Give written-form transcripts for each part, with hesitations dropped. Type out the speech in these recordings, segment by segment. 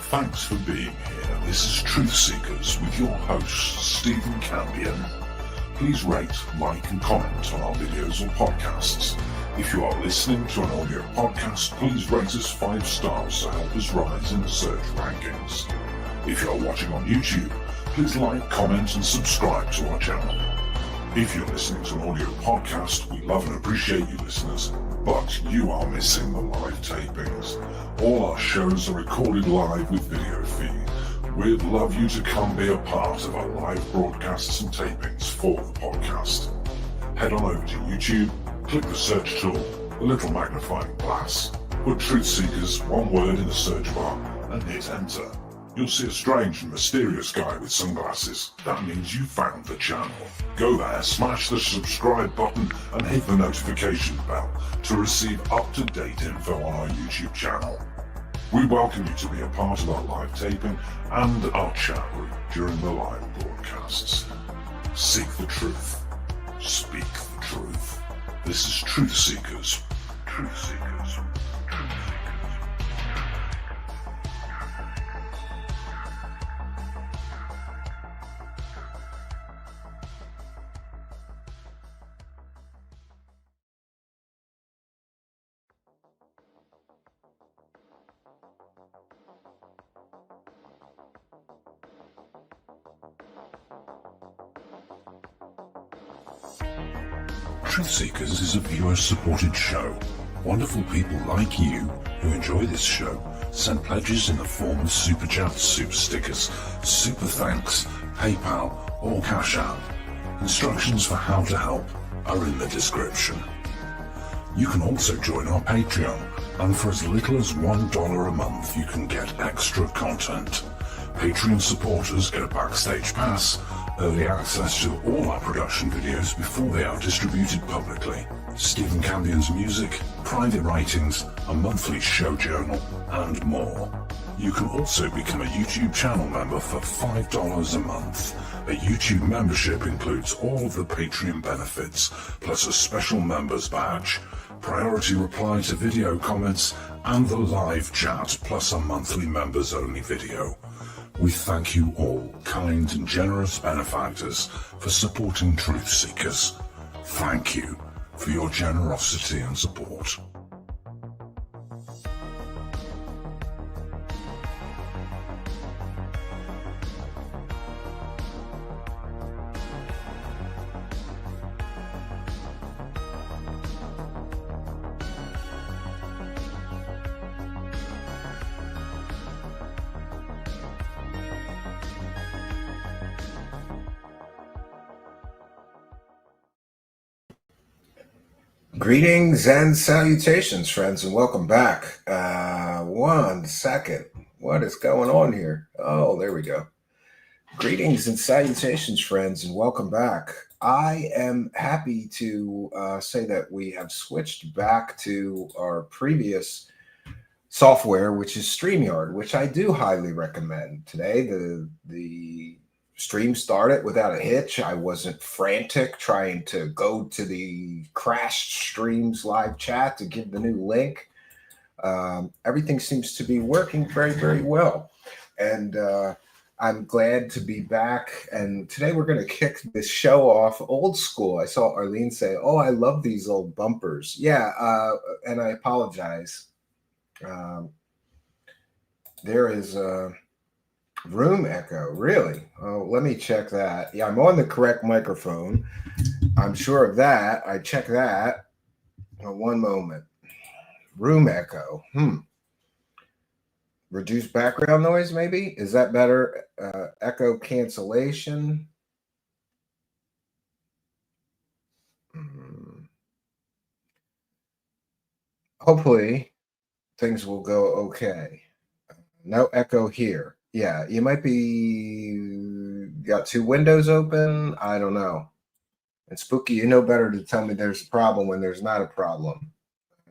Thanks for being here. This is Truth Seekers with your host, Stephen Campion. Please rate, like and comment on our videos or podcasts. If you are listening to an audio podcast, please rate us 5 stars to help us rise in the search rankings. If you are watching on YouTube, please like, comment and subscribe to our channel. If you're listening to an audio podcast, we love and appreciate you listeners, but you are missing the live tapings. All our shows are recorded live with video feed. We'd love you to come be a part of our live broadcasts and tapings for the podcast. Head on over to YouTube, click the search tool, the little magnifying glass, put Truth Seekers, one word in the search bar, and hit enter. You'll see a strange and mysterious guy with sunglasses. That means you found the channel. Go there, smash the subscribe button and hit the notification bell to receive up-to-date info on our YouTube channel. We welcome you to be a part of our live taping and our chat room during the live broadcasts. Seek the truth. Speak the truth. This is Truth Seekers. Truth Seekers. Truth Seekers. Truth Seekers is a viewer-supported show. Wonderful people like you who enjoy this show send pledges in the form of super chats, super stickers, super thanks, PayPal or Cash App. Instructions for how to help are in the description. You can also join our Patreon, and for as little as $1 a month you can get extra content. Patreon supporters get a backstage pass, early access to all our production videos before they are distributed publicly, Stephen Campion's music, private writings, a monthly show journal, and more. You can also become a YouTube channel member for $5 a month. A YouTube membership includes all of the Patreon benefits, plus a special members badge, priority reply to video comments, and the live chat, plus a monthly members-only video. We thank you all, kind and generous benefactors, for supporting Truth Seekers. Thank you for your generosity and support. Greetings and salutations, friends, and welcome back. 1 second. What is going on here? Oh, there we go. Greetings and salutations, friends, and welcome back. I am happy to say that we have switched back to our previous software, which is StreamYard, which I do highly recommend. Today, the stream started without a hitch. I wasn't frantic trying to go to the crashed streams live chat to give the new link. Everything seems to be working very, very well. And I'm glad to be back. And today we're going to kick this show off old school. I saw Arlene say, "Oh, I love these old bumpers." Yeah, and I apologize. There is room echo, really? Oh, let me check that. Yeah, I'm on the correct microphone. I'm sure of that. I check that. One moment. Room echo. Reduce background noise, maybe? Is that better? Echo cancellation. Hopefully, things will go okay. No echo here. Yeah, you might be got 2 windows open. I don't know. And Spooky, you know better to tell me there's a problem when there's not a problem.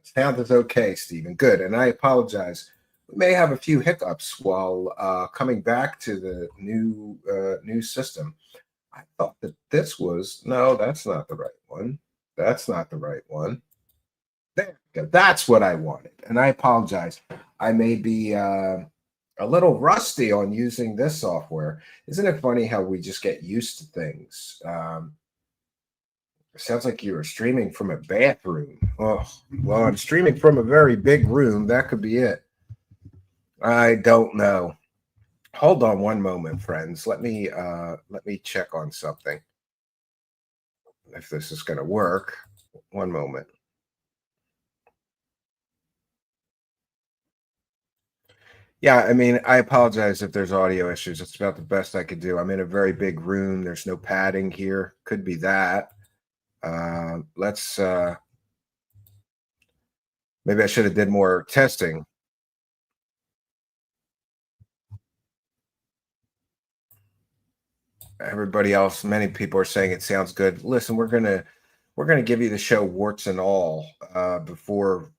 Sound is okay, Stephen. Good. And I apologize. We may have a few hiccups while coming back to the new system. I thought that this was, no, that's not the right one. That's not the right one. There we go. That's what I wanted. And I apologize. I may be a little rusty on using this software. Isn't it funny how we just get used to things? It sounds like you were streaming from a bathroom. Oh, well, I'm streaming from a very big room. That could be it. I don't know. Hold on one moment, friends. Let me check on something. If this is going to work. One moment. Yeah, I mean, I apologize if there's audio issues. It's about the best I could do. I'm in a very big room. There's no padding here. Could be that. Let's maybe I should have did more testing. Everybody else, many people are saying it sounds good. Listen, we're gonna give you the show warts and all before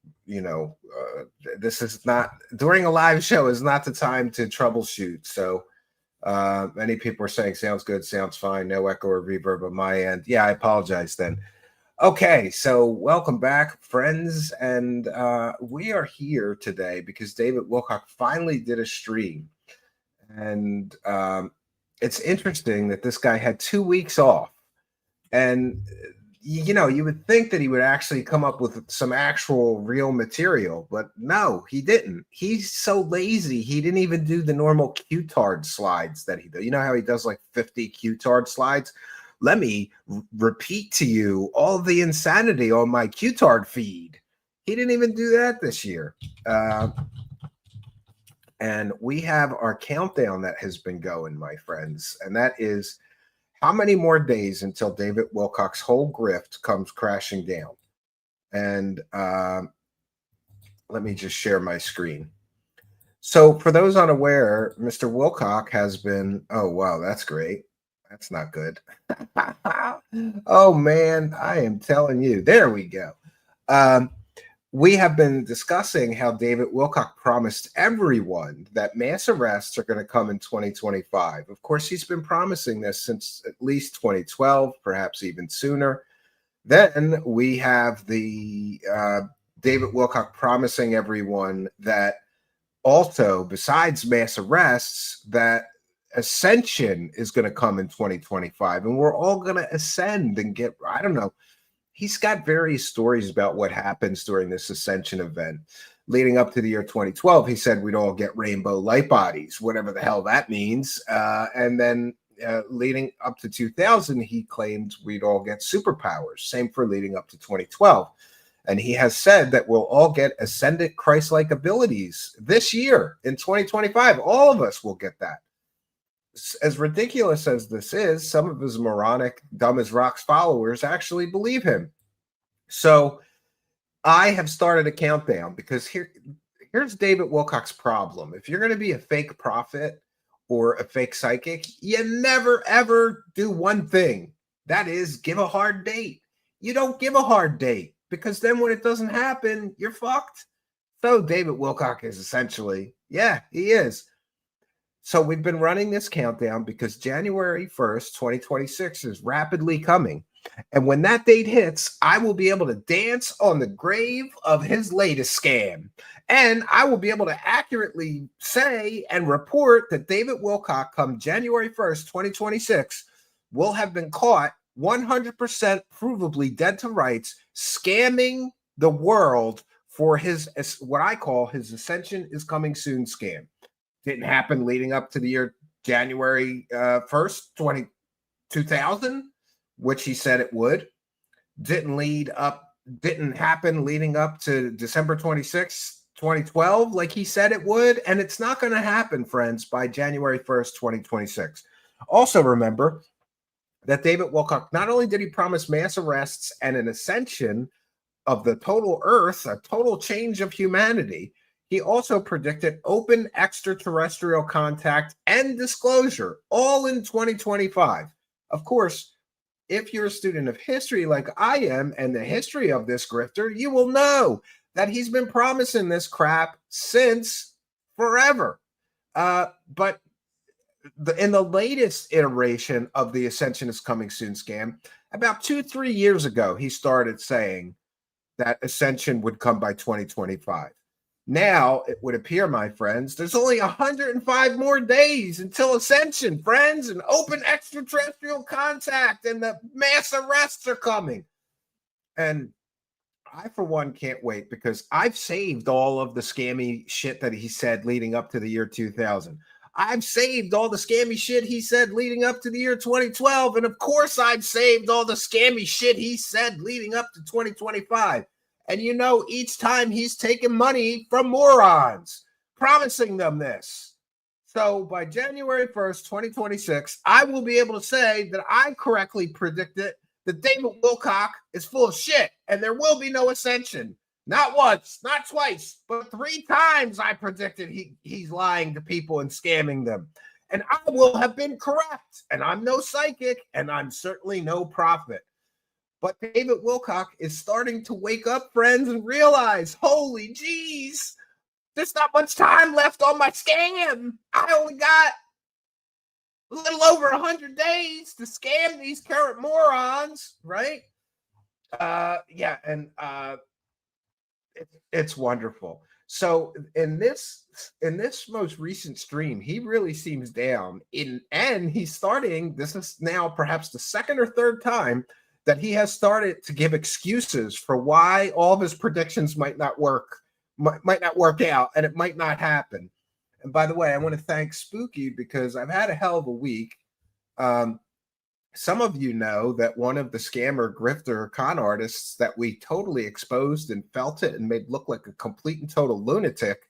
this is not during a live show is not the time to troubleshoot. So many people are saying sounds good, sounds fine, no echo or reverb on my end. Yeah, I apologize then. Okay, so welcome back, friends, and we are here today because David Wilcock finally did a stream, and it's interesting that this guy had 2 weeks off, and you would think that he would actually come up with some actual real material, but no, he didn't. He's so lazy. He didn't even do the normal Qtard slides that he does. You know how he does like 50 Qtard slides? Let me repeat to you all the insanity on my Qtard feed. He didn't even do that this year. And we have our countdown that has been going, my friends, and that is how many more days until David Wilcock's whole grift comes crashing down? And let me just share my screen. So for those unaware, Mr. Wilcock has been, oh, wow, that's great. That's not good. Oh, man, I am telling you. There we go. We have been discussing how David Wilcock promised everyone that mass arrests are going to come in 2025. Of course, he's been promising this since at least 2012, perhaps even sooner. Then we have the David Wilcock promising everyone that also, besides mass arrests, that ascension is going to come in 2025, and we're all going to ascend and get, I don't know. He's got various stories about what happens during this ascension event. Leading up to the year 2012, he said we'd all get rainbow light bodies, whatever the hell that means. And then leading up to 2000, he claimed we'd all get superpowers. Same for leading up to 2012. And he has said that we'll all get ascendant Christ-like abilities this year in 2025. All of us will get that. As ridiculous as this is, some of his moronic, dumb as rocks followers actually believe him. So I have started a countdown because here's David Wilcock's problem. If you're going to be a fake prophet or a fake psychic, you never, ever do one thing. That is, give a hard date. You don't give a hard date because then when it doesn't happen, you're fucked. So David Wilcock is essentially, yeah, he is. So we've been running this countdown because January 1st, 2026 is rapidly coming. And when that date hits, I will be able to dance on the grave of his latest scam. And I will be able to accurately say and report that David Wilcock, come January 1st, 2026, will have been caught 100% provably dead to rights, scamming the world for his, what I call his Ascension is Coming Soon scam. Didn't happen leading up to the year January 1st, 2000, which he said it would. Didn't happen leading up to December 26th, 2012, like he said it would. And it's not going to happen, friends, by January 1st, 2026. Also remember that David Wilcock, not only did he promise mass arrests and an ascension of the total earth, a total change of humanity, he also predicted open extraterrestrial contact and disclosure, all in 2025. Of course, if you're a student of history like I am and the history of this grifter, you will know that he's been promising this crap since forever. But in the latest iteration of the Ascension is Coming Soon scam, about 2-3 years ago, he started saying that Ascension would come by 2025. Now, it would appear, my friends, there's only 105 more days until ascension, friends, and open extraterrestrial contact, and the mass arrests are coming. And I, for one, can't wait because I've saved all of the scammy shit that he said leading up to the year 2000. I've saved all the scammy shit he said leading up to the year 2012. And of course, I've saved all the scammy shit he said leading up to 2025. And you know, each time he's taken money from morons, promising them this. So by January 1st, 2026, I will be able to say that I correctly predicted that David Wilcock is full of shit and there will be no ascension. Not once, not twice, but 3 times I predicted he's lying to people and scamming them. And I will have been correct. And I'm no psychic, and I'm certainly no prophet. But David Wilcock is starting to wake up, friends, and realize, holy jeez, there's not much time left on my scam. I only got a little over 100 days to scam these current morons, right? It's wonderful. So in this most recent stream, he really seems down. And he's starting. This is now perhaps the second or third time that he has started to give excuses for why all of his predictions might not work out, and it might not happen. And by the way, I want to thank Spooky because I've had a hell of a week. Some of you know that one of the scammer, grifter, con artists that we totally exposed and felt it and made look like a complete and total lunatic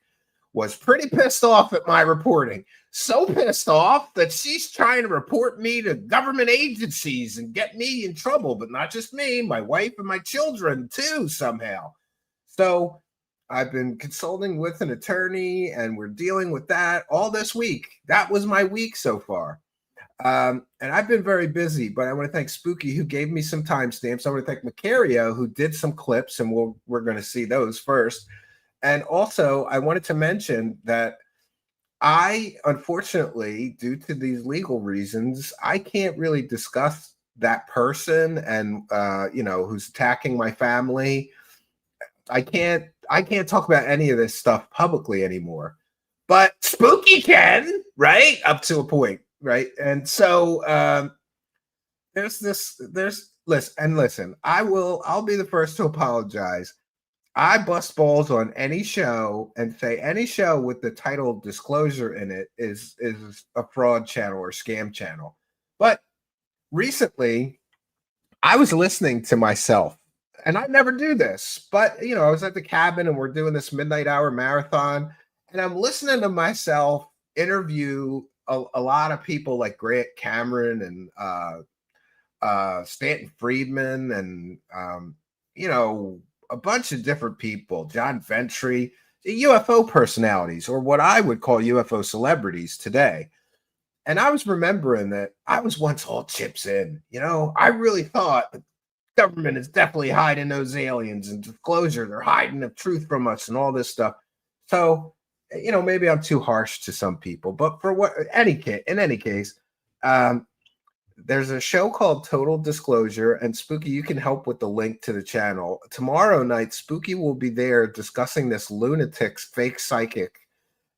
was pretty pissed off at my reporting. So pissed off that she's trying to report me to government agencies and get me in trouble, but not just me, my wife and my children too, somehow. So I've been consulting with an attorney and we're dealing with that all this week. That was my week so far. And I've been very busy, but I want to thank Spooky who gave me some timestamps. I want to thank Macario who did some clips, and we're going to see those first. And also, I wanted to mention that I, unfortunately, due to these legal reasons, I can't really discuss that person and who's attacking my family. I can't talk about any of this stuff publicly anymore. But Spooky can, right? Up to a point. Right. And so listen, I'll be the first to apologize. I bust balls on any show and say any show with the title disclosure in it is a fraud channel or scam channel. But recently I was listening to myself, and I never do this, but I was at the cabin and we're doing this midnight hour marathon, and I'm listening to myself interview a lot of people like Grant Cameron and Stanton Friedman and a bunch of different people, John Ventry, UFO personalities, or what I would call UFO celebrities today. And I was remembering that I was once all chips in. I really thought the government is definitely hiding those aliens and disclosure. They're hiding the truth from us and all this stuff. So maybe I'm too harsh to some people, but in any case, there's a show called Total Disclosure, and Spooky, you can help with the link to the channel. Tomorrow night, Spooky will be there discussing this lunatic's fake psychic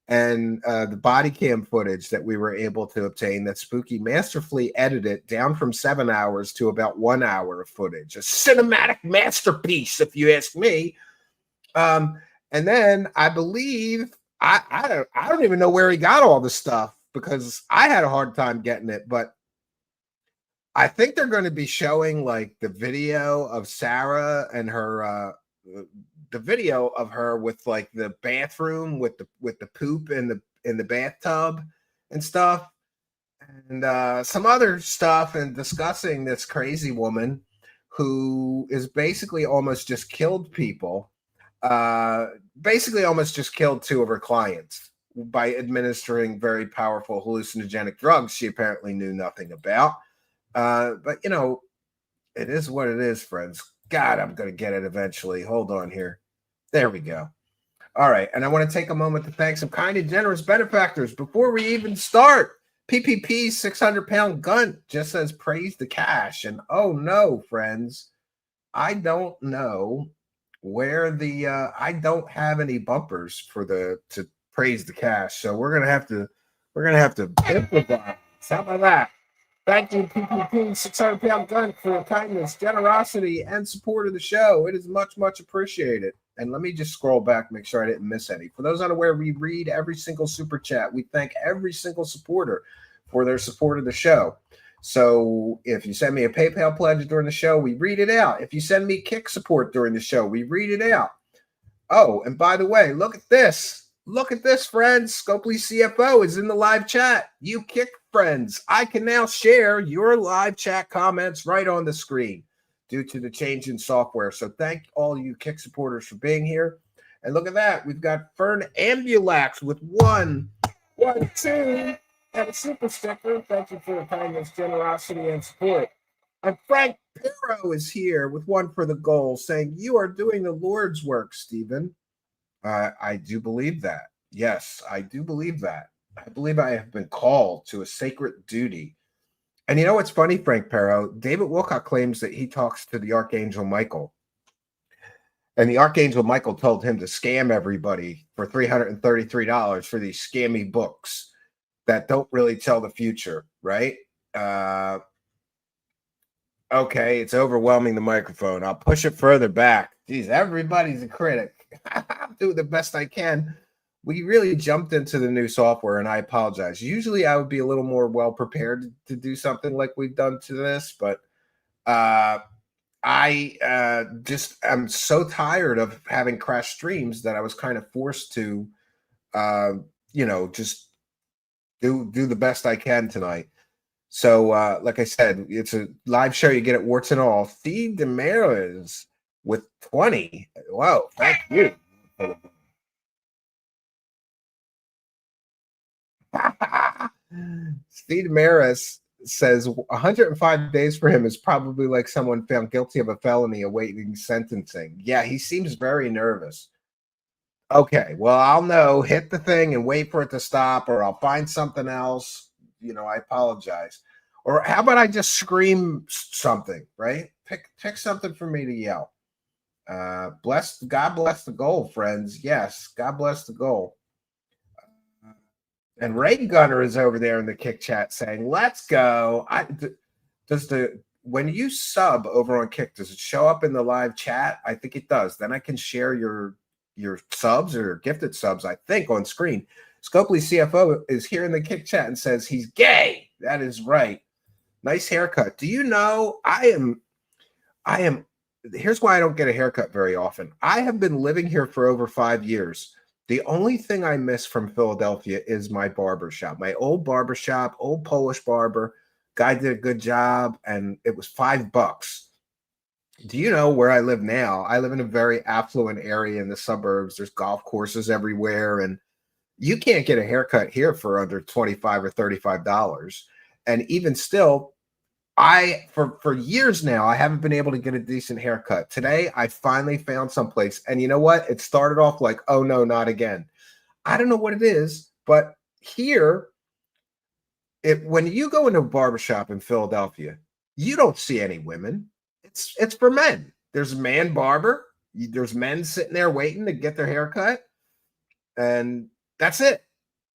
and the body cam footage that we were able to obtain that Spooky masterfully edited down from 7 hours to about 1 hour of footage. A cinematic masterpiece, if you ask me. And then I believe I don't even know where he got all the stuff because I had a hard time getting it, but I think they're going to be showing like the video of Sarah and her, the video of her with like the bathroom with the poop in the bathtub and stuff, and some other stuff, and discussing this crazy woman who is basically almost just killed people. Basically almost just killed 2 of her clients by administering very powerful hallucinogenic drugs she apparently knew nothing about. But it is what it is, friends. God, I'm going to get it eventually. Hold on here. There we go. All right. And I want to take a moment to thank some kind and generous benefactors before we even start. PPP's 600-pound gun just says praise the cash. And oh no, friends, I don't know where the I don't have any bumpers for the to praise the cash, so we're gonna have to improvise. How about that? Thank you, PPP 600-pound gun, for your kindness, generosity, and support of the show. It is much, much appreciated. And let me just scroll back, make sure I didn't miss any. For those unaware, we read every single super chat. We thank every single supporter for their support of the show. So if you send me a PayPal pledge during the show, we read it out. If you send me Kick support during the show, we read it out. Oh, and by the way, look at this. Look at this, friends. Scopely CFO is in the live chat. You Kick friends, I can now share your live chat comments right on the screen due to the change in software. So thank all you Kick supporters for being here. And look at that. We've got Fern Ambulax with one, two, and a super sticker. Thank you for your kindness, generosity, and support. And Frank Pirro is here with one for the goal, saying, "You are doing the Lord's work, Stephen." I do believe that. Yes, I do believe that. I believe I have been called to a sacred duty. And you know what's funny, Frank Pirro? David Wilcock claims that he talks to the Archangel Michael. And the Archangel Michael told him to scam everybody for $333 for these scammy books that don't really tell the future, right? Okay, it's overwhelming the microphone. I'll push it further back. Geez, everybody's a critic. I'm doing the best I can. We really jumped into the new software, and I apologize. Usually I would be a little more well prepared to do something like we've done to this, but I just am so tired of having crash streams that I was kind of forced to, just do the best I can tonight. So, like I said, it's a live show. You get it warts and all. Steve Demaras with 20. Wow, thank you. Steve Demaras says 105 days for him is probably like someone found guilty of a felony awaiting sentencing. Yeah, he seems very nervous. Okay, well, I'll know. Hit the thing and wait for it to stop, or I'll find something else. I apologize. Or how about I just scream something, right? Pick something for me to yell. God bless the goal, friends. Yes, God bless the goal. And Ray Gunner is over there in the Kick chat saying, "Let's go." When you sub over on Kick, does it show up in the live chat? I think it does. Then I can share your subs or gifted subs, I think, on screen. Scopely CFO is here in the Kick chat and says he's gay. That is right. Nice haircut. Do you know I am here's why I don't get a haircut very often. I have been living here for over 5 years. The only thing I miss from Philadelphia is my barbershop, my old barbershop, old Polish barber. Guy did a good job, and it was $5. Do you know where I live now? I live in a very affluent area in the suburbs. There's golf courses everywhere, and you can't get a haircut here for under $25 or $35. And even still, for years now, I haven't been able to get a decent haircut. Today, I finally found someplace. And you know what? It started off like, oh no, not again. I don't know what it is, but here, when you go into a barbershop in Philadelphia, you don't see any women. It's for men. There's a man barber. There's men sitting there waiting to get their haircut. And that's it.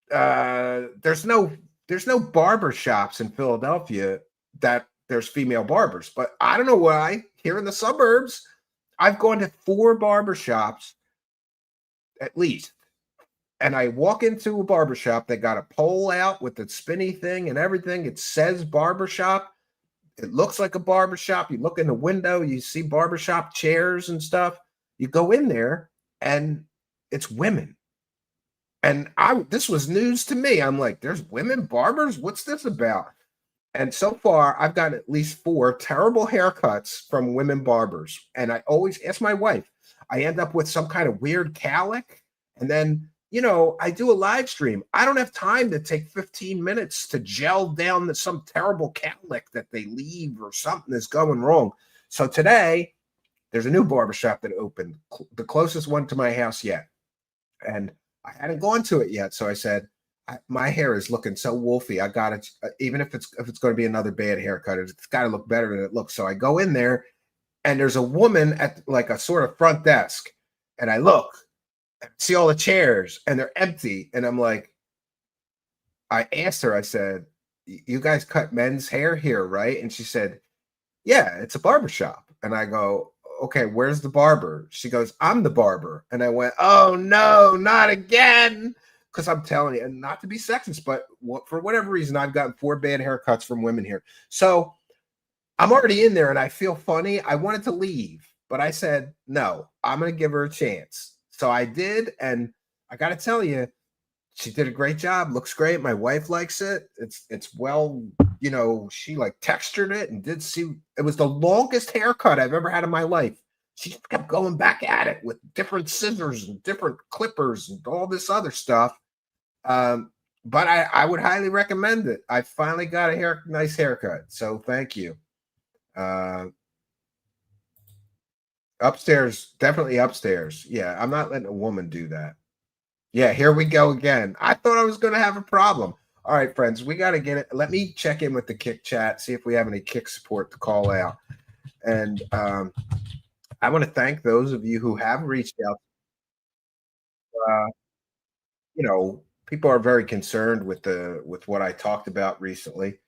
There's no barber shops in Philadelphia that there's female barbers, but I don't know why. Here in the suburbs, I've gone to 4 barber shops at least, and I walk into a barber shop. They got a pole out with the spinny thing and everything. It says barbershop. It looks like a barbershop. You look in the window, you see barbershop chairs and stuff. You go in there, and it's women. And this was news to me. I'm like, there's women barbers? What's this about? And so far, I've got at least 4 terrible haircuts from women barbers. And I always ask my wife. I end up with some kind of weird cowlick. And then, I do a live stream. I don't have time to take 15 minutes to gel down some terrible cowlick that they leave or something is going wrong. So today, there's a new barbershop that opened, the closest one to my house yet. And I hadn't gone to it yet. So I said, my hair is looking so wolfy. I got to, even if it's going to be another bad haircut, it's got to look better than it looks. So I go in there, and there's a woman at like a sort of front desk, and I look, see all the chairs, and they're empty, and I'm like, I asked her, I said, "You guys cut men's hair here, right?" And she said, "Yeah, it's a barber shop." And I go, "Okay, where's the barber?" She goes, "I'm the barber." And I went, "Oh no, not again." Because I'm telling you, and not to be sexist, but for whatever reason, I've gotten 4 bad haircuts from women here. So I'm already in there and I feel funny. I wanted to leave, but I said, no, I'm going to give her a chance. So I did. And I got to tell you, she did a great job. Looks great. My wife likes it. It's well, she like textured it and did see it was the longest haircut I've ever had in my life. She just kept going back at it with different scissors and different clippers and all this other stuff. But I would highly recommend it. I finally got a nice haircut. So thank you. Upstairs, definitely upstairs. Yeah, I'm not letting a woman do that. Yeah, here we go again. I thought I was going to have a problem. All right, friends, we got to get it. Let me check in with the Kick chat, see if we have any Kick support to call out. And I want to thank those of you who have reached out. People are very concerned with what I talked about recently.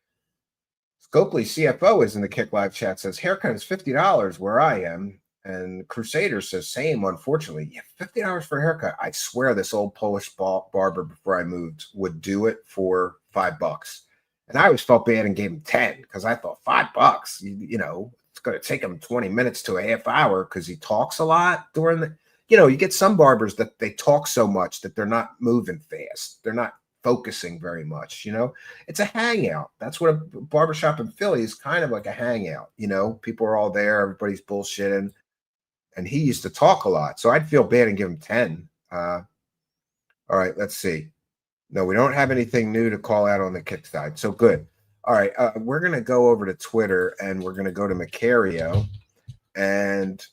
Scopely CFO is in the Kick Live chat, says haircut is $50 where I am. And Crusader says same, unfortunately. Yeah, $50 for a haircut. I swear this old Polish barber before I moved would do it for $5. And I always felt bad and gave him 10 because I thought $5, it's going to take him 20 minutes to a half hour because he talks a lot during the, you get some barbers that they talk so much that they're not moving fast. They're not focusing very much. It's a hangout. That's what a barbershop in Philly is, kind of like a hangout. People are all there, everybody's bullshitting, and he used to talk a lot, so I'd feel bad and give him 10. All right, let's see. No, we don't have anything new to call out on the Kick side, so good. All right, we're gonna go over to Twitter and we're gonna go to Macario, and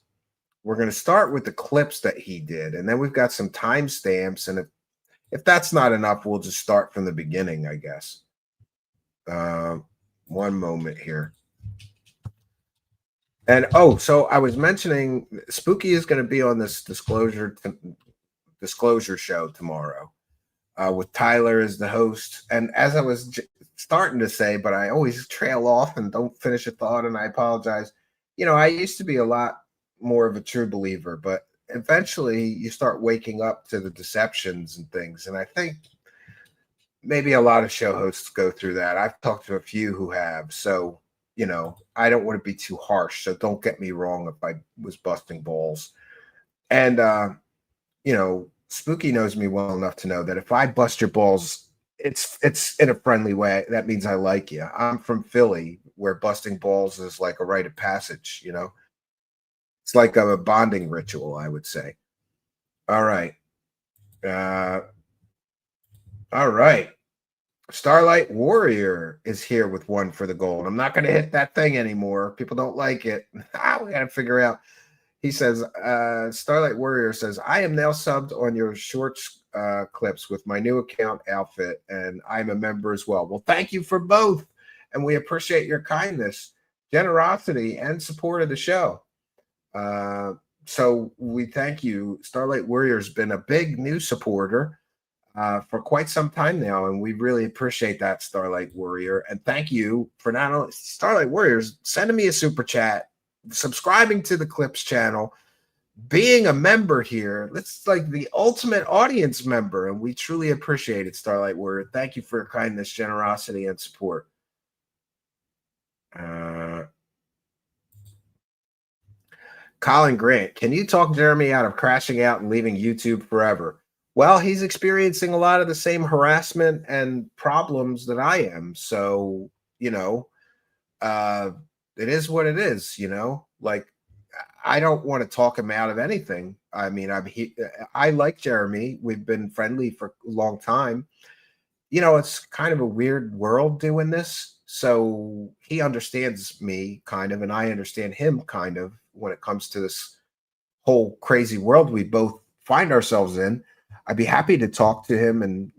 we're gonna start with the clips that he did, and then we've got some timestamps, and if that's not enough, we'll just start from the beginning, I guess. One moment here. And so I was mentioning Spooky is going to be on this disclosure show tomorrow with Tyler as the host. And as I was starting to say, but I always trail off and don't finish a thought, and I apologize. I used to be a lot more of a true believer, but eventually you start waking up to the deceptions and things. And I think maybe a lot of show hosts go through that. I've talked to a few who have. So, I don't want to be too harsh. So don't get me wrong if I was busting balls. And, Spooky knows me well enough to know that if I bust your balls, it's in a friendly way. That means I like you. I'm from Philly, where busting balls is like a rite of passage, It's like a bonding ritual, I would say. All right. All right. Starlight Warrior is here with one for the gold. I'm not going to hit that thing anymore. People don't like it. We got to figure out. He says, Starlight Warrior says, I am now subbed on your shorts clips with my new account Outfit, and I'm a member as well. Well, thank you for both. And we appreciate your kindness, generosity, and support of the show. So we thank you. Starlight Warrior has been a big new supporter for quite some time now, and we really appreciate that, Starlight Warrior. And thank you for not only Starlight Warriors sending me a super chat, subscribing to the Clips channel, being a member here. It's like the ultimate audience member, and we truly appreciate it, Starlight Warrior. Thank you for your kindness, generosity, and support. Colin Grant, can you talk Jeremy out of crashing out and leaving YouTube forever? Well, he's experiencing a lot of the same harassment and problems that I am. So, it is what it is, like, I don't want to talk him out of anything. I mean, I like Jeremy. We've been friendly for a long time. It's kind of a weird world doing this. So he understands me kind of, and I understand him kind of when it comes to this whole crazy world we both find ourselves in. I'd be happy to talk to him and,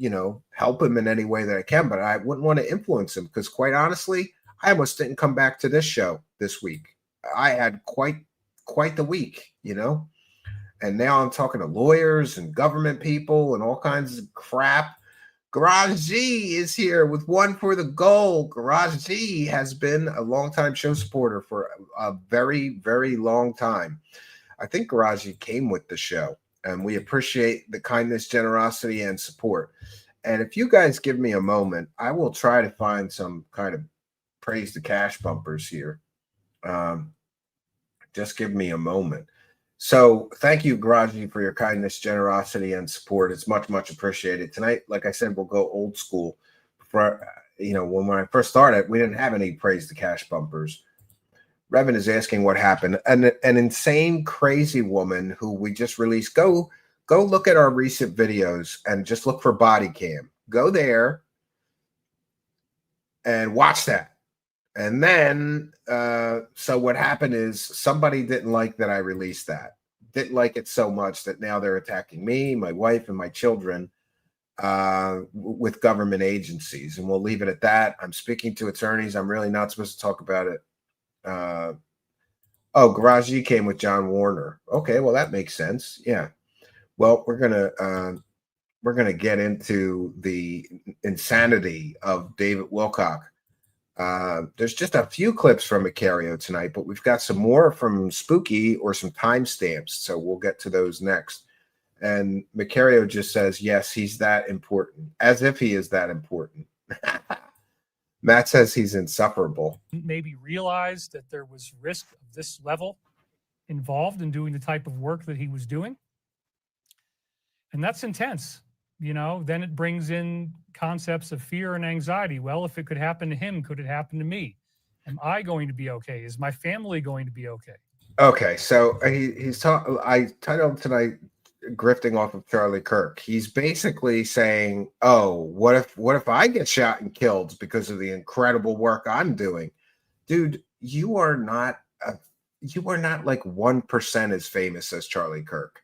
help him in any way that I can, but I wouldn't want to influence him because, quite honestly, I almost didn't come back to this show this week. I had quite quite the week, And now I'm talking to lawyers and government people and all kinds of crap. Garage G is here with one for the goal. Garage G has been a longtime show supporter for a very, very long time. I think Garage G came with the show, and we appreciate the kindness, generosity, and support. And if you guys give me a moment, I will try to find some kind of praise the cash bumpers here. Just give me a moment. So thank you, Garaji, for your kindness, generosity, and support. It's much, much appreciated. Tonight, like I said, we'll go old school. When I first started, we didn't have any praise the cash bumpers. Revan is asking what happened. An insane, crazy woman who we just released. Go look at our recent videos and just look for body cam. Go there and watch that. And then, so what happened is somebody didn't like that I released that. Didn't like it so much that now they're attacking me, my wife, and my children with government agencies. And we'll leave it at that. I'm speaking to attorneys. I'm really not supposed to talk about it. Garage G came with John Warner. Okay, well, that makes sense. Yeah. Well, we're gonna get into the insanity of David Wilcock. There's just a few clips from Macario tonight, but we've got some more from Spooky or some timestamps, so we'll get to those next. And Macario just says, yes, he's that important, as if he is that important. Matt says he's insufferable. Maybe realized that there was risk of this level involved in doing the type of work that he was doing. And that's intense. Then it brings in concepts of fear and anxiety. Well, if it could happen to him, could it happen to me? Am I going to be okay? Is my family going to be okay? Okay, so he's talking. I titled tonight "Grifting Off of Charlie Kirk." He's basically saying, "Oh, what if I get shot and killed because of the incredible work I'm doing, dude? You are not like 1% as famous as Charlie Kirk.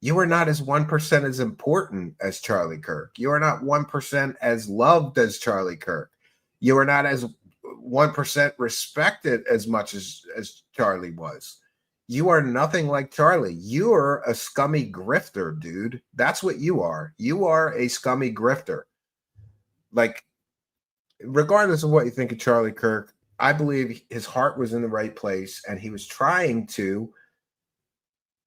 You are not as 1% as important as Charlie Kirk. You are not 1% as loved as Charlie Kirk. You are not as 1% respected as much as Charlie was. You are nothing like Charlie. You are a scummy grifter, dude. That's what you are. You are a scummy grifter. Like, regardless of what you think of Charlie Kirk, I believe his heart was in the right place, and he was trying to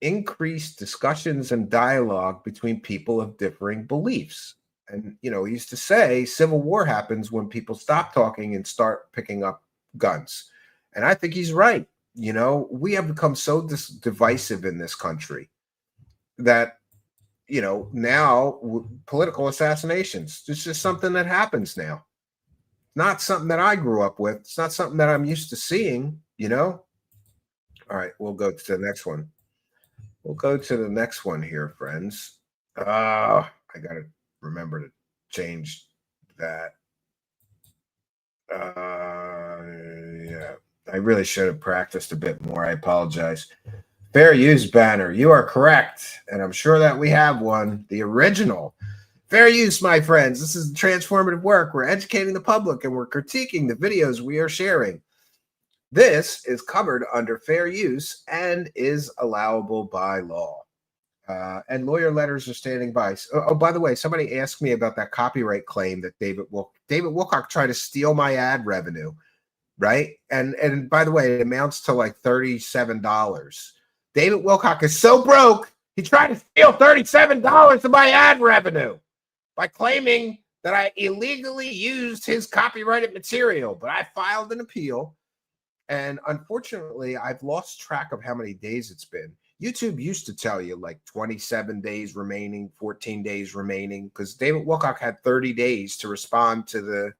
increase discussions and dialogue between people of differing beliefs. And, he used to say civil war happens when people stop talking and start picking up guns. And I think he's right. We have become so divisive in this country that, now political assassinations, it's just something that happens now. Not something that I grew up with. It's not something that I'm used to seeing, All right, we'll go to the next one. We'll go to the next one here, friends. I got to remember to change that. Yeah, I really should have practiced a bit more. I apologize. Fair use banner. You are correct. And I'm sure that we have one, the original. Fair use, my friends. This is transformative work. We're educating the public and we're critiquing the videos we are sharing. This is covered under fair use and is allowable by law. And lawyer letters are standing by. Oh, by the way, somebody asked me about that copyright claim that David Wilcock tried to steal my ad revenue, right? And by the way, it amounts to like $37. David Wilcock is so broke, he tried to steal $37 of my ad revenue by claiming that I illegally used his copyrighted material. But I filed an appeal. And unfortunately, I've lost track of how many days it's been. YouTube used to tell you like 27 days remaining, 14 days remaining, because David Wilcock had 30 days to respond to the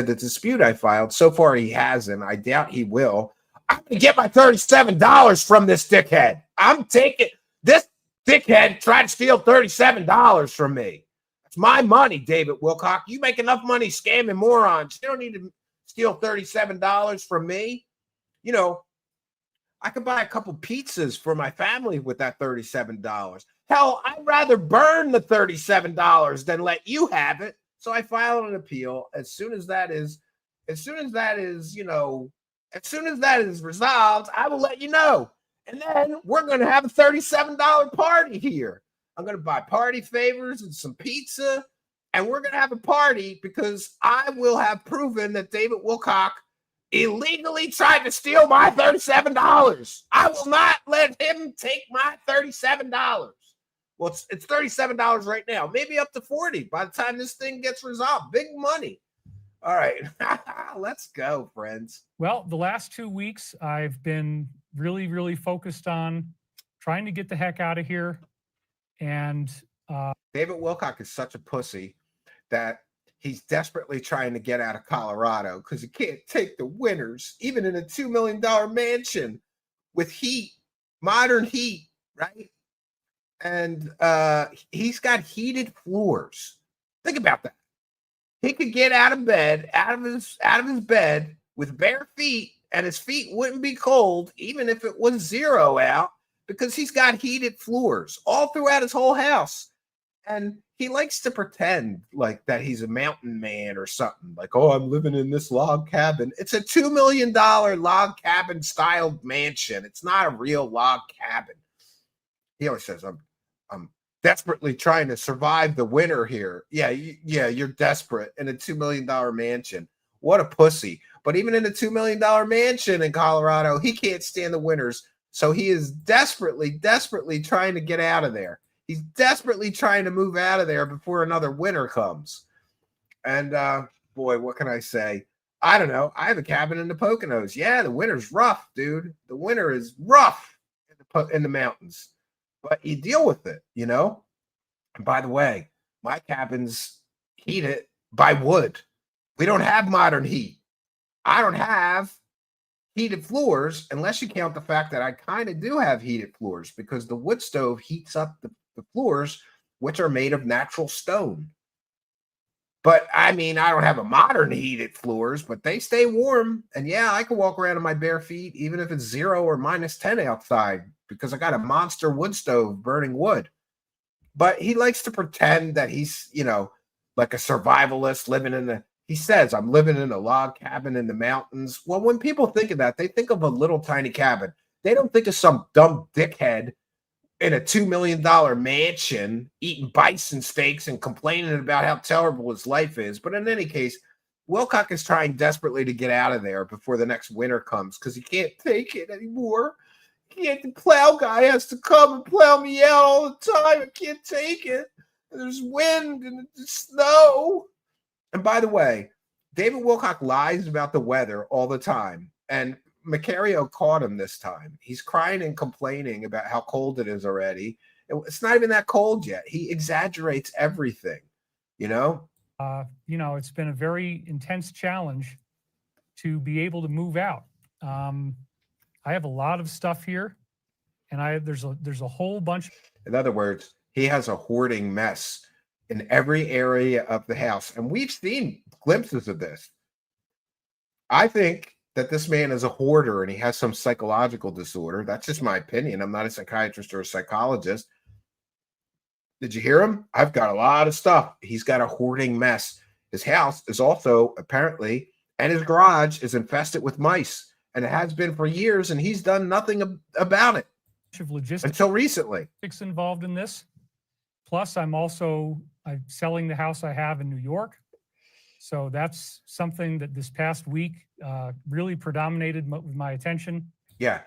dispute I filed. So far, he hasn't. I doubt he will. I'm going to get my $37 from this dickhead. I'm taking this dickhead tried to steal $37 from me. It's my money, David Wilcock. You make enough money scamming morons. You don't need to steal $37 from me. I could buy a couple pizzas for my family with that $37. Hell, I'd rather burn the $37 than let you have it. So I filed an appeal. As soon as that is resolved, I will let you know. And then we're going to have a $37 party here. I'm going to buy party favors and some pizza. And we're going to have a party because I will have proven that David Wilcock illegally tried to steal my $37. I will not let him take my $37. Well, it's $37 right now, maybe up to 40 by the time this thing gets resolved. Big money. All right, let's go, friends. Well, the last 2 weeks, I've been really, really focused on trying to get the heck out of here. And David Wilcock is such a pussy that he's desperately trying to get out of Colorado because he can't take the winters, even in a $2 million mansion with heat, modern heat, right? And he's got heated floors. Think about that. He could get out of bed, out of his bed with bare feet, and his feet wouldn't be cold, even if it was 0 out, because he's got heated floors all throughout his whole house. And he likes to pretend like that he's a mountain man or something. Like, oh, I'm living in this log cabin. It's a $2 million log cabin styled mansion. It's not a real log cabin. He always says, I'm desperately trying to survive the winter here. Yeah, you're desperate in a $2 million mansion. What a pussy. But even in a $2 million mansion in Colorado, he can't stand the winters. So he is desperately trying to get out of there. He's desperately trying to move out of there before another winter comes. And boy, what can I say? I don't know. I have a cabin in the Poconos. Yeah, the winter's rough, dude. The winter is rough in the mountains. But you deal with it, you know? And by the way, my cabin's heated by wood. We don't have modern heat. I don't have heated floors unless you count the fact that I kind of do have heated floors because the wood stove heats up the floors, which are made of natural stone. But I mean, I don't have a modern heated floors, but they stay warm. And yeah, I can walk around in my bare feet, even if it's 0 or -10 outside, because I got a monster wood stove burning wood. But he likes to pretend that he's, like a survivalist living he says, I'm living in a log cabin in the mountains. Well, when people think of that, they think of a little tiny cabin. They don't think of some dumb dickhead in a $2 million mansion eating bison steaks and complaining about how terrible his life is. But in any case, Wilcock is trying desperately to get out of there before the next winter comes because he can't take it anymore. The plow guy has to come and plow me out all the time. I can't take it. There's wind and there's snow. And by the way, David Wilcock lies about the weather all the time. And Macario caught him this time. He's crying and complaining about how cold it is already. It's not even that cold yet. He exaggerates everything, It's been a very intense challenge to be able to move out. I have a lot of stuff here, and there's a whole bunch. In other words, he has a hoarding mess in every area of the house, and we've seen glimpses of this. I think that this man is a hoarder and he has some psychological disorder. That's just my opinion. I'm not a psychiatrist or a psychologist. Did you hear him? I've got a lot of stuff. He's got a hoarding mess. His house is also apparently, and his garage is infested with mice, and it has been for years, and he's done nothing about it of logistics until recently. Involved in this. Plus, I'm selling the house I have in New York. So that's something that this past week really predominated with my attention. Yeah,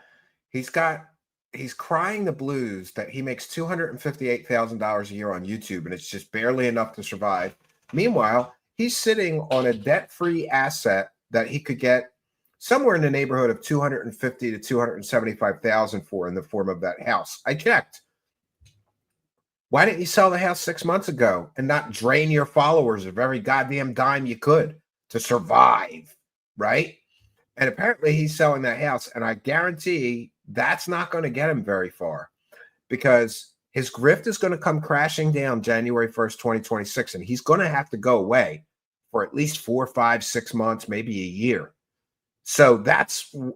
he's crying the blues that he makes $258,000 a year on YouTube, and it's just barely enough to survive. Meanwhile, he's sitting on a debt-free asset that he could get somewhere in the neighborhood of $250,000 to $275,000 for in the form of that house. I checked. Why didn't you sell the house 6 months ago and not drain your followers of every goddamn dime you could to survive, right? And apparently he's selling that house, and I guarantee that's not going to get him very far because his grift is going to come crashing down January 1st, 2026, and he's going to have to go away for at least 4, 5, 6 months, maybe a year. So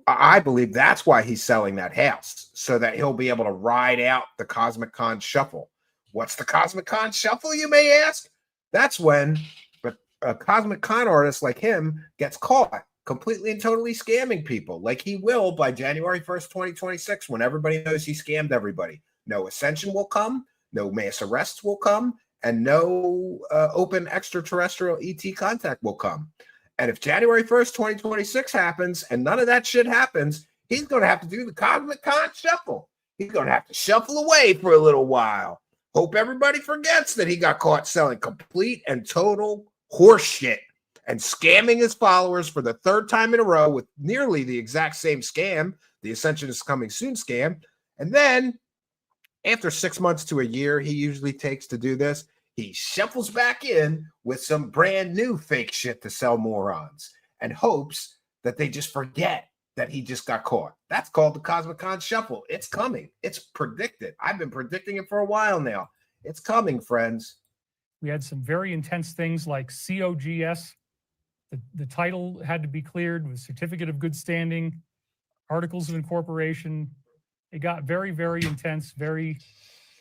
I believe that's why he's selling that house, so that he'll be able to ride out the Cosmic Con shuffle. What's the Cosmic Con shuffle, you may ask? That's when a Cosmic Con artist like him gets caught completely and totally scamming people like he will by January 1st, 2026, when everybody knows he scammed everybody. No ascension will come, no mass arrests will come, and no open extraterrestrial ET contact will come. And if January 1st, 2026 happens and none of that shit happens, he's going to have to do the Cosmic Con shuffle. He's going to have to shuffle away for a little while. Hope everybody forgets that he got caught selling complete and total horse shit and scamming his followers for the third time in a row with nearly the exact same scam, the Ascension is Coming Soon scam. And then after 6 months to a year, he usually takes to do this, he shuffles back in with some brand new fake shit to sell morons and hopes that they just forget that he just got caught. That's called the Cosmic Con Shuffle. It's coming. It's predicted. I've been predicting it for a while now. It's coming, friends. We had some very intense things like COGS. The title had to be cleared with certificate of good standing, articles of incorporation. It got very, very intense, very,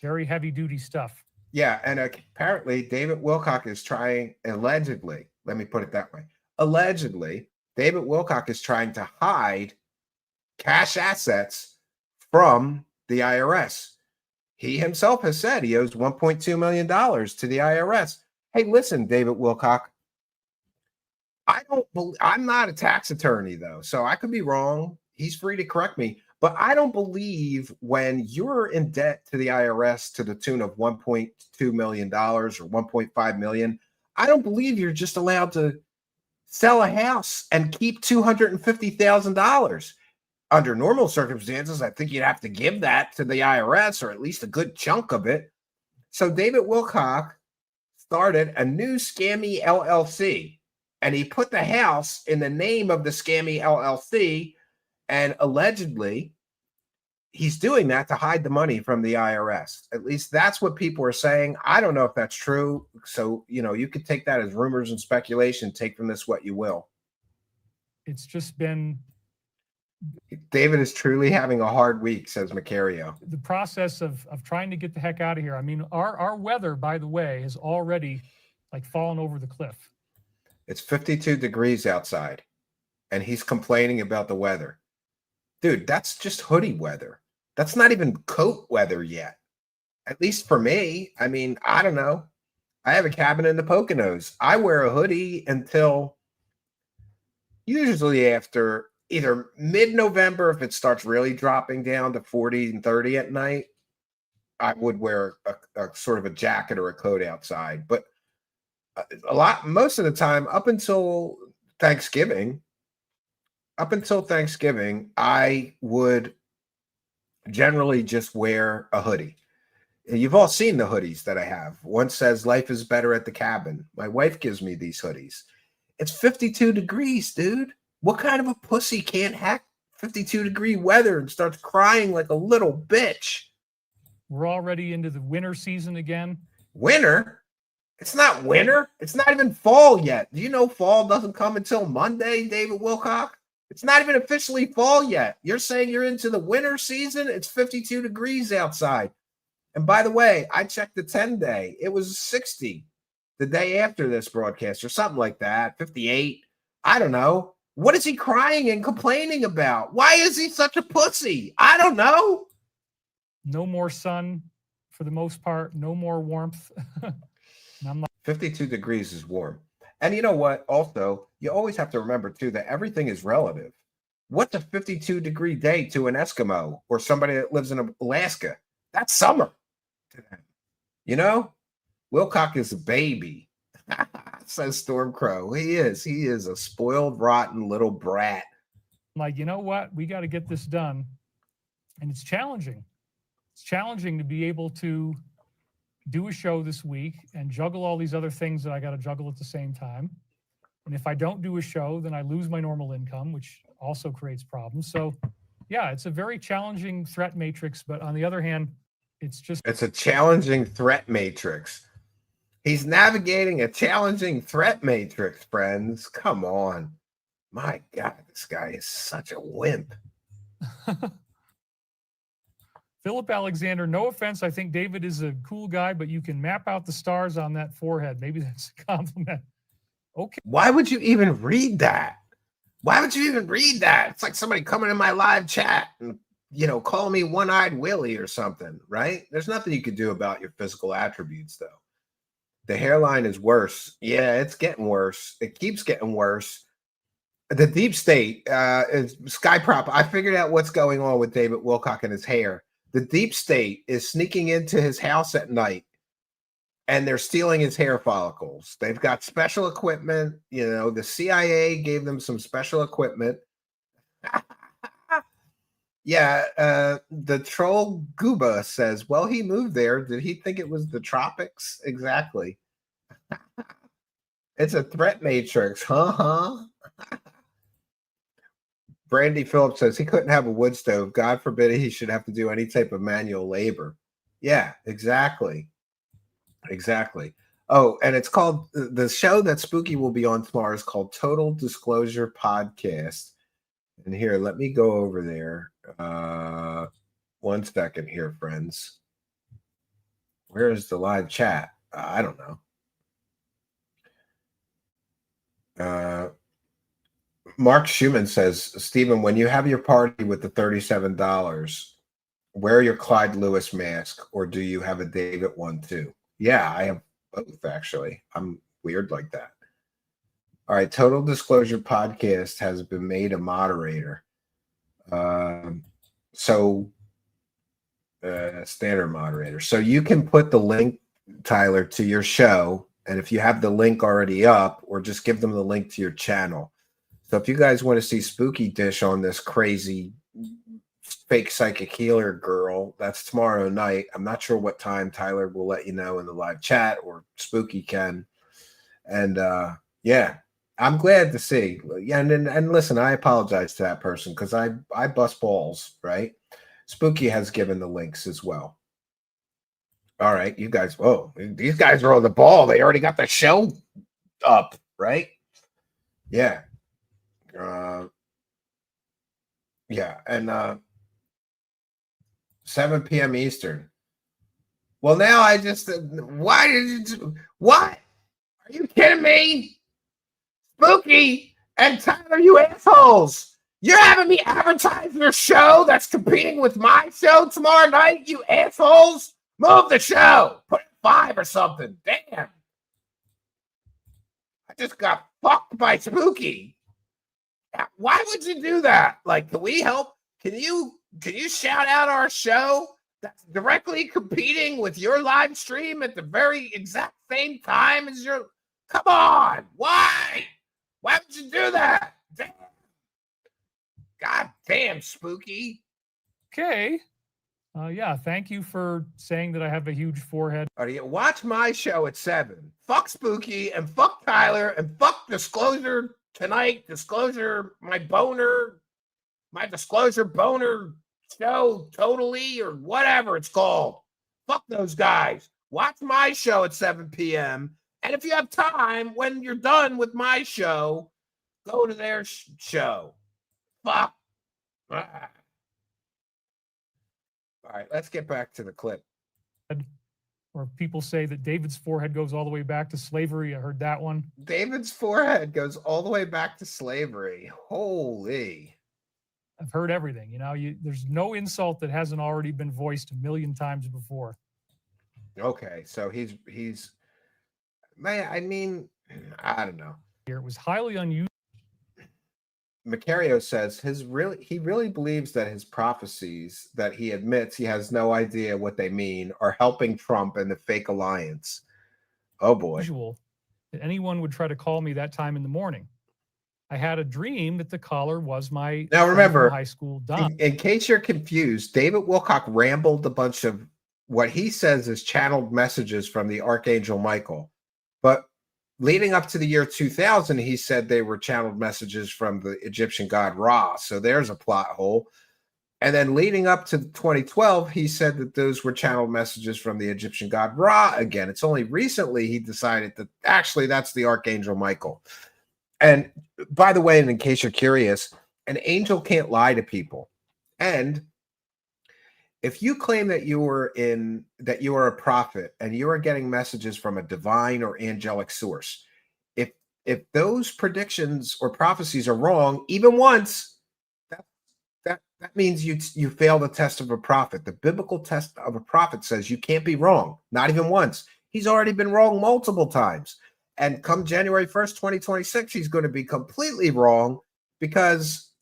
very heavy duty stuff. Yeah, and apparently David Wilcock is trying, allegedly, let me put it that way, allegedly, David Wilcock is trying to hide cash assets from the IRS. He himself has said he owes $1.2 million to the IRS. Hey, listen, David Wilcock, I'm not a tax attorney, though, so I could be wrong. He's free to correct me. But I don't believe when you're in debt to the IRS to the tune of $1.2 million or $1.5 million, I don't believe you're just allowed to sell a house and keep $250,000. Under normal circumstances, I think you'd have to give that to the IRS or at least a good chunk of it. So David Wilcock started a new scammy LLC, and he put the house in the name of the scammy LLC, and allegedly he's doing that to hide the money from the IRS. At least that's what people are saying. I don't know if that's true. So, you could take that as rumors and speculation. Take from this what you will. It's just been... David is truly having a hard week, says Macario. The process of trying to get the heck out of here. I mean, our weather, by the way, has already fallen over the cliff. It's 52 degrees outside, and he's complaining about the weather. Dude, that's just hoodie weather. That's not even coat weather yet. At least for me. I mean, I don't know. I have a cabin in the Poconos. I wear a hoodie until usually after either mid-November, if it starts really dropping down to 40 and 30 at night, I would wear a sort of a jacket or a coat outside. But most of the time, up until Thanksgiving, I would generally just wear a hoodie. And you've all seen the hoodies that I have. One says, "Life is better at the cabin." My wife gives me these hoodies. It's 52 degrees, dude. What kind of a pussy can't hack 52-degree weather and starts crying like a little bitch? We're already into the winter season again. Winter? It's not winter. It's not even fall yet. Do you know fall doesn't come until Monday, David Wilcock? It's not even officially fall yet. You're saying you're into the winter season? It's 52 degrees outside. And by the way, I checked the 10-day. It was 60 the day after this broadcast or something like that, 58. I don't know. What is he crying and complaining about? Why is he such a pussy? I don't know. No more sun for the most part. No more warmth. And I'm like, 52 degrees is warm. And you know what? Also, you always have to remember, too, that everything is relative. What's a 52-degree day to an Eskimo or somebody that lives in Alaska? That's summer to them. Wilcock is a baby, says Stormcrow. He is a spoiled, rotten little brat. you know what? We got to get this done. And it's challenging. It's challenging to be able to do a show this week and juggle all these other things that I got to juggle at the same time. And if I don't do a show, then I lose my normal income, which also creates problems. So yeah, it's a very challenging threat matrix. But on the other hand, it's a challenging threat matrix. He's navigating a challenging threat matrix, friends. Come on. My God, this guy is such a wimp. Philip Alexander, no offense. I think David is a cool guy, but you can map out the stars on that forehead. Maybe that's a compliment. Okay. Why would you even read that? Why would you even read that? It's like somebody coming in my live chat and, call me one-eyed Willie or something, right? There's nothing you can do about your physical attributes, though. The hairline is worse. Yeah, it's getting worse. It keeps getting worse. The deep state is Sky Prop. I figured out what's going on with David Wilcock and his hair. The deep state is sneaking into his house at night, and they're stealing his hair follicles. They've got special equipment. The CIA gave them some special equipment. Yeah, the troll Gooba says, well, he moved there. Did he think it was the tropics? Exactly. It's a threat matrix. Huh? Brandy Phillips says he couldn't have a wood stove. God forbid he should have to do any type of manual labor. Yeah, exactly. Exactly. Oh, and it's called, the show that Spooky will be on tomorrow is called Total Disclosure Podcast. And here, let me go over there. 1 second here, friends. Where is the live chat? I don't know. Mark Schumann says, Stephen, when you have your party with the $37, wear your Clyde Lewis mask, or do you have a David one too? Yeah, I have both, actually. I'm weird like that. All right, Total Disclosure Podcast has been made a moderator. Standard moderator. So you can put the link, Tyler, to your show, and if you have the link already up, or just give them the link to your channel. So if you guys want to see Spooky Dish on this crazy fake psychic healer girl, that's tomorrow night. I'm not sure what time. Tyler will let you know in the live chat, or Spooky can. And yeah, I'm glad to see. Yeah, and listen, I apologize to that person because I bust balls, right? Spooky has given the links as well. All right, you guys. Whoa, these guys are on the ball. They already got the show up, right? Yeah. Yeah, and 7 p.m. Eastern. Well, now I just why did you do what? Are you kidding me? Spooky and Tyler, you assholes! You're having me advertise your show that's competing with my show tomorrow night, you assholes! Move the show! Put it 5 or something. Damn. I just got fucked by Spooky. Why would you do that? Like, can we help? Can you shout out our show that's directly competing with your live stream at the very exact same time as your? Come on, why? Why would you do that? Damn. God damn, Spooky. Okay. Yeah, thank you for saying that I have a huge forehead. All right, watch my show at 7. Fuck Spooky and fuck Tyler and fuck Disclosure Tonight. Disclosure, my Disclosure Boner show, totally, or whatever it's called. Fuck those guys. Watch my show at 7 p.m. And if you have time, when you're done with my show, go to their show. Fuck. Ah. All right, let's get back to the clip. Or people say that David's forehead goes all the way back to slavery. I heard that one. David's forehead goes all the way back to slavery. Holy. I've heard everything. There's no insult that hasn't already been voiced a million times before. Okay, so he's man, I mean, I don't know. It was highly unusual. Macario says he really believes that his prophecies that he admits he has no idea what they mean are helping Trump and the fake alliance. Oh boy. That anyone would try to call me that time in the morning. I had a dream that the caller was my now remember high school Don. In case you're confused, David Wilcock rambled a bunch of what he says is channeled messages from the Archangel Michael, but leading up to the year 2000, he said they were channeled messages from the Egyptian god Ra. So there's a plot hole. And then leading up to 2012, he said that those were channeled messages from the Egyptian god Ra again. It's only recently he decided that actually that's the Archangel Michael. And by the way, and in case you're curious, an angel can't lie to people. And if you claim that you are a prophet and you are getting messages from a divine or angelic source, if those predictions or prophecies are wrong, even once, that means you fail the test of a prophet. The biblical test of a prophet says you can't be wrong, not even once. He's already been wrong multiple times. And come January 1st, 2026, he's going to be completely wrong because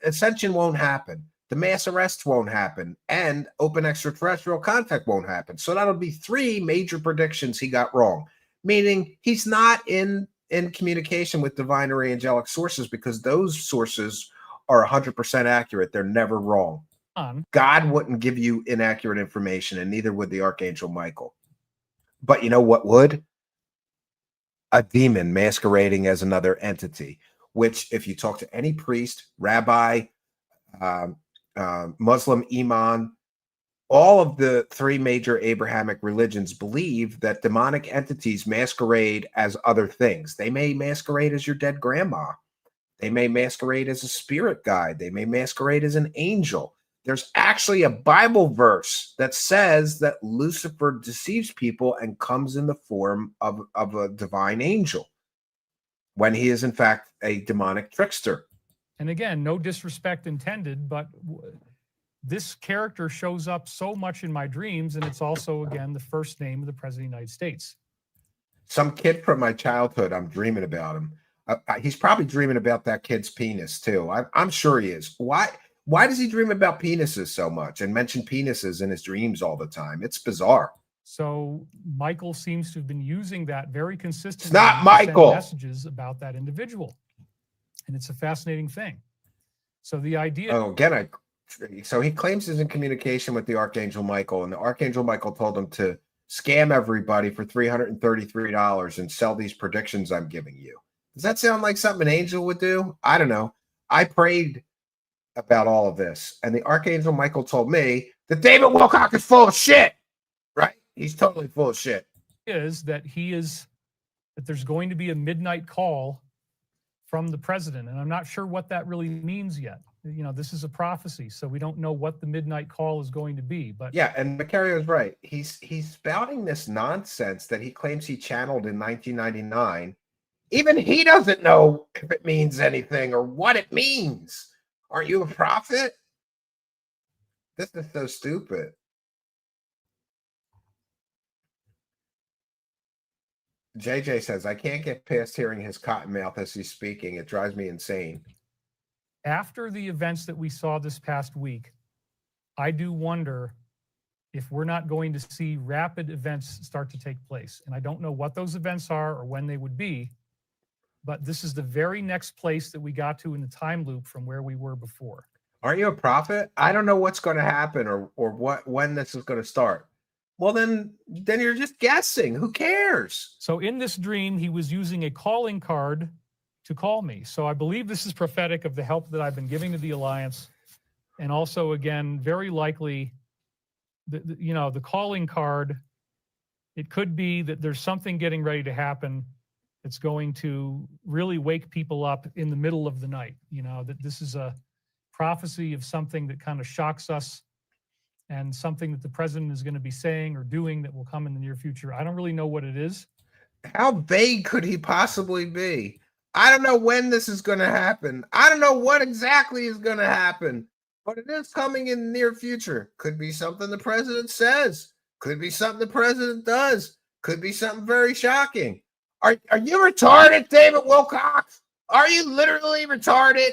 ascension won't happen. The mass arrests won't happen, and open extraterrestrial contact won't happen. So that'll be 3 major predictions he got wrong, meaning he's not in communication with divine or angelic sources, because those sources are 100% accurate. They're never wrong. God wouldn't give you inaccurate information, and neither would the Archangel Michael. But you know what would? A demon masquerading as another entity, which if you talk to any priest, rabbi, Muslim imam, all of the 3 major Abrahamic religions believe that demonic entities masquerade as other things. They may masquerade as your dead grandma. They may masquerade as a spirit guide. They may masquerade as an angel. There's actually a Bible verse that says that Lucifer deceives people and comes in the form of a divine angel when he is in fact a demonic trickster. And again, no disrespect intended, but this character shows up so much in my dreams, and it's also, again, the first name of the President of the United States. Some kid from my childhood, I'm dreaming about him. He's probably dreaming about that kid's penis too. I'm sure he is. Why does he dream about penises so much and mention penises in his dreams all the time? It's bizarre. So Michael seems to have been using that very consistently. It's not Michael. Messages about that individual, and it's a fascinating thing. So the idea. Oh, again, so he claims he's in communication with the Archangel Michael, and the Archangel Michael told him to scam everybody for $333 and sell these predictions I'm giving you. Does that sound like something an angel would do? I don't know. I prayed about all of this, and the Archangel Michael told me that David Wilcock is full of shit. Right? He's totally full of shit. That there's going to be a midnight call from the president, and I'm not sure what that really means yet. You know, this is a prophecy, so we don't know what the midnight call is going to be. But yeah, and Macario is right. He's spouting this nonsense that he claims he channeled in 1999. Even he doesn't know if it means anything or what it means. Aren't you a prophet? This is so stupid. JJ says, I can't get past hearing his cotton mouth as he's speaking. It drives me insane. After the events that we saw this past week, I do wonder if we're not going to see rapid events start to take place. And I don't know what those events are or when they would be, but this is the very next place that we got to in the time loop from where we were before. Aren't you a prophet? I don't know what's going to happen or when this is going to start. Well, then you're just guessing. Who cares? So in this dream, he was using a calling card to call me. So I believe this is prophetic of the help that I've been giving to the Alliance. And also, again, very likely, the calling card, it could be that there's something getting ready to happen that's going to really wake people up in the middle of the night. You know, that this is a prophecy of something that kind of shocks us, and something that the president is going to be saying or doing that will come in the near future. I don't really know what it is. How vague could he possibly be? I don't know when this is going to happen. I don't know what exactly is going to happen, but it is coming in the near future. Could be something the president says. Could be something the president does. Could be something very shocking. Are you retarded, David Wilcox? Are you literally retarded?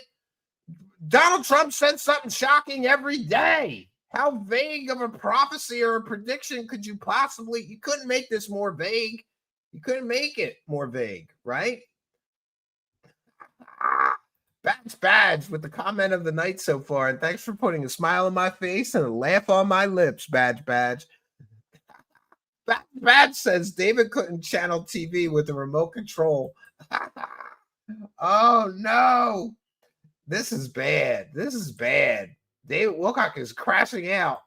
Donald Trump said something shocking every day. How vague of a prophecy or a prediction could you possibly? You couldn't make this more vague. You couldn't make it more vague, right? Badge with the comment of the night so far, and thanks for putting a smile on my face and a laugh on my lips, Badge. Badge says David couldn't channel TV with a remote control. Oh no, this is bad. This is bad. David Wilcock is crashing out.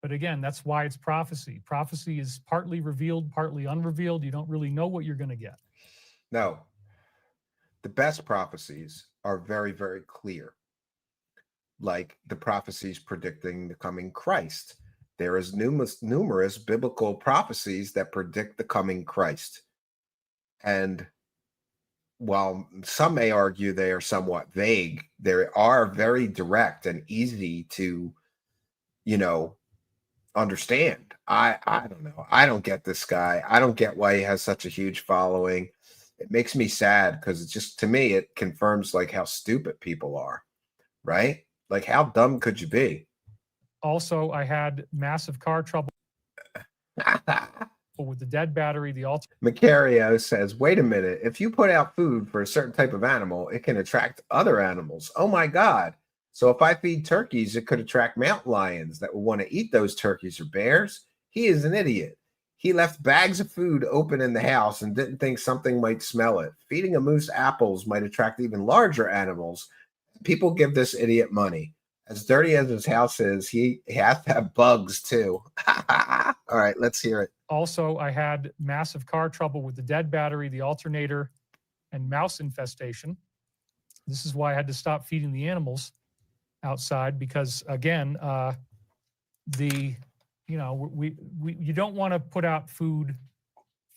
But again, that's why it's prophecy. Prophecy is partly revealed, partly unrevealed. You don't really know what you're going to get. No. The best prophecies are very, very clear. Like the prophecies predicting the coming Christ. There is numerous biblical prophecies that predict the coming Christ. And while some may argue they are somewhat vague, they are very direct and easy to, understand. I don't know. I don't get this guy. I don't get why he has such a huge following. It makes me sad because it's just, to me, it confirms like how stupid people are, right? Like, how dumb could you be? Also, I had massive car trouble with the dead battery, the Macario says, wait a minute. If you put out food for a certain type of animal, it can attract other animals. Oh my God. So if I feed turkeys, it could attract mountain lions that will want to eat those turkeys or bears. He is an idiot. He left bags of food open in the house and didn't think something might smell it. Feeding a moose apples might attract even larger animals. People give this idiot money. As dirty as his house is, he has to have bugs too. All right, let's hear it. Also, I had massive car trouble with the dead battery, the alternator, and mouse infestation. This is why I had to stop feeding the animals outside because, again, you don't want to put out food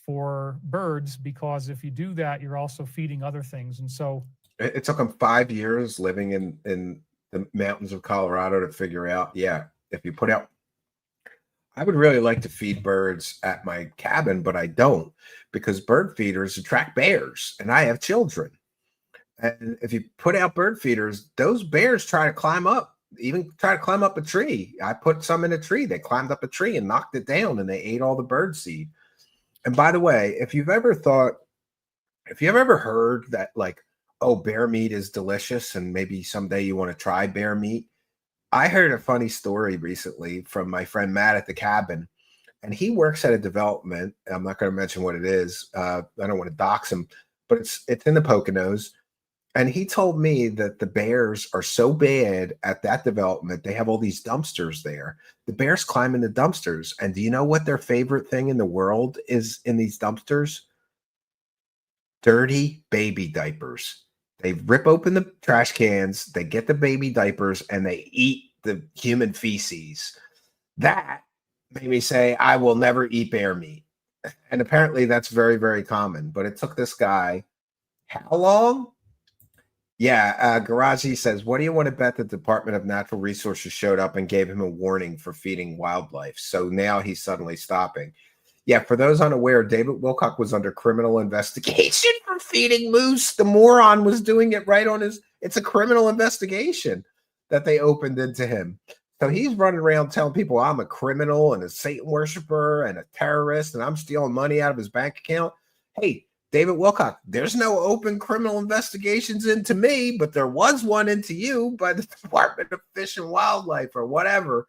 for birds because if you do that, you're also feeding other things. And so it took him 5 years living in the mountains of Colorado to figure out, if you put out, I would really like to feed birds at my cabin, but I don't because bird feeders attract bears and I have children. And if you put out bird feeders, those bears try to climb up a tree. I put some in a tree. They climbed up a tree and knocked it down and they ate all the bird seed. And by the way, if you've ever heard that, like, oh, bear meat is delicious and maybe someday you want to try bear meat. I heard a funny story recently from my friend Matt at the cabin, and he works at a development. I'm not going to mention what it is. I don't want to dox him, but it's in the Poconos. And he told me that the bears are so bad at that development. They have all these dumpsters there. The bears climb in the dumpsters. And do you know what their favorite thing in the world is in these dumpsters? Dirty baby diapers. They rip open the trash cans, they get the baby diapers, and they eat the human feces. That made me say, I will never eat bear meat. And apparently that's very, very common. But it took this guy how long? Yeah, Garaji says, what do you want to bet the Department of Natural Resources showed up and gave him a warning for feeding wildlife? So now he's suddenly stopping. Yeah, for those unaware, David Wilcock was under criminal investigation for feeding moose. The moron was doing it right on it's a criminal investigation that they opened into him. So he's running around telling people I'm a criminal and a Satan worshiper and a terrorist and I'm stealing money out of his bank account. Hey, David Wilcock, there's no open criminal investigations into me, but there was one into you by the Department of Fish and Wildlife or whatever.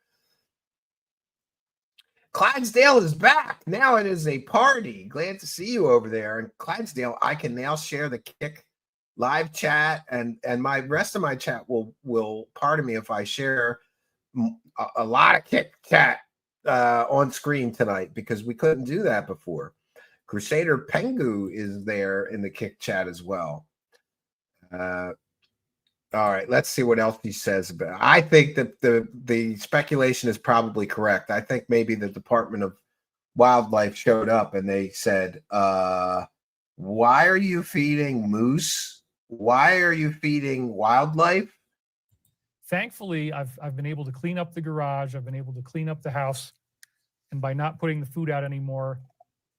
Clydesdale is back. Now it is a party. Glad to see you over there. And Clydesdale, I can now share the Kick live chat and my rest of my chat will pardon me if I share a lot of Kick chat on screen tonight because we couldn't do that before. Crusader Pengu is there in the Kick chat as well. All right, let's see what else he says about it. I think that the speculation is probably correct. I think maybe the Department of Wildlife showed up and they said, why are you feeding moose? Why are you feeding wildlife? Thankfully, I've been able to clean up the garage. I've been able to clean up the house. And by not putting the food out anymore,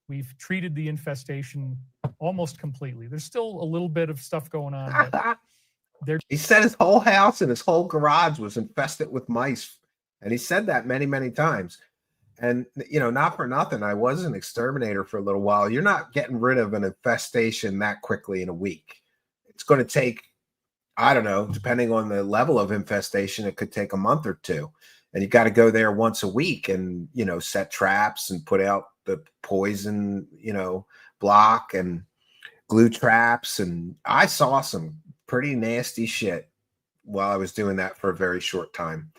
we've treated the infestation almost completely. There's still a little bit of stuff going on. He said his whole house and his whole garage was infested with mice. And he said that many, many times. And, not for nothing, I was an exterminator for a little while. You're not getting rid of an infestation that quickly in a week. It's going to take, I don't know, depending on the level of infestation, it could take a month or two. And you got to go there once a week and, set traps and put out the poison, block and glue traps. And I saw some pretty nasty shit while I was doing that for a very short time.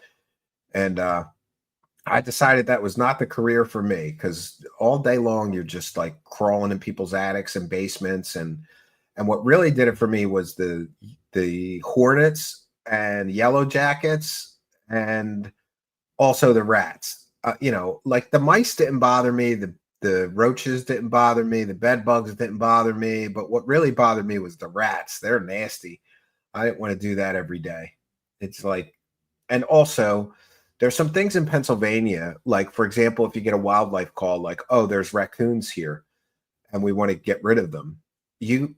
And I decided that was not the career for me because all day long you're just like crawling in people's attics and basements. And what really did it for me was the hornets and yellow jackets and also the rats. Like the mice didn't bother me. The The roaches didn't bother me. The bed bugs didn't bother me. But what really bothered me was the rats. They're nasty. I didn't want to do that every day. It's like, and also there's some things in Pennsylvania, like, for example, if you get a wildlife call, like, oh, there's raccoons here and we want to get rid of them. You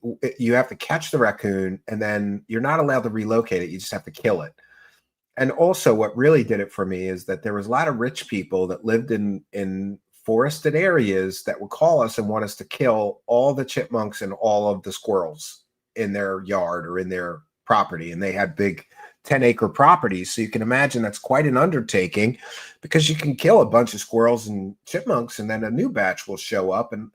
have to catch the raccoon, and then you're not allowed to relocate it. You just have to kill it. And also what really did it for me is that there was a lot of rich people that lived in forested areas that would call us and want us to kill all the chipmunks and all of the squirrels in their yard or in their property. And they had big 10-acre properties. So you can imagine that's quite an undertaking, because you can kill a bunch of squirrels and chipmunks and then a new batch will show up. And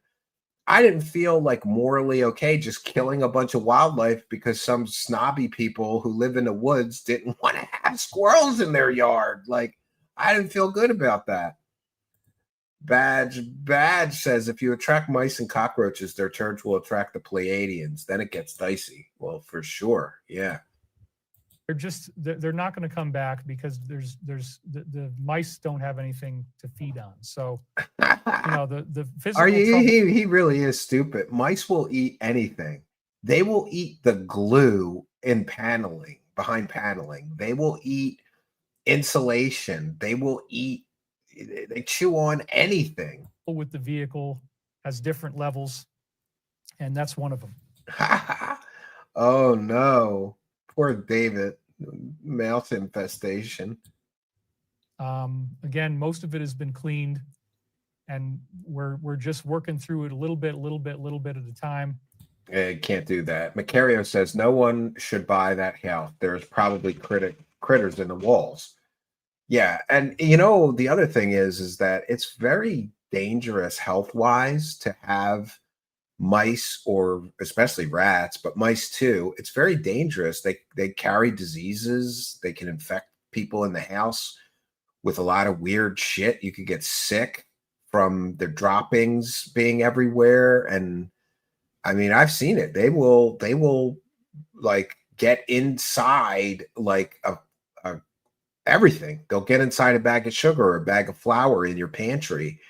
I didn't feel like morally okay just killing a bunch of wildlife because some snobby people who live in the woods didn't want to have squirrels in their yard. Like, I didn't feel good about that. Badge says, if you attract mice and cockroaches, their turds will attract the Pleiadians. Then it gets dicey. Well, for sure. Yeah. They're not going to come back because the mice don't have anything to feed on. So, the physical he really is stupid. Mice will eat anything. They will eat the glue in paneling, behind paneling. They will eat insulation. They chew on anything. With the vehicle has different levels, and that's one of them. Oh no. Poor David. Mouse infestation. Again, most of it has been cleaned, and we're just working through it a little bit at a time. Can't do that. Macario says no one should buy that house. There's probably critters in the walls. Yeah, and the other thing is that it's very dangerous health-wise to have mice, or especially rats, but mice too. It's very dangerous. They carry diseases. They can infect people in the house with a lot of weird shit. You could get sick from their droppings being everywhere. And I mean, I've seen it. They will like get inside like a everything. They'll get inside a bag of sugar or a bag of flour in your pantry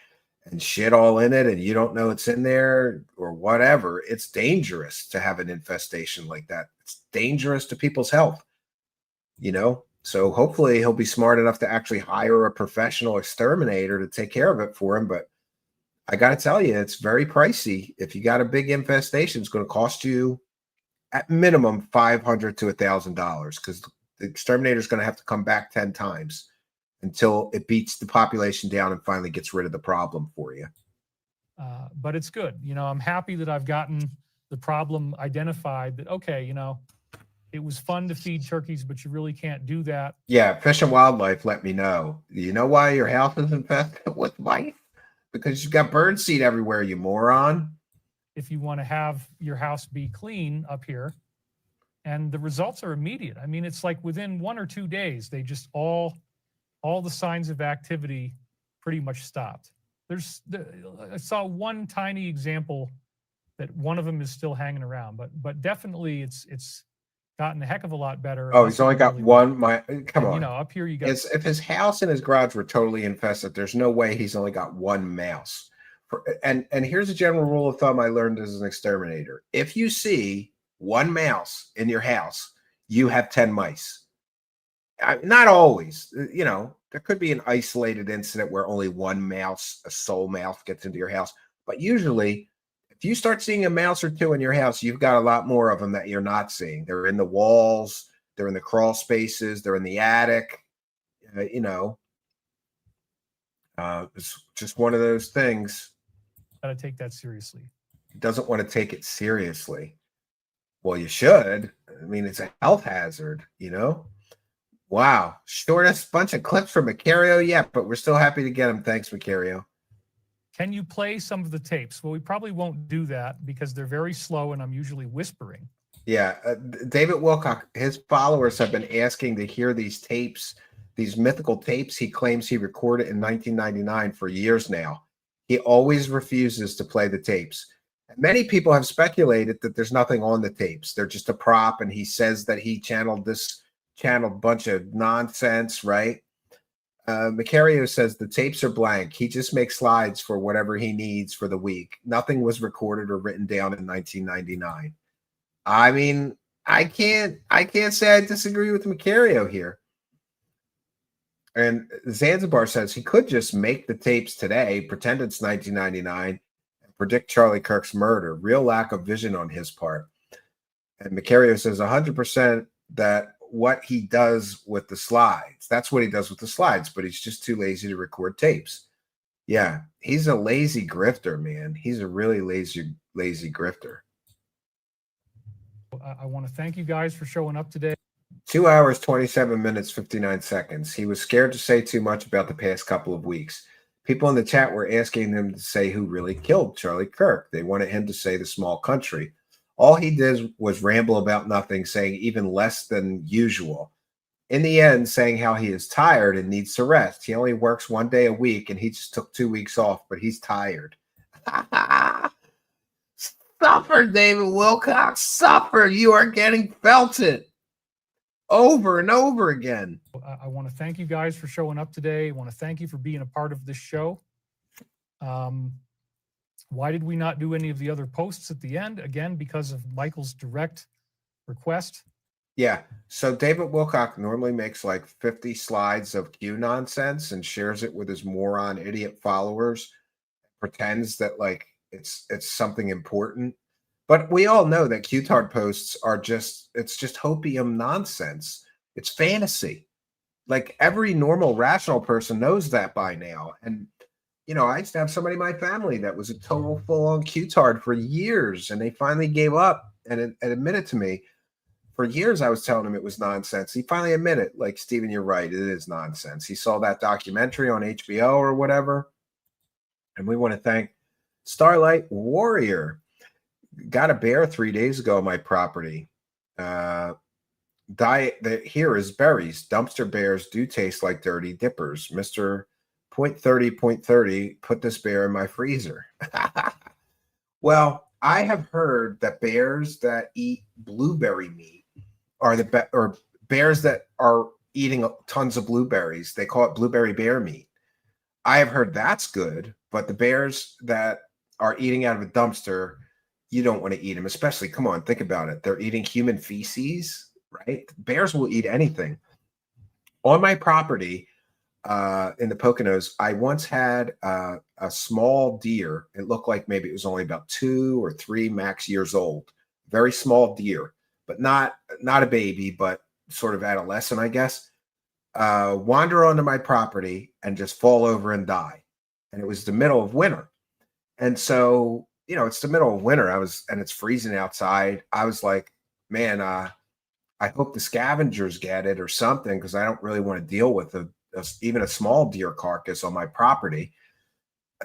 and shit all in it, and you don't know it's in there or whatever. It's dangerous to have an infestation like that. It's dangerous to people's health, So hopefully he'll be smart enough to actually hire a professional exterminator to take care of it for him. But I got to tell you, it's very pricey. If you got a big infestation, it's going to cost you at minimum $500 to $1,000, because the exterminator is going to have to come back 10 times until it beats the population down and finally gets rid of the problem for you. But it's good. I'm happy that I've gotten the problem identified, that, okay, it was fun to feed turkeys, but you really can't do that. Yeah, Fish and Wildlife let me know. You know why your house is infested with mice? Because you've got bird seed everywhere, you moron. If you want to have your house be clean up here, and the results are immediate. I mean, it's like within 1 or 2 days, they just all the signs of activity pretty much stopped. I saw one tiny example that one of them is still hanging around, but definitely it's gotten a heck of a lot better. Oh, he's only got one. Come on. Up here you got. If his house and his garage were totally infested, there's no way he's only got one mouse. And here's a general rule of thumb I learned as an exterminator: if you see one mouse in your house, you have 10 mice. Not always, there could be an isolated incident where only one mouse, a sole mouse, gets into your house. But usually, if you start seeing a mouse or two in your house, you've got a lot more of them that you're not seeing. They're in the walls, they're in the crawl spaces, they're in the attic. It's just one of those things. Got to take that seriously. He doesn't want to take it seriously. Well, you should. I mean, it's a health hazard, Wow. Shortest bunch of clips for Macario yet, but we're still happy to get him. Thanks, Macario. Can you play some of the tapes? Well, we probably won't do that because they're very slow and I'm usually whispering. Yeah. David Wilcock, his followers have been asking to hear these tapes, these mythical tapes he claims he recorded in 1999 for years now. He always refuses to play the tapes. Many people have speculated that there's nothing on the tapes. They're just a prop, and he says that he channeled bunch of nonsense, right? Macario says the tapes are blank. He just makes slides for whatever he needs for the week. Nothing was recorded or written down in 1999. I mean, I can't say I disagree with Macario here. And Zanzibar says he could just make the tapes today, pretend it's 1999, and predict Charlie Kirk's murder. Real lack of vision on his part. And Macario says 100% that what he does with the slides. That's what he does with the slides, but he's just too lazy to record tapes. Yeah, he's a lazy grifter, man. He's a really lazy grifter. I want to thank you guys for showing up today. 2 hours, 27 minutes, 59 seconds. He was scared to say too much about the past couple of weeks. People in the chat were asking him to say who really killed Charlie Kirk. They wanted him to say the small country. All he did was ramble about nothing, saying even less than usual. In the end, saying how he is tired and needs to rest. He only works 1 day a week, and he just took 2 weeks off, but he's tired. Suffer, David Wilcock. Suffer. You are getting felted over and over again. I want to thank you guys for showing up today. I want to thank you for being a part of this show. Why did we not do any of the other posts at the end? Again, because of Michael's direct request. Yeah. So David Wilcock normally makes like 50 slides of Q nonsense and shares it with his moron idiot followers, pretends that like it's something important. But we all know that Q-tard posts are just hopium nonsense. It's fantasy. Like every normal, rational person knows that by now. And you know, I used to have somebody in my family that was a total full-on Q-tard for years, and they finally gave up and admitted to me. For years, I was telling him it was nonsense. He finally admitted, like, Steven, you're right, it is nonsense. He saw that documentary on HBO or whatever. And we want to thank Starlight Warrior. Got a bear 3 days ago on my property. Diet here is berries. Dumpster bears do taste like dirty dippers. Mr. 0.30, put this bear in my freezer. Well, I have heard that bears that eat blueberry meat are or bears that are eating tons of blueberries. They call it blueberry bear meat. I have heard that's good, but the bears that are eating out of a dumpster, you don't want to eat them, especially, come on, think about it. They're eating human feces, right? Bears will eat anything. On my property, in the Poconos, I once had a small deer. It looked like maybe it was only about 2 or 3 max years old. Very small deer, but not a baby, but sort of adolescent, I guess. Wander onto my property and just fall over and die. And it was the middle of winter. And so, you know, it's the middle of winter. And it's freezing outside. I was like, man, I hope the scavengers get it or something, because I don't really want to deal with even a small deer carcass on my property.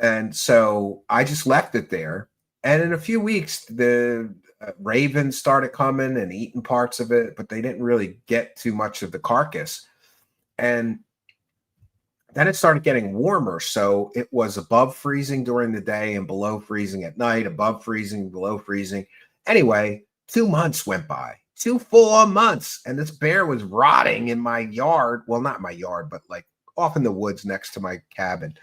And so I just left it there. And in a few weeks, the ravens started coming and eating parts of it, but they didn't really get too much of the carcass. And then it started getting warmer. So it was above freezing during the day and below freezing at night, above freezing, below freezing. Anyway, 2 months went by. 2 full-on months, and this bear was rotting in my yard. Well, not my yard, but like off in the woods next to my cabin.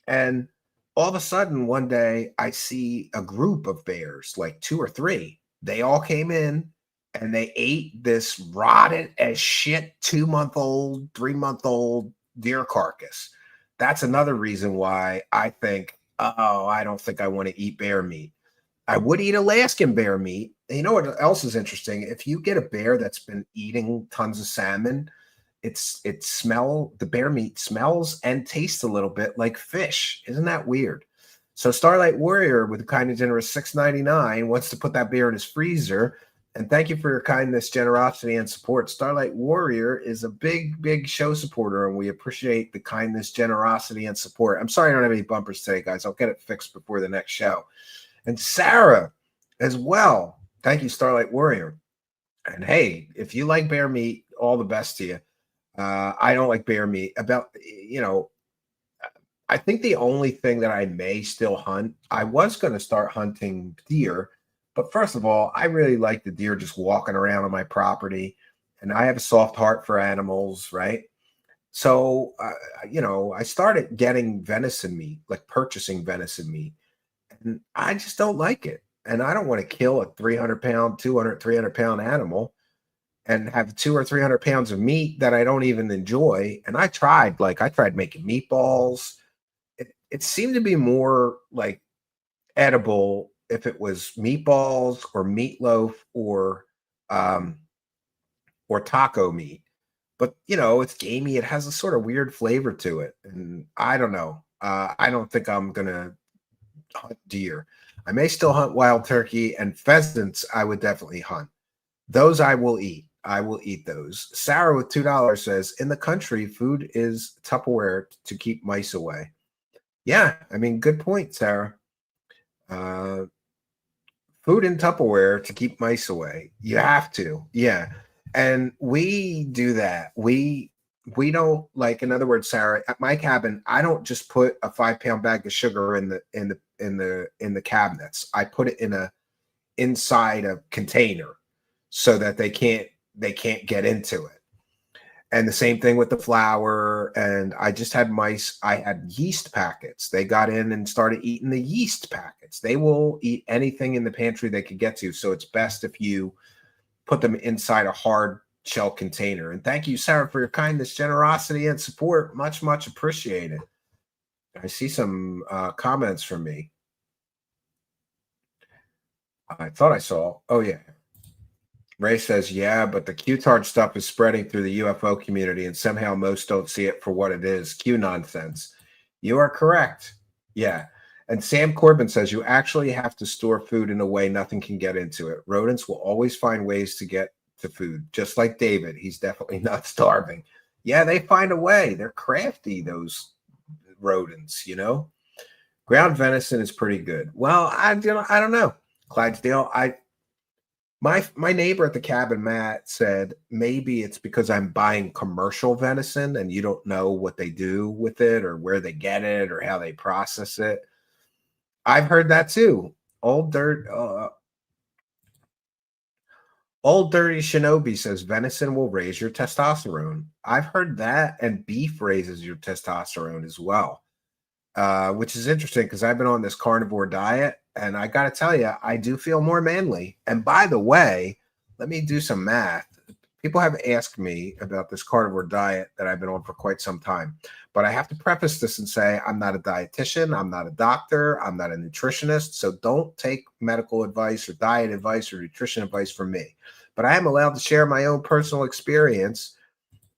And all of a sudden, one day, I see a group of bears, like 2 or 3. They all came in, and they ate this rotted as shit 2-month-old, 3-month-old deer carcass. That's another reason why I think, I don't think I want to eat bear meat. I would eat Alaskan bear meat. You know what else is interesting? If you get a bear that's been eating tons of salmon, the bear meat smells and tastes a little bit like fish. Isn't that weird? So Starlight Warrior with a kind and generous $6.99 wants to put that bear in his freezer. And thank you for your kindness, generosity, and support. Starlight Warrior is a big, big show supporter, and we appreciate the kindness, generosity, and support. I'm sorry I don't have any bumpers today, guys. I'll get it fixed before the next show. And Sarah as well. Thank you, Starlight Warrior. And hey, if you like bear meat, all the best to you. I don't like bear meat. I think the only thing that I may still hunt, I was going to start hunting deer. But first of all, I really like the deer just walking around on my property. And I have a soft heart for animals, right? So, I started getting venison meat, like purchasing venison meat, and I just don't like it. And I don't want to kill a 300 pound, 200, 300 pound animal and have 200 or 300 pounds of meat that I don't even enjoy. And I tried making meatballs. It seemed to be more like edible if it was meatballs or meatloaf um, or taco meat. But it's gamey. It has a sort of weird flavor to it, and I don't know. I don't think I'm gonna hunt deer. I may still hunt wild turkey and pheasants. I would definitely hunt. Those I will eat. I will eat those. Sarah with $2 says, in the country, food is Tupperware to keep mice away. Yeah, I mean, good point, Sarah. Uh, Food in Tupperware to keep mice away. You have to. Yeah. And we do that. We don't, like, in other words, Sarah, at my cabin, I don't just put a 5 pound bag of sugar in the cabinets. I put it inside a container so that they can't get into it. And the same thing with the flour. And I just had mice. I had yeast packets. They got in and started eating the yeast packets. They will eat anything in the pantry they could get to. So it's best if you put them inside a hard shell container. And thank you, Sarah, for your kindness, generosity, and support. Much, much appreciated. I see some comments from me. I thought I saw. Oh, yeah. Ray says, yeah, but the Q-tard stuff is spreading through the UFO community, and somehow most don't see it for what it is. Q nonsense. You are correct. Yeah. And Sam Corbin says, you actually have to store food in a way nothing can get into it. Rodents will always find ways to get to food, just like David. He's definitely not starving. Yeah, they find a way. They're crafty, those rodents, Ground venison is pretty good. Well, I don't know. Clydesdale, My neighbor at the cabin, Matt, said maybe it's because I'm buying commercial venison and you don't know what they do with it or where they get it or how they process it. I've heard that too. Old Dirty Shinobi says venison will raise your testosterone. I've heard that, and beef raises your testosterone as well, which is interesting because I've been on this carnivore diet. And I got to tell you, I do feel more manly. And by the way, let me do some math. People have asked me about this carnivore diet that I've been on for quite some time. But I have to preface this and say I'm not a dietitian. I'm not a doctor. I'm not a nutritionist. So don't take medical advice or diet advice or nutrition advice from me. But I am allowed to share my own personal experience.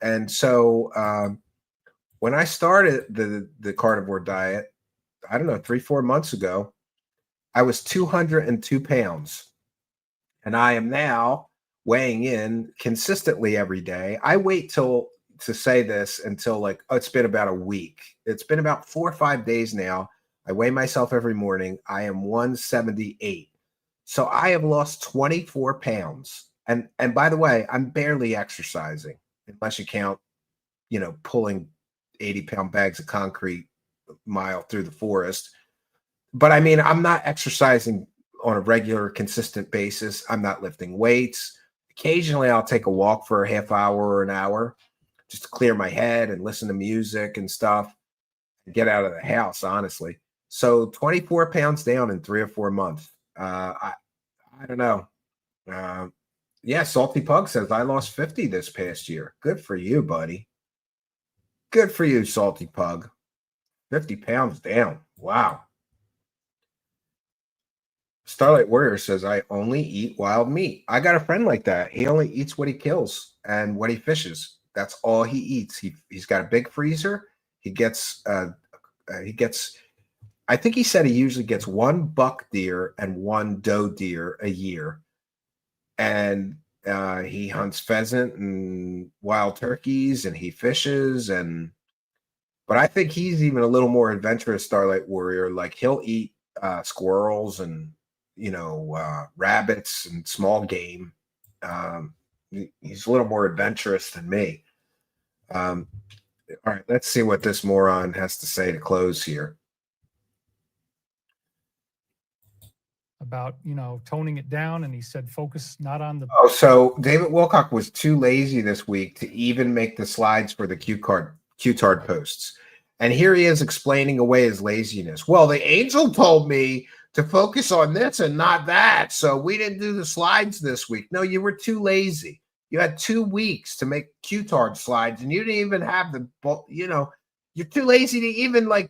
And so when I started the carnivore diet, I don't know, 3-4 months ago, I was 202 pounds, and I am now weighing in consistently every day. I wait to say this until it's been about a week. It's been about 4 or 5 days now. I weigh myself every morning. I am 178. So I have lost 24 pounds. And by the way, I'm barely exercising unless you count, pulling 80-pound bags of concrete a mile through the forest. But I mean, I'm not exercising on a regular, consistent basis. I'm not lifting weights. Occasionally, I'll take a walk for a half hour or an hour just to clear my head and listen to music and stuff and get out of the house, honestly. So 24 pounds down in 3 or 4 months. I don't know. Yeah, Salty Pug says, I lost 50 this past year. Good for you, buddy. Good for you, Salty Pug. 50 pounds down. Wow. Starlight Warrior says, I only eat wild meat. I got a friend like that. He only eats what he kills and what he fishes. That's all he eats. He's got a big freezer. He gets, I think he said he usually gets 1 buck deer and 1 doe deer a year. And he hunts pheasant and wild turkeys and he fishes. But I think he's even a little more adventurous, Starlight Warrior. Like he'll eat squirrels and rabbits and small game. He's a little more adventurous than me. All right, let's see what this moron has to say to close here. About, toning it down. And he said, focus not on the. Oh, so David Wilcock was too lazy this week to even make the slides for the Q-tard posts. And here he is explaining away his laziness. Well, the angel told me to focus on this and not that, so we didn't do the slides this week. No, you were too lazy. You had 2 weeks to make Q-tard slides, and you didn't even have the, you're too lazy to even like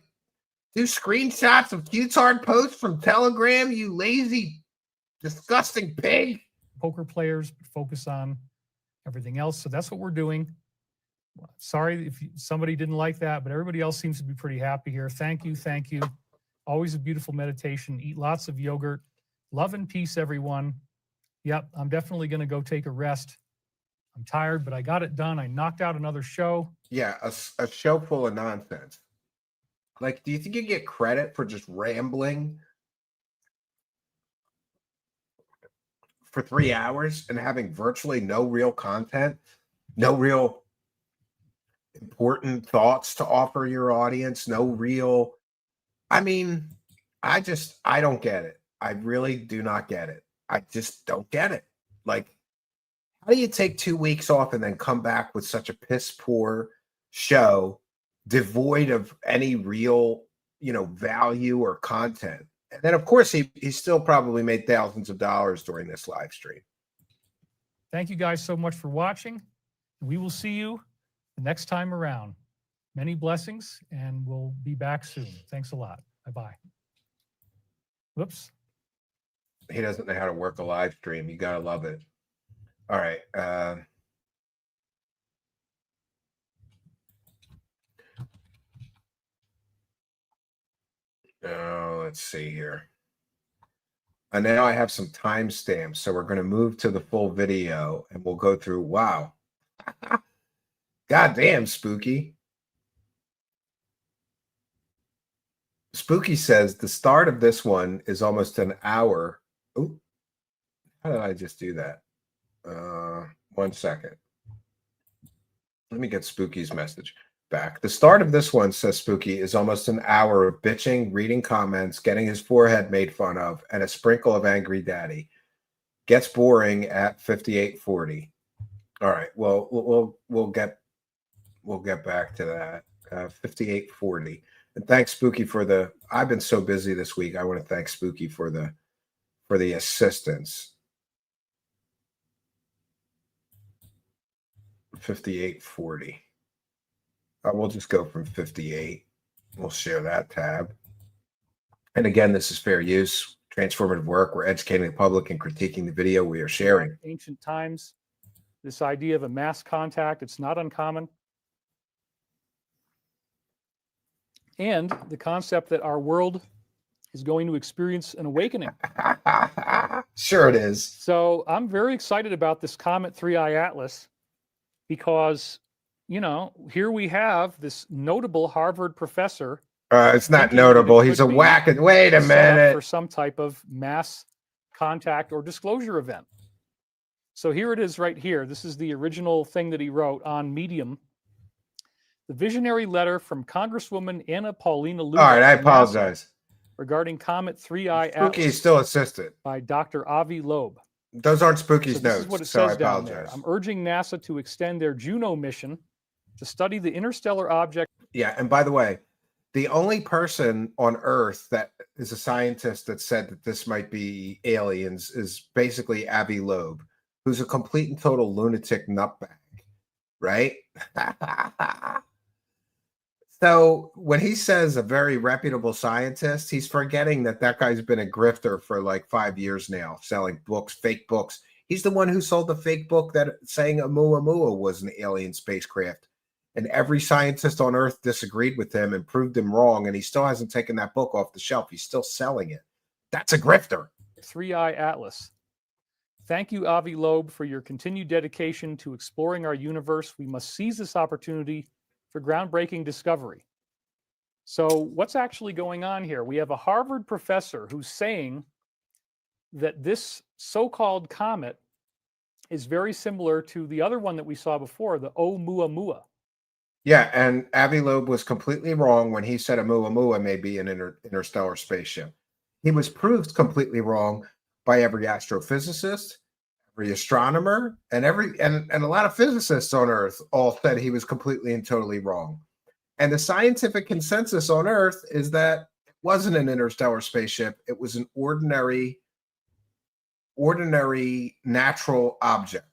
do screenshots of Q-tard posts from Telegram, you lazy, disgusting pig. Poker players focus on everything else. So that's what we're doing. Sorry if somebody didn't like that, but everybody else seems to be pretty happy here. Thank you. Thank you. Always a beautiful meditation. Eat lots of yogurt. Love and peace, everyone. Yep, I'm definitely going to go take a rest. I'm tired, but I got it done. I knocked out another show. Yeah, a show full of nonsense. Like, do you think you get credit for just rambling for 3 hours and having virtually no real content, no real important thoughts to offer your audience, no real, I mean, I don't get it. I really do not get it. I just don't get it. Like, how do you take 2 weeks off and then come back with such a piss poor show devoid of any real, value or content? And then, of course, he still probably made thousands of dollars during this live stream. Thank you guys so much for watching. We will see you the next time around. Many blessings, and we'll be back soon. Thanks a lot. Bye-bye. Whoops. He doesn't know how to work a live stream. You got to love it. All right. Let's see here. And now I have some timestamps, so we're going to move to the full video, and we'll go through. Wow. Goddamn, Spooky. Spooky says the start of this one is almost an hour. Oh, how did I just do that? 1 second. Let me get Spooky's message back. The start of this one, says Spooky, is almost an hour of bitching, reading comments, getting his forehead made fun of, and a sprinkle of angry daddy. Gets boring at 58:40. All right. Well, we'll get back to that. 58:40. And thanks, Spooky, for the. I've been so busy this week. I want to thank Spooky for the assistance. 58:40. We'll just go from 58. We'll share that tab. And again, this is fair use, transformative work. We're educating the public and critiquing the video we are sharing. Ancient times, this idea of a mass contact, it's not uncommon. And the concept that our world is going to experience an awakening. Sure it is. So I'm very excited about this Comet 3i Atlas because, here we have this notable Harvard professor. It's not notable. He's a whack. Wait a minute. For some type of mass contact or disclosure event. So here it is right here. This is the original thing that he wrote on Medium. The visionary letter from Congresswoman Anna Paulina Lugo. All right, I apologize. Regarding Comet 3i Spooky Atlas still assisted. by Dr. Avi Loeb. Those aren't Spooky's This notes, is what it so I says down apologize. there. I'm urging NASA to extend their Juno mission to study the interstellar object. Yeah, and by the way, the only person on Earth that is a scientist that said that this might be aliens is basically Avi Loeb, who's a complete and total lunatic nutbag, right? So when he says a very reputable scientist, he's forgetting that guy's been a grifter for like 5 years now, selling books, fake books. He's the one who sold the fake book that saying Oumuamua was an alien spacecraft. And every scientist on Earth disagreed with him and proved him wrong. And he still hasn't taken that book off the shelf. He's still selling it. That's a grifter. 3i Atlas. Thank you, Avi Loeb, for your continued dedication to exploring our universe. We must seize this opportunity for groundbreaking discovery. So what's actually going on here? We have a Harvard professor who's saying that this so-called comet is very similar to the other one that we saw before, the Oumuamua. Yeah, and Avi Loeb was completely wrong when he said Oumuamua may be an interstellar spaceship. He was proved completely wrong by every astrophysicist, every astronomer, and a lot of physicists on Earth all said he was completely and totally wrong. And the scientific consensus on Earth is that it wasn't an interstellar spaceship. It was an ordinary natural object.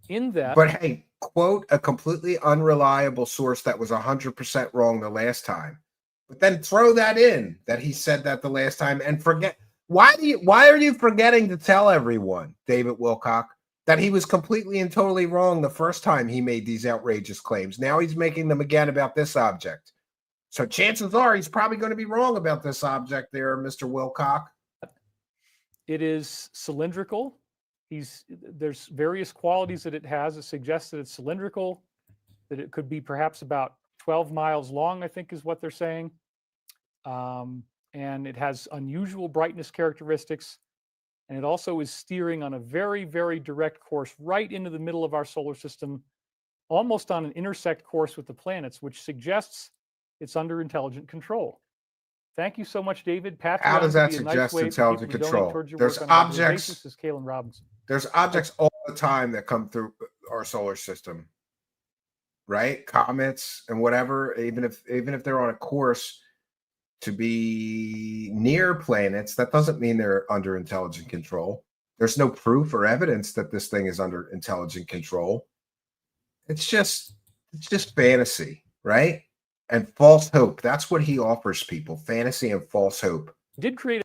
In that, but hey, quote a completely unreliable source that was 100% wrong the last time. But then throw that in that he said that the last time and forget. Why are you forgetting to tell everyone, David Wilcock, that he was completely and totally wrong the first time he made these outrageous claims? Now he's making them again about this object. So chances are he's probably going to be wrong about this object there, Mr. Wilcock. it is cylindrical. There's various qualities that it has that suggest that it's cylindrical, that it could be perhaps about 12 miles long, I think is what they're saying. And it has unusual brightness characteristics. And it also is steering on a very, very direct course right into the middle of our solar system, almost on an intersect course with the planets, which suggests it's under intelligent control. Thank you so much, David. Patreon How does that would be a suggest nice way intelligent for people to donate control? towards your There's work on a regular objects. basis. This is Kalen Robinson. There's objects all the time that come through our solar system, right? Comets and whatever. Even if they're on a course to be near planets, that doesn't mean they're under intelligent control. There's no proof or evidence that this thing is under intelligent control. It's just fantasy, right? And false hope. That's what he offers people: fantasy and false hope. Did create.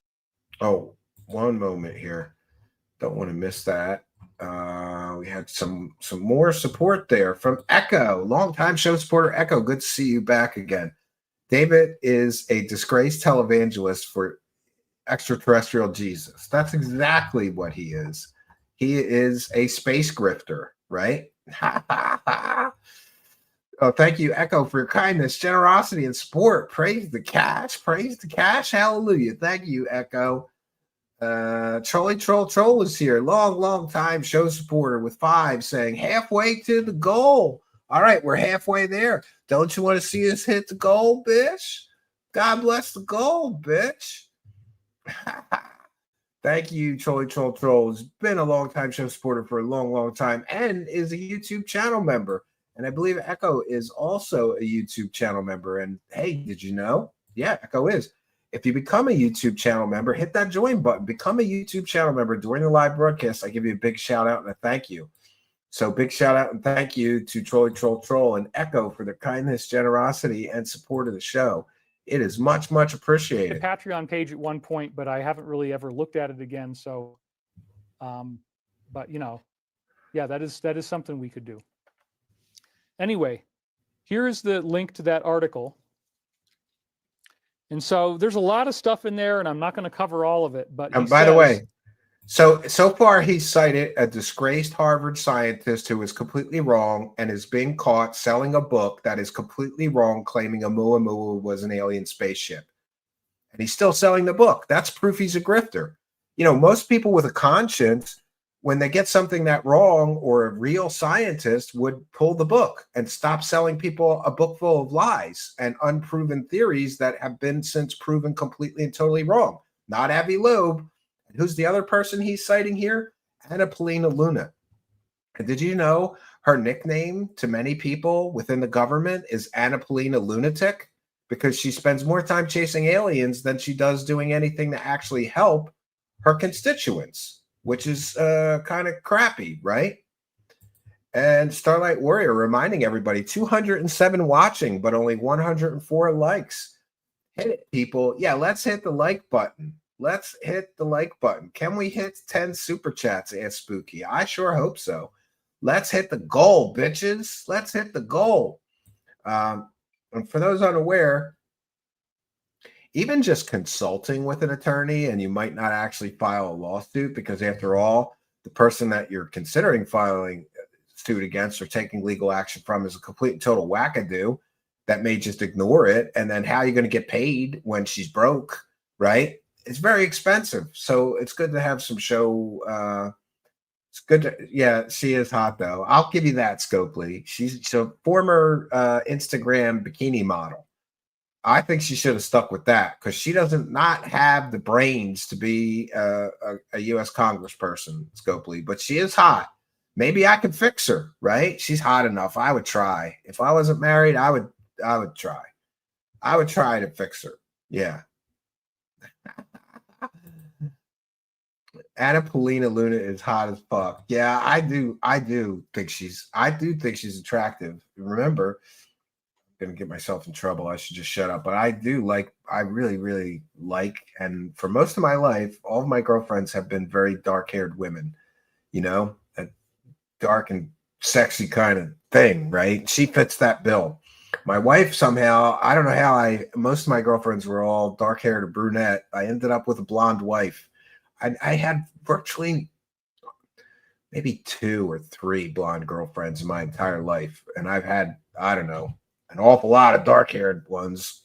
Oh, one moment here. Don't want to miss that. We had some more support there from Echo, longtime show supporter Echo. Good to see you back again. David is a disgraced televangelist for extraterrestrial Jesus. That's exactly what he is. He is a space grifter, right? Oh, thank you, Echo, for your kindness, generosity, and support. Praise the cash. Praise the cash. Hallelujah. Thank you, Echo. Charlie Troll is here. Long time show supporter with 5 saying halfway to the goal. All right, we're halfway there. Don't you want to see us hit the goal, bitch? God bless the goal, bitch. Thank you, Charlie Troll. Has been a long time show supporter for a long time and is a YouTube channel member. And I believe Echo is also a YouTube channel member. And hey, did you know? Yeah, Echo is. If you become a YouTube channel member, hit that join button. Become a YouTube channel member during the live broadcast. I give you a big shout out and a thank you. So big shout out and thank you to Troll and Echo for their kindness, generosity, and support of the show. It is much appreciated. The Patreon page at one point, but I haven't really ever looked at it again. So, but you know, yeah, that is something we could do. Anyway, here is the link to that article. And so there's a lot of stuff in there, and I'm not going to cover all of it. But by the way, so far he's cited a disgraced Harvard scientist who is completely wrong and is being caught selling a book that is completely wrong, claiming Oumuamua was an alien spaceship. And he's still selling the book. That's proof he's a grifter. You know, most people with a conscience, when they get something that wrong, or a real scientist would pull the book and stop selling people a book full of lies and unproven theories that have been since proven completely and totally wrong. Not Avi Loeb. And who's the other person he's citing here? Anna Paulina Luna. And did you know her nickname to many people within the government is Anna Paulina Lunatic? Because she spends more time chasing aliens than she does doing anything to actually help her constituents, which is kind of crappy, right? And Starlight Warrior reminding everybody, 207 watching, but only 104 likes. Hit it, people. Yeah, let's hit the like button. Let's hit the like button. Can we hit 10 super chats, Aunt Spooky? I sure hope so. Let's hit the goal, bitches. Let's hit the goal. And for those unaware, even just consulting with an attorney, and you might not actually file a lawsuit, because after all, the person that you're considering filing suit against or taking legal action from is a complete and total wackadoo that may just ignore it. And then how are you going to get paid when she's broke, right? It's very expensive. So it's good to have some show. It's good to, yeah, she is hot though. I'll give you that, Scopely. She's a former Instagram bikini model. I think she should have stuck with that, because she doesn't not have the brains to be a U.S. congressperson, Scopely, but she is hot. Maybe I could fix her, right? She's hot enough. I would try. If I wasn't married, I would try. I would try to fix her. Yeah. Anna Paulina Luna is hot as fuck. Yeah, I do think she's attractive. Remember, I'm gonna get myself in trouble. I should just shut up. But I really, really like, and for most of my life, all of my girlfriends have been very dark-haired women, a dark and sexy kind of thing, right? She fits that bill. My wife, somehow, I don't know how most of my girlfriends were all dark-haired or brunette. I ended up with a blonde wife. I had virtually maybe 2 or 3 blonde girlfriends in my entire life. And I've had, I don't know, an awful lot of dark-haired ones.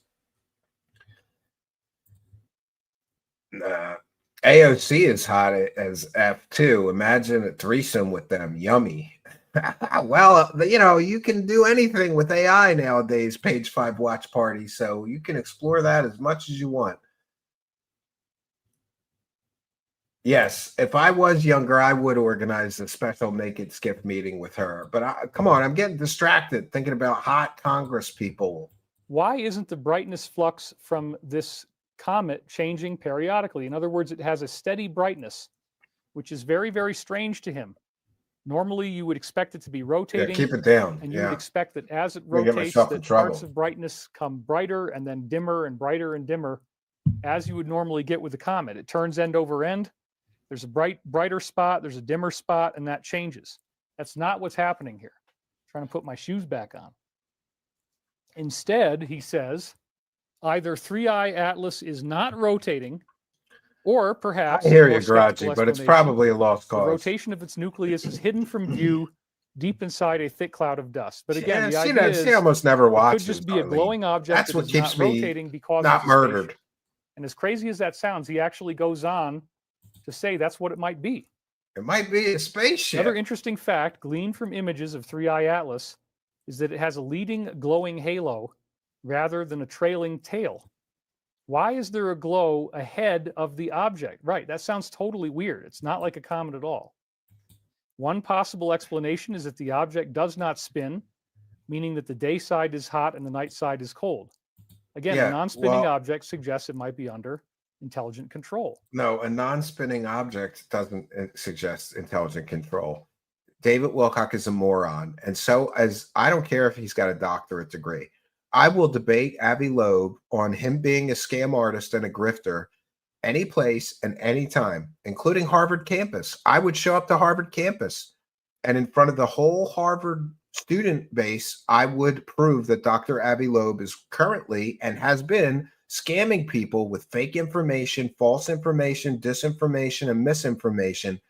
AOC is hot as F too. Imagine a threesome with them. Yummy. Well, you can do anything with AI nowadays, Page 5 watch party. So you can explore that as much as you want. Yes, if I was younger, I would organize a special naked skiff meeting with her. But come on, I'm getting distracted thinking about hot Congress people. Why isn't the brightness flux from this comet changing periodically? In other words, it has a steady brightness, which is very, very strange to him. Normally, you would expect it to be rotating. Yeah, keep it down. And you would expect that as it I'm gonna get rotates, myself in that trouble. parts of brightness come brighter and then dimmer and brighter and dimmer, as you would normally get with a comet. It turns end over end. There's a brighter spot, there's a dimmer spot, and that changes. That's not what's happening here. I'm trying to put my shoes back on. Instead, he says, either 3i Atlas is not rotating, or perhaps, I hear you, Garachi, but it's probably a lost cause. The rotation of its nucleus is hidden from view deep inside a thick cloud of dust. But again, the idea is she almost never watches. It could just be a glowing object That's what keeps me rotating because not murdered. And as crazy as that sounds, he actually goes on to say that's what it might be. It might be a spaceship. Another interesting fact gleaned from images of 3i Atlas is that it has a leading glowing halo rather than a trailing tail. Why is there a glow ahead of the object? Right, that sounds totally weird. It's not like a comet at all. One possible explanation is that the object does not spin, meaning that the day side is hot and the night side is cold. Again, a non-spinning object suggests it might be under intelligent control. No, a non-spinning object doesn't suggest intelligent control. David Wilcock is a moron. And so, as I don't care if he's got a doctorate degree, I will debate Avi Loeb on him being a scam artist and a grifter any place and any time, including Harvard campus. I would show up to Harvard campus and in front of the whole Harvard student base, I would prove that Dr. Avi Loeb is currently and has been scamming people with fake information, false information, disinformation, and misinformation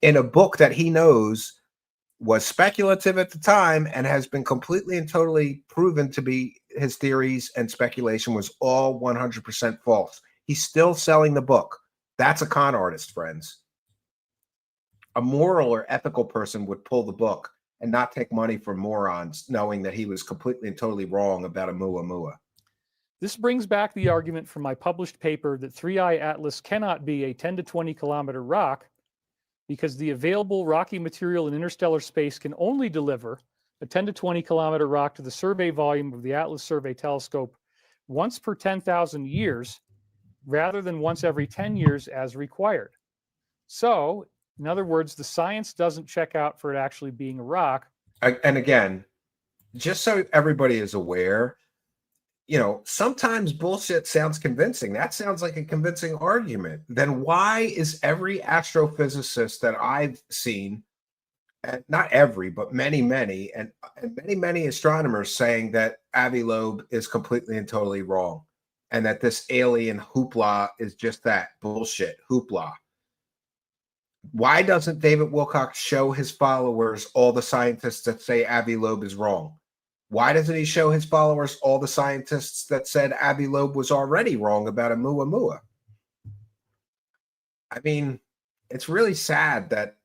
in a book that he knows was speculative at the time and has been completely and totally proven to be his theories and speculation was all 100% false. He's still selling the book. That's a con artist, friends. A moral or ethical person would pull the book and not take money from morons, knowing that he was completely and totally wrong about a Oumuamua. This brings back the argument from my published paper that 3i Atlas cannot be a 10 to 20 kilometer rock because the available rocky material in interstellar space can only deliver a 10 to 20 kilometer rock to the survey volume of the Atlas Survey Telescope once per 10,000 years rather than once every 10 years as required. So, in other words, the science doesn't check out for it actually being a rock. And again, just so everybody is aware, sometimes bullshit sounds convincing. That sounds like a convincing argument. Then why is every astrophysicist that I've seen, and not every, but many, and many astronomers saying that Avi Loeb is completely and totally wrong, and that this alien hoopla is just that bullshit hoopla? Why doesn't David Wilcock show his followers all the scientists that say Avi Loeb is wrong? Why doesn't he show his followers all the scientists that said Avi Loeb was already wrong about a Oumuamua? I mean, it's really sad that,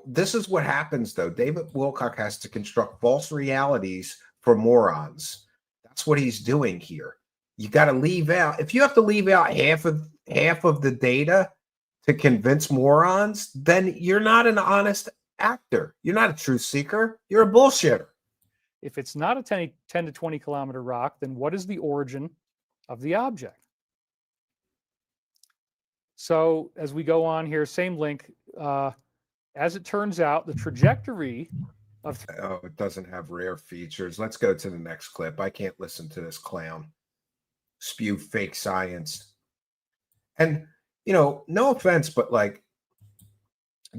this is what happens, though. David Wilcock has to construct false realities for morons. That's what he's doing here. You got to leave out, if you have to leave out half of the data to convince morons, then you're not an honest actor. You're not a truth seeker. You're a bullshitter. If it's not a 10 to 20 kilometer rock, then what is the origin of the object? So as we go on here, same link. As it turns out, the trajectory of... Oh, it doesn't have rare features. Let's go to the next clip. I can't listen to this clown spew fake science. And, no offense, but like,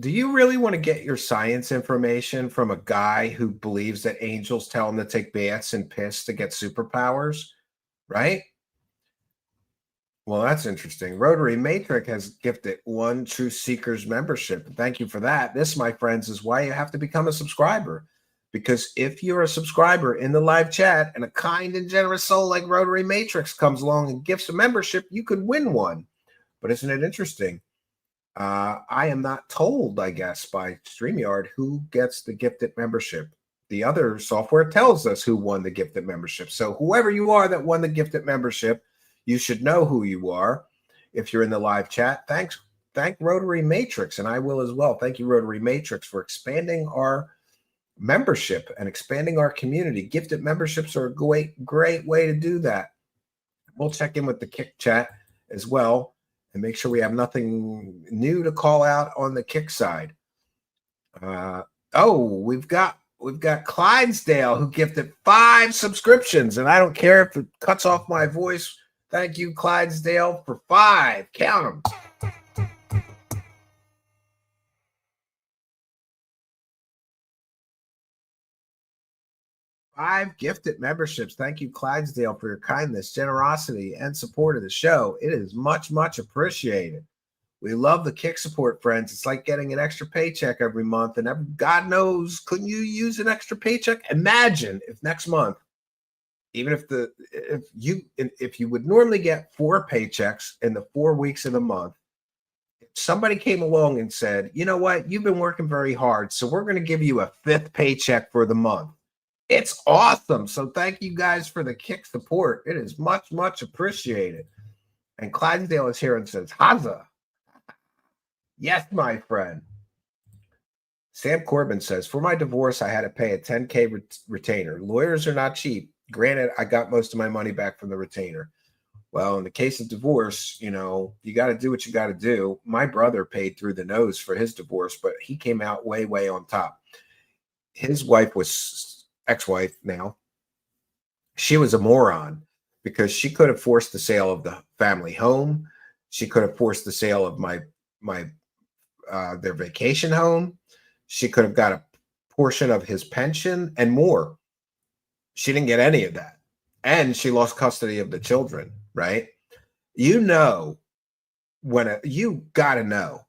do you really want to get your science information from a guy who believes that angels tell him to take baths and piss to get superpowers? Right? Well, that's interesting. Rotary Matrix has gifted 1 True Seekers membership. Thank you for that. This, my friends, is why you have to become a subscriber. Because if you're a subscriber in the live chat and a kind and generous soul like Rotary Matrix comes along and gifts a membership, you could win one. But isn't it interesting? I am not told, I guess, by StreamYard who gets the gifted membership. The other software tells us who won the gifted membership. So whoever you are that won the gifted membership, you should know who you are. If you're in the live chat, thank Rotary Matrix, and I will as well. Thank you, Rotary Matrix, for expanding our membership and expanding our community. Gifted memberships are a great way to do that. We'll check in with the Kick chat as well and make sure we have nothing new to call out on the Kick side. We've got Clydesdale who gifted 5 subscriptions, and I don't care if it cuts off my voice. Thank you, Clydesdale, for 5. Count them. Five gifted memberships. Thank you, Clydesdale, for your kindness, generosity, and support of the show. It is much, much appreciated. We love the Kick support, friends. It's like getting an extra paycheck every month, and God knows, couldn't you use an extra paycheck? Imagine if next month, even if you would normally get 4 paychecks in the 4 weeks of the month, if somebody came along and said, you know what, you've been working very hard, so we're going to give you a 5th paycheck for the month. It's awesome. So thank you guys for the Kick support. It is much, much appreciated. And Clydesdale is here and says, Haza. Yes, my friend. Sam Corbin says, for my divorce, I had to pay a $10K retainer. Lawyers are not cheap. Granted, I got most of my money back from the retainer. Well, in the case of divorce, you got to do what you got to do. My brother paid through the nose for his divorce, but he came out way, way on top. His wife was ex-wife now, she was a moron because she could have forced the sale of the family home. She could have forced the sale of their vacation home. She could have got a portion of his pension and more. She didn't get any of that. And she lost custody of the children, right? You got to know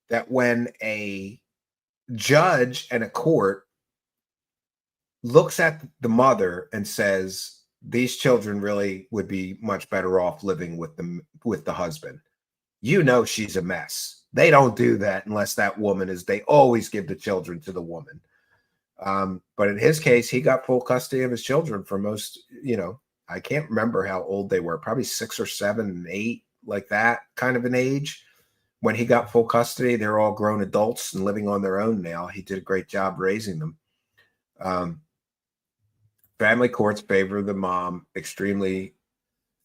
that when a judge and a court looks at the mother and says, these children really would be much better off living with the husband, she's a mess. They don't do that unless that woman they always give the children to the woman. But in his case, he got full custody of his children for most, I can't remember how old they were, probably 6 or 7 and 8, like that kind of an age. When he got full custody, they're all grown adults and living on their own now. He did a great job raising them. Family courts favor the mom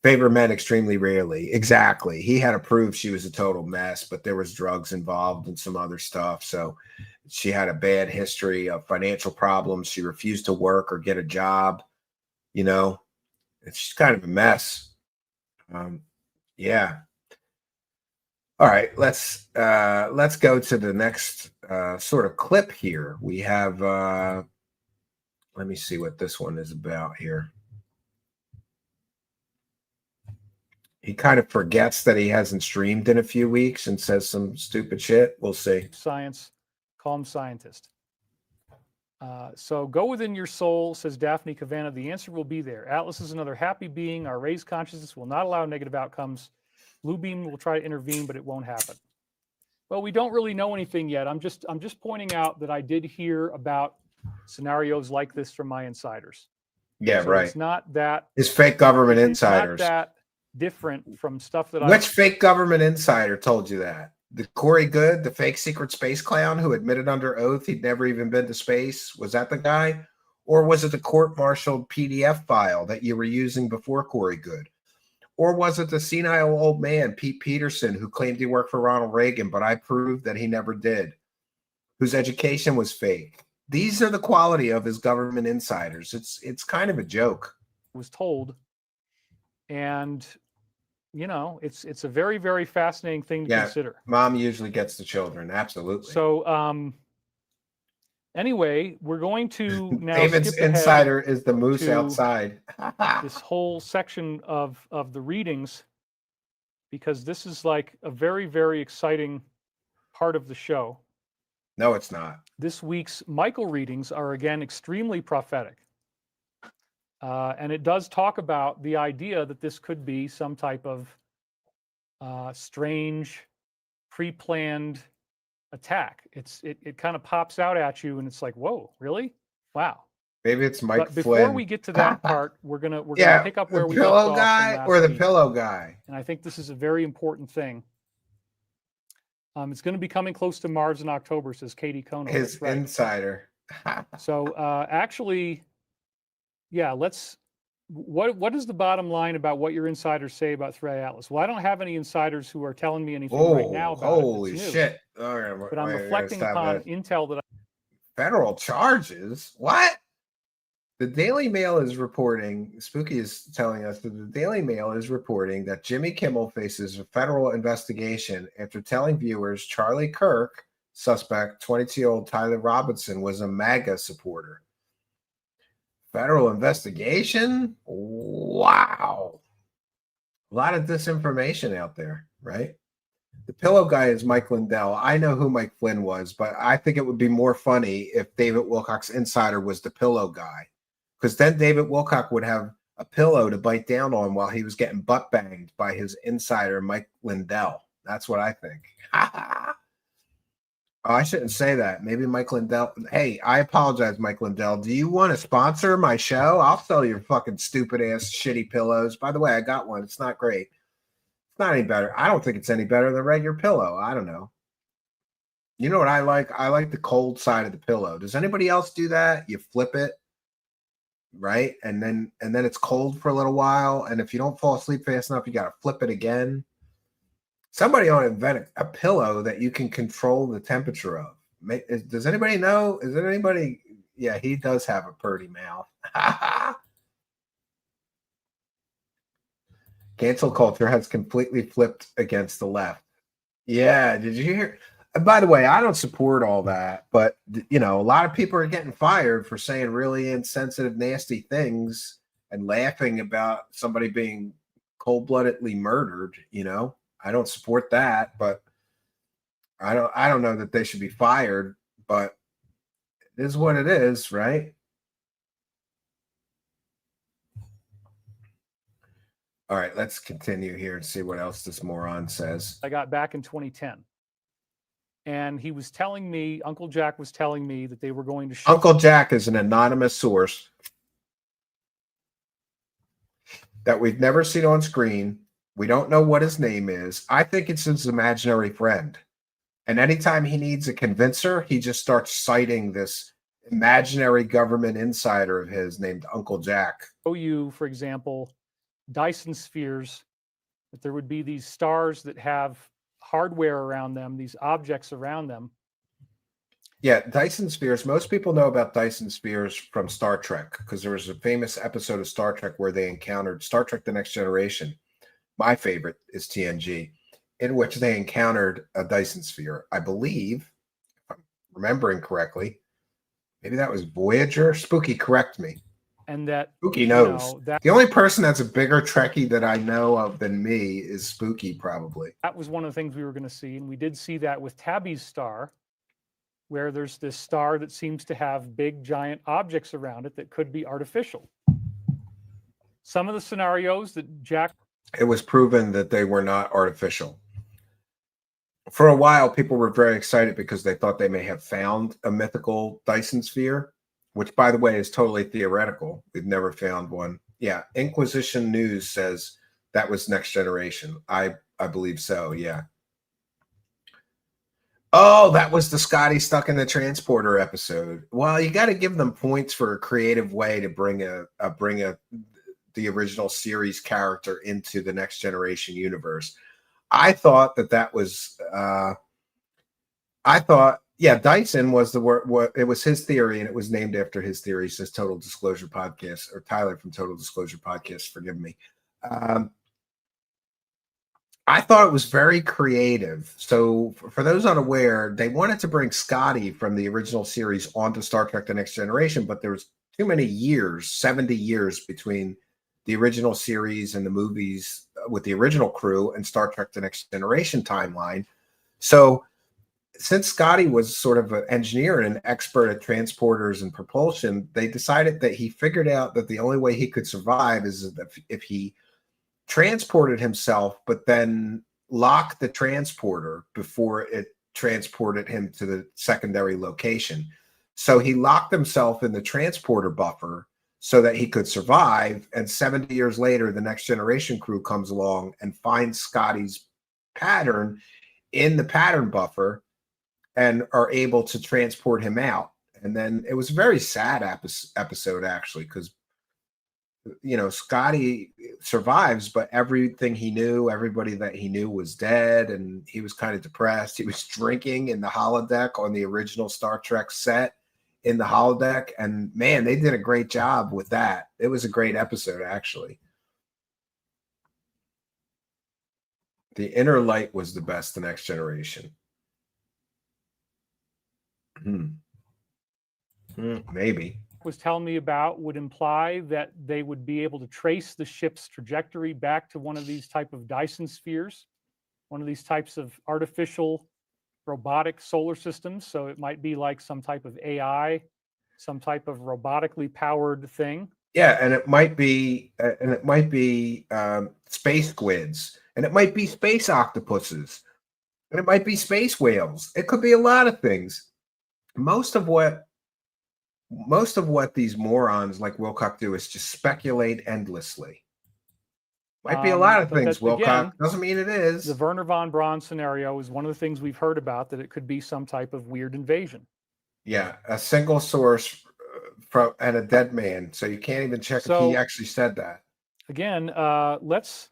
favor men extremely rarely. Exactly. He had to prove she was a total mess, but there was drugs involved and some other stuff. So she had a bad history of financial problems. She refused to work or get a job. It's kind of a mess. Yeah. All right. Let's go to the next sort of clip here. We have let me see what this one is about here. He kind of forgets that he hasn't streamed in a few weeks and says some stupid shit. We'll see. Science, calm scientist. So go within your soul, says Daphne Cavanna. The answer will be there. Atlas is another happy being. Our raised consciousness will not allow negative outcomes. Blue Beam will try to intervene, but it won't happen. Well, we don't really know anything yet. I'm just pointing out that I did hear about scenarios like this from my insiders. Yeah, so right. It's not that it's fake government insiders. Not that different from stuff that Which fake government insider told you that? The Corey Good, the fake secret space clown who admitted under oath he'd never even been to space, was that the guy? Or was it the court-martialed PDF file that you were using before Corey Good? Or was it the senile old man, Pete Peterson, who claimed he worked for Ronald Reagan, but I proved that he never did, whose education was fake? These are the quality of his government insiders. It's kind of a joke. Was told, and you know, it's a very, very fascinating thing to consider. Mom usually gets the children. Absolutely. So anyway, we're going to now David's insider is the moose outside. This whole section of the readings, because this is like a very, very exciting part of the show. No, it's not. This week's Michael readings are again extremely prophetic. And it does talk about the idea that this could be some type of strange, pre-planned attack. It kind of pops out at you, and it's like, whoa, really? Wow. Maybe it's Mike But before Flynn. We get to that part, we're gonna pick up where we left pillow off guy from or the last week. pillow guy. And I think this is a very important thing. It's going to be coming close to Mars in October, says Katie Kono. His right. insider. So actually, yeah, what is the bottom line about what your insiders say about Threat Atlas? Well, I don't have any insiders who are telling me anything right now about holy shit. All right, but I'm reflecting upon intel that federal charges? What? The Daily Mail is reporting, Spooky is telling us that the Daily Mail is reporting that Jimmy Kimmel faces a federal investigation after telling viewers Charlie Kirk, suspect 22-year-old Tyler Robinson, was a MAGA supporter. Federal investigation? Wow. A lot of disinformation out there, right? The pillow guy is Mike Lindell. I know who Mike Flynn was, but I think it would be more funny if David Wilcock's insider was the pillow guy, because then David Wilcock would have a pillow to bite down on while he was getting butt banged by his insider, Mike Lindell. That's what I think. Oh, I shouldn't say that. Maybe Mike Lindell. Hey, I apologize, Mike Lindell. Do you want to sponsor my show? I'll sell your fucking stupid ass shitty pillows. By the way, I got one. It's not great. It's not any better. I don't think it's any better than a regular pillow. I don't know. You know what I like? I like the cold side of the pillow. Does anybody else do that? You flip it, right? And then it's cold for a little while. And if you don't fall asleep fast enough, you got to flip it again. Somebody ought to invent a pillow that you can control the temperature of. Does anybody know? Is there anybody? Yeah, he does have a purty mouth. Cancel culture has completely flipped against the left. Yeah, did you hear? By the way, I don't support all that, but you know, a lot of people are getting fired for saying really insensitive, nasty things and laughing about somebody being cold-bloodedly murdered, you know. I don't support that, but I don't know that they should be fired, but it is what it is, right? All right, let's continue here and see what else this moron says. I got back in 2010. And he was telling me, Uncle Jack was telling me that they were going to shoot. Uncle Jack is an anonymous source that we've never seen on screen. We don't know what his name is. I think it's his imaginary friend. And anytime he needs a convincer, he just starts citing this imaginary government insider of his named Uncle Jack. Show you, for example, Dyson spheres, that there would be these stars that have hardware around them, these objects around them. Yeah, Dyson spheres. Most people know about Dyson spheres from Star Trek because there was a famous episode of Star Trek where they encountered Star Trek The Next Generation. My favorite is TNG, in which they encountered a Dyson sphere. I believe, if I'm remembering correctly, maybe that was Voyager. Spooky, correct me. And that Spooky knows. The only person that's a bigger Trekkie that I know of than me is Spooky, probably. That was one of the things we were going to see. And we did see that with Tabby's star, where there's this star that seems to have big, giant objects around it that could be artificial. Some of the scenarios that Jack... It was proven that they were not artificial. For a while, people were very excited because they thought they may have found a mythical Dyson sphere, which, by the way, is totally theoretical. We've never found one. Yeah, Inquisition News says that was Next Generation. I believe so, yeah. Oh, that was the Scotty stuck in the transporter episode. Well, you got to give them points for a creative way to bring the original series character into the Next Generation universe. I thought that was. I thought, yeah, Dyson was the word. What it was his theory, and it was named after his theory. Says Total Disclosure Podcast, or Tyler from Total Disclosure Podcast. Forgive me. I thought it was very creative. So, for those unaware, they wanted to bring Scotty from the original series onto Star Trek: The Next Generation, but there was too many years, 70 years between the original series and the movies with the original crew and Star Trek: The Next Generation timeline. So, since Scotty was sort of an engineer and an expert at transporters and propulsion, they decided that he figured out that the only way he could survive is if he transported himself, but then locked the transporter before it transported him to the secondary location. So he locked himself in the transporter buffer so that he could survive. And 70 years later, the Next Generation crew comes along and finds Scotty's pattern in the pattern buffer and are able to transport him out. And then it was a very sad episode, actually, because Scotty survives, but everything he knew, everybody that he knew was dead, and he was kind of depressed. He was drinking in the holodeck on the original Star Trek set in the holodeck, and man, they did a great job with that. It was a great episode, actually. The Inner Light was the best, The Next Generation. Maybe. Was telling me about would imply that they would be able to trace the ship's trajectory back to one of these type of Dyson spheres, one of these types of artificial robotic solar systems. So it might be like some type of AI, some type of robotically powered thing. Yeah, and it might be space squids, and it might be space octopuses, and it might be space whales. It could be a lot of things. Most of what these morons like Wilcock do is just speculate endlessly. Might be a lot of things, Wilcock. Again, doesn't mean it is. The Werner von Braun scenario is one of the things we've heard about, that it could be some type of weird invasion. Yeah, a single source and a dead man. So you can't even check if he actually said that. Again, let's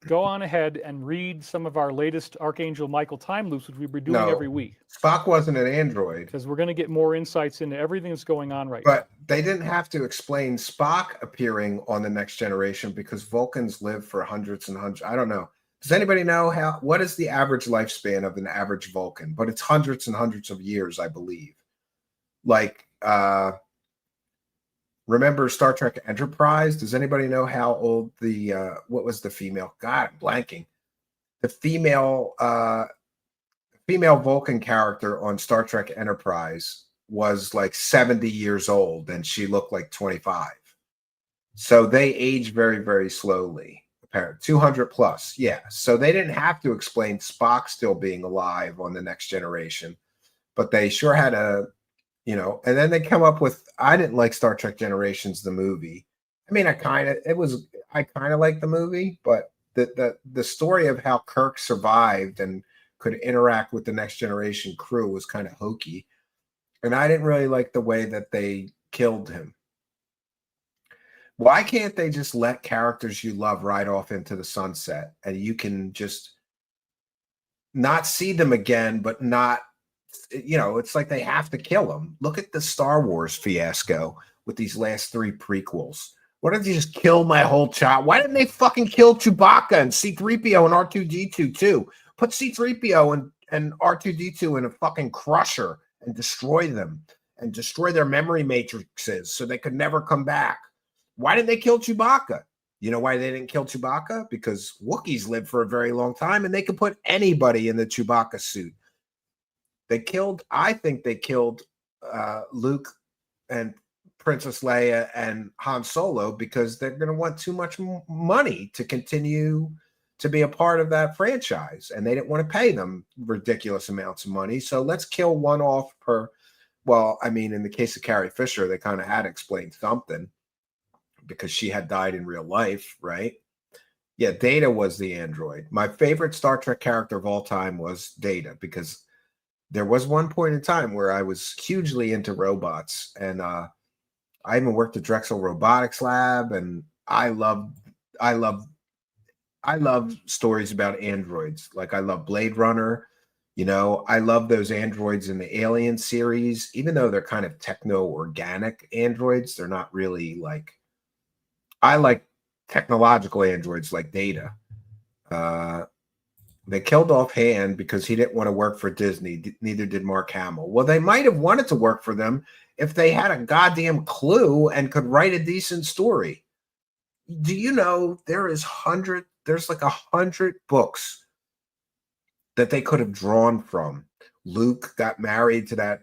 go on ahead and read some of our latest Archangel Michael time loops, which we've been doing every week. Spock wasn't an android. Because we're going to get more insights into everything that's going on right now. now. But they didn't have to explain Spock appearing on the Next Generation because Vulcans live for hundreds and hundreds. I don't know. Does anybody know what is the average lifespan of an average Vulcan? But it's hundreds and hundreds of years, I believe. Like, remember Star Trek Enterprise? Does anybody know how old what was the female? God, I'm blanking. The female Vulcan character on Star Trek Enterprise was like 70 years old, and she looked like 25. So they age very, very slowly. Apparently, 200 plus. Yeah. So they didn't have to explain Spock still being alive on the Next Generation, but they sure had and then they come up with, I didn't like Star Trek Generations, the movie. I mean, I kind of like the movie, but the story of how Kirk survived and could interact with the Next Generation crew was kind of hokey. And I didn't really like the way that they killed him. Why can't they just let characters you love ride off into the sunset and you can just not see them again, but not, it's like they have to kill them. Look at the Star Wars fiasco with these last 3 prequels. Why didn't they just kill my whole child? Why didn't they fucking kill Chewbacca and C-3PO and R2-D2 too? Put C-3PO and R2-D2 in a fucking crusher and destroy them and destroy their memory matrices so they could never come back. Why didn't they kill Chewbacca? You know why they didn't kill Chewbacca? Because Wookiees live for a very long time and they could put anybody in the Chewbacca suit. I think they killed Luke and Princess Leia and Han Solo because they're going to want too much money to continue to be a part of that franchise. And they didn't want to pay them ridiculous amounts of money. So let's kill one off per. Well, I mean, in the case of Carrie Fisher, they kind of had explained something because she had died in real life, right? Yeah, Data was the android. My favorite Star Trek character of all time was Data because there was one point in time where I was hugely into robots, and I even worked at Drexel Robotics Lab, and I love I love stories about androids. Like I love Blade Runner. You know, I love those androids in the Alien series, even though they're kind of techno-organic androids. They're not really like, I like technological androids like Data. They killed off Hand because he didn't want to work for Disney. Neither did Mark Hamill. Well, they might have wanted to work for them if they had a goddamn clue and could write a decent story. Do you know there's like 100 books that they could have drawn from? Luke got married to that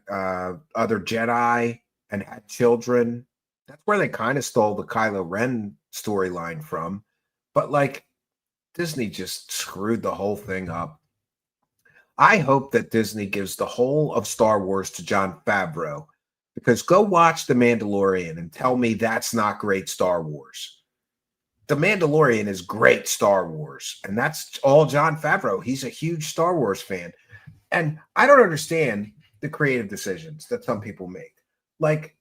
other Jedi and had children. That's where they kind of stole the Kylo Ren storyline from. But like, Disney just screwed the whole thing up. I hope that Disney gives the whole of Star Wars to Jon Favreau, because go watch The Mandalorian and tell me that's not great Star Wars. The Mandalorian is great Star Wars, and that's all Jon Favreau. He's a huge Star Wars fan. And I don't understand the creative decisions that some people make. Like,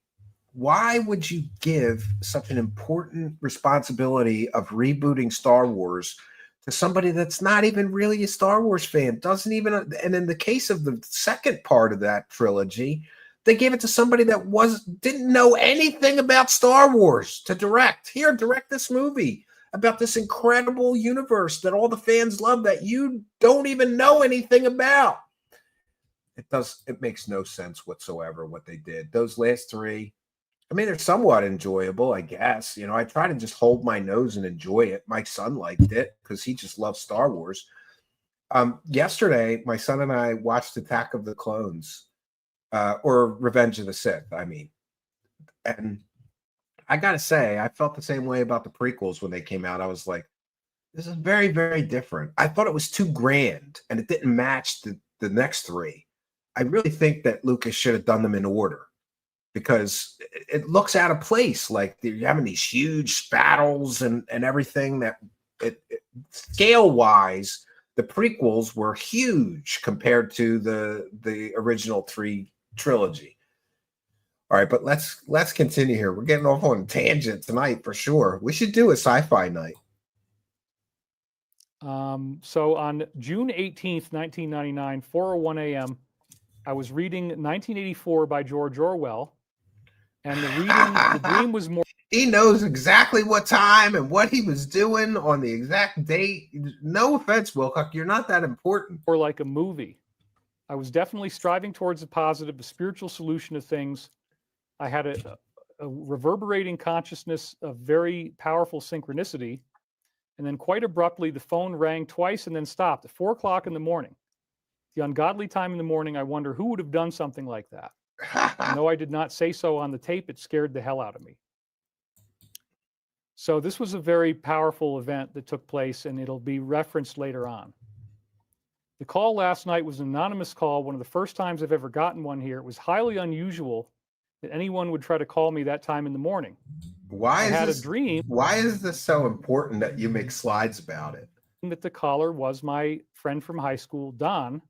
why would you give such an important responsibility of rebooting Star Wars to somebody that's not even really a Star Wars fan? Doesn't even, and in the case of the second part of that trilogy, they gave it to somebody that didn't know anything about Star Wars to direct. Here, direct this movie about this incredible universe that all the fans love that you don't even know anything about. It makes no sense whatsoever what they did. Those last three, I mean, they're somewhat enjoyable, I guess. You know, I try to just hold my nose and enjoy it. My son liked it because he just loves Star Wars. Yesterday, my son and I watched Attack of the Clones, or Revenge of the Sith, I mean. And I got to say, I felt the same way about the prequels when they came out. I was like, this is very, very different. I thought it was too grand, and it didn't match the next three. I really think that Lucas should have done them in order, because it looks out of place. Like you're having these huge battles and everything that scale wise, the prequels were huge compared to the original three trilogy. All right, but let's continue here. We're getting off on a tangent tonight for sure. We should do a sci-fi night. So on June 18th, 1999, 4:01 a.m., I was reading 1984 by George Orwell. And the dream was more. He knows exactly what time and what he was doing on the exact date. No offense, Wilcock, you're not that important. Or like a movie. I was definitely striving towards a positive, a spiritual solution to things. I had a reverberating consciousness of very powerful synchronicity. And then quite abruptly, the phone rang twice and then stopped at 4 o'clock in the morning. The ungodly time in the morning, I wonder who would have done something like that. And though I did not say so on the tape, it scared the hell out of me. So this was a very powerful event that took place, and it'll be referenced later on. The call last night was an anonymous call, one of the first times I've ever gotten one here. It was highly unusual that anyone would try to call me that time in the morning. Why I had a dream. Why is this so important that you make slides about it? That the caller was my friend from high school, Don.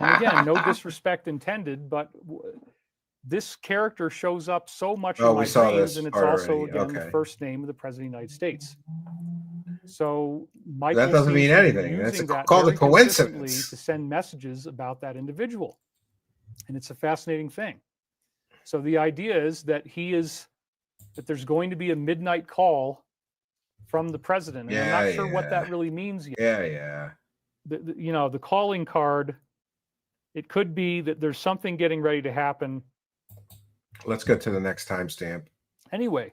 And again, no disrespect intended, but this character shows up so much in my dreams, and it's also, again, the first name of the President of the United States. So Michael, that doesn't mean anything. That's called a coincidence. To send messages about that individual. And it's a fascinating thing. So the idea is that there's going to be a midnight call from the president. And I'm not sure what that really means yet. Yeah. The calling card, it could be that there's something getting ready to happen. Let's get to the next timestamp. Anyway,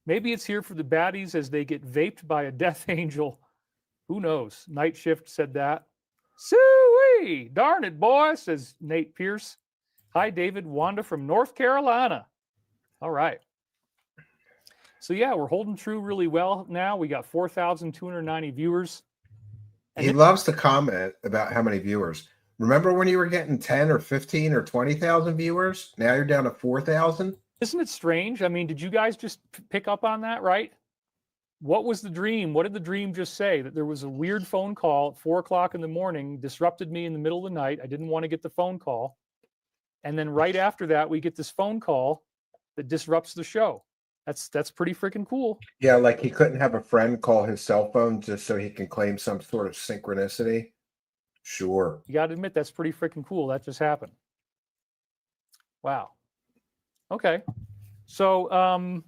maybe it's here for the baddies as they get vaped by a death angel. Who knows? Night Shift said that. Soo-wee! Darn it, boy, says Nate Pierce. Hi, David. Wanda from North Carolina. All right. So, yeah, we're holding true really well now. We got 4,290 viewers. And he loves to comment about how many viewers. Remember when you were getting 10 or 15 or 20,000 viewers? Now you're down to 4,000. Isn't it strange? I mean, did you guys just pick up on that, right? what was the dream? What did the dream just say? That there was a weird phone call at 4 o'clock in the morning, disrupted me in the middle of the night. I didn't want to get the phone call. And then right after that, we get this phone call that disrupts the show. That's pretty freaking cool. Yeah, like he couldn't have a friend call his cell phone just so he can claim some sort of synchronicity. Sure. You got to admit, that's pretty freaking cool. That just happened. Wow. Okay. So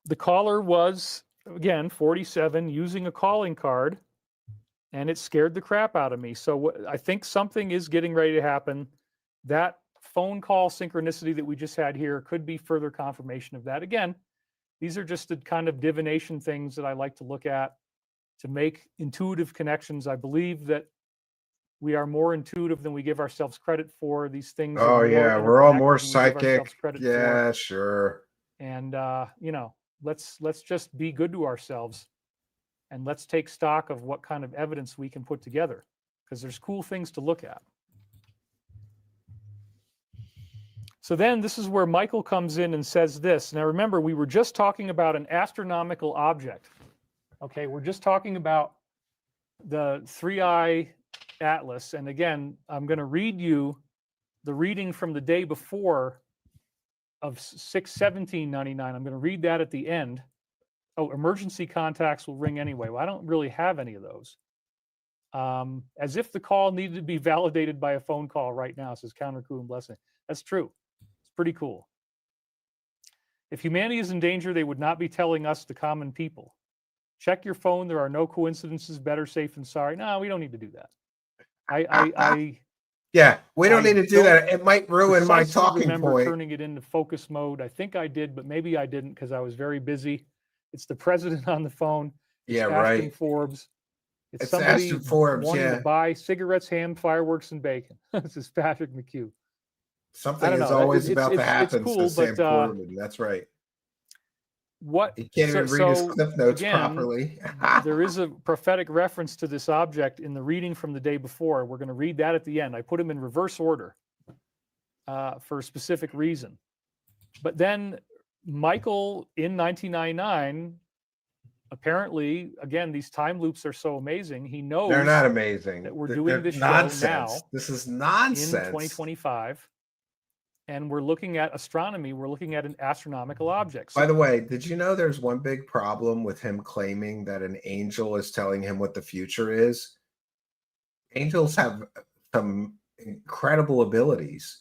the caller was, again, 47, using a calling card, and it scared the crap out of me. So I think something is getting ready to happen. That phone call synchronicity that we just had here could be further confirmation of that. Again, these are just the kind of divination things that I like to look at to make intuitive connections. I believe that we are more intuitive than we give ourselves credit for. These things. Oh, yeah. We're all more psychic. Yeah, sure. And, let's just be good to ourselves, and let's take stock of what kind of evidence we can put together, because there's cool things to look at. So then this is where Michael comes in and says this. Now, remember, we were just talking about an astronomical object. Okay, we're just talking about the 3-eye atlas. And again, I'm going to read you the reading from the day before of 6/17/99. I'm going to read that at the end. Oh, emergency contacts will ring anyway. Well, I don't really have any of those. As if the call needed to be validated by a phone call right now, says Counter Coup and Blessing. That's true. It's pretty cool. If humanity is in danger, they would not be telling us, the common people. Check your phone. There are no coincidences. Better safe than sorry. No, we don't need to do that. Yeah, we don't need to do that. It might ruin my talking remember point. Turning it into focus mode. I think I did, but maybe I didn't because I was very busy. It's the president on the phone. It's Yeah, Ashton right. Forbes. It's somebody Ashton Forbes, wanting yeah. to buy cigarettes, ham, fireworks, and bacon. This is Patrick McHugh. Something is always about to happen, says Sam Corbin. That's right. What he can't even read his cliff notes properly. There is a prophetic reference to this object in the reading from the day before. We're going to read that at the end. I put them in reverse order for a specific reason. But then Michael in 1999, apparently, again, these time loops are so amazing. He knows they're not amazing. That we're doing this nonsense. show now. This is nonsense. In 2025. And we're looking at astronomy. We're looking at an astronomical object. By the way, did you know there's one big problem with him claiming that an angel is telling him what the future is? Angels have some incredible abilities.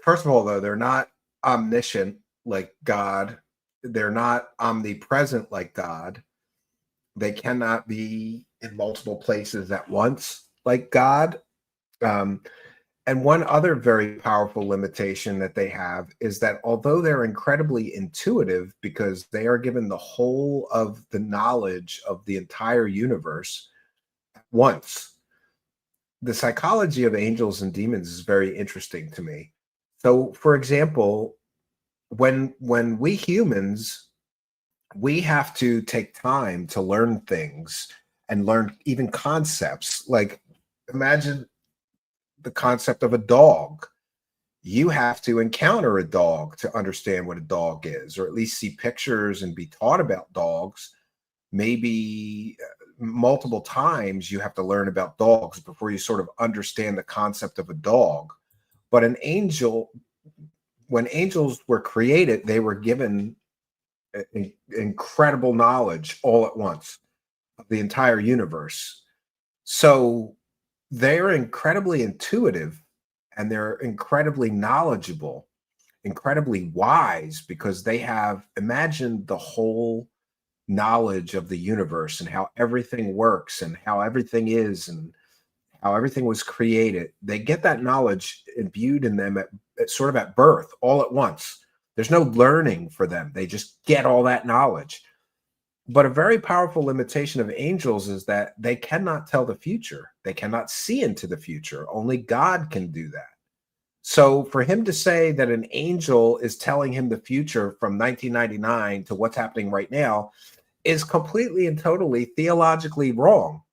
First of all, though, they're not omniscient like God. They're not omnipresent like God. They cannot be in multiple places at once like God. And one other very powerful limitation that they have is that although they're incredibly intuitive because they are given the whole of the knowledge of the entire universe at once, the psychology of angels and demons is very interesting to me. So, for example, when we humans, we have to take time to learn things and learn even concepts. Like, imagine the concept of a dog. You have to encounter a dog to understand what a dog is, or at least see pictures and be taught about dogs. Maybe multiple times you have to learn about dogs before you sort of understand the concept of a dog. But an angel, when angels were created, they were given incredible knowledge all at once of the entire universe. So they're incredibly intuitive, and they're incredibly knowledgeable, incredibly wise, because they have imagined the whole knowledge of the universe and how everything works and how everything is and how everything was created. They get that knowledge imbued in them at birth, all at once. There's no learning for them. They just get all that knowledge. But a very powerful limitation of angels is that they cannot tell the future. They cannot see into the future. Only God can do that. So for him to say that an angel is telling him the future from 1999 to what's happening right now is completely and totally theologically wrong.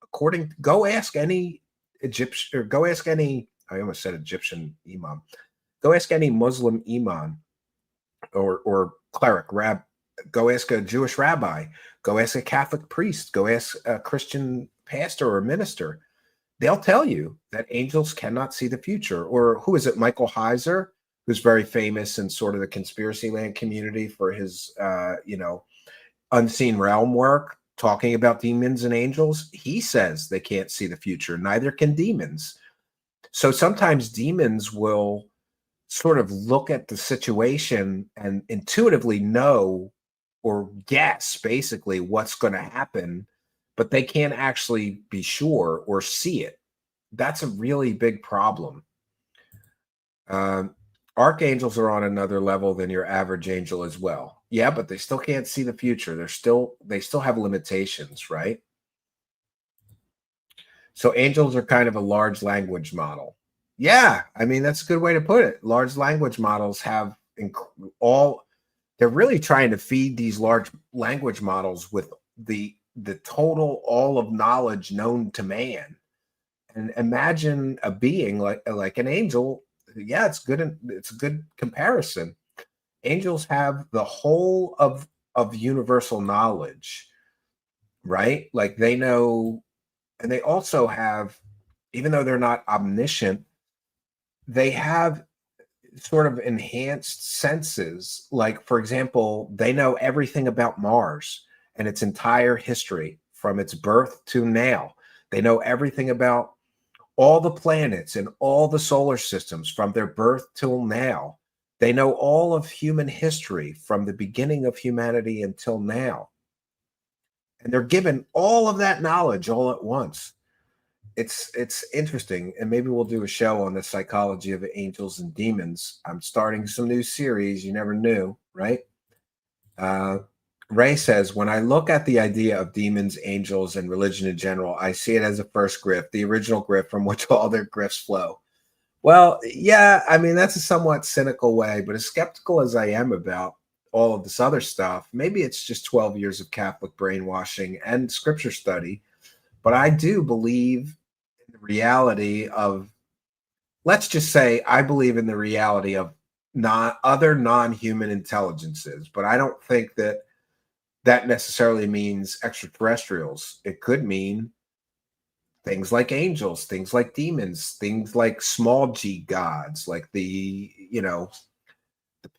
Go ask any Egyptian, or go ask any, I almost said Egyptian imam. Go ask any Muslim imam or cleric, Go ask a Jewish rabbi. Go ask a Catholic priest. Go ask a Christian pastor or minister. They'll tell you that angels cannot see the future. Or who is it? Michael Heiser, who's very famous in sort of the conspiracy land community for his, unseen realm work, talking about demons and angels. He says they can't see the future. Neither can demons. So sometimes demons will sort of look at the situation and intuitively know or guess basically what's going to happen, but they can't actually be sure or see it. That's a really big problem. Archangels are on another level than your average angel as well. Yeah, but they still can't see the future. They still have limitations, right? So angels are kind of a large language model. Yeah, I mean, that's a good way to put it. Large language models have they're really trying to feed these large language models with the total all of knowledge known to man. And imagine a being like an angel. Yeah, it's good. It's a good comparison. Angels have the whole of universal knowledge, right? Like they know, and they also have, even though they're not omniscient, they have sort of enhanced senses. Like, for example, they know everything about Mars and its entire history from its birth to now. They know everything about all the planets and all the solar systems from their birth till now. They know all of human history from the beginning of humanity until now. And they're given all of that knowledge all at once. It's interesting, and maybe we'll do a show on the psychology of angels and demons. I'm starting some new series. You never knew, right? Ray says, when I look at the idea of demons, angels, and religion in general, I see it as a first grift, the original grift from which all their grifts flow. Well, yeah, I mean, that's a somewhat cynical way, but as skeptical as I am about all of this other stuff, maybe it's just 12 years of Catholic brainwashing and scripture study. But I do believe in the reality of, let's just say, I believe in the reality of other non-human intelligences, but I don't think that necessarily means extraterrestrials. It could mean things like angels, things like demons, things like small g gods, like the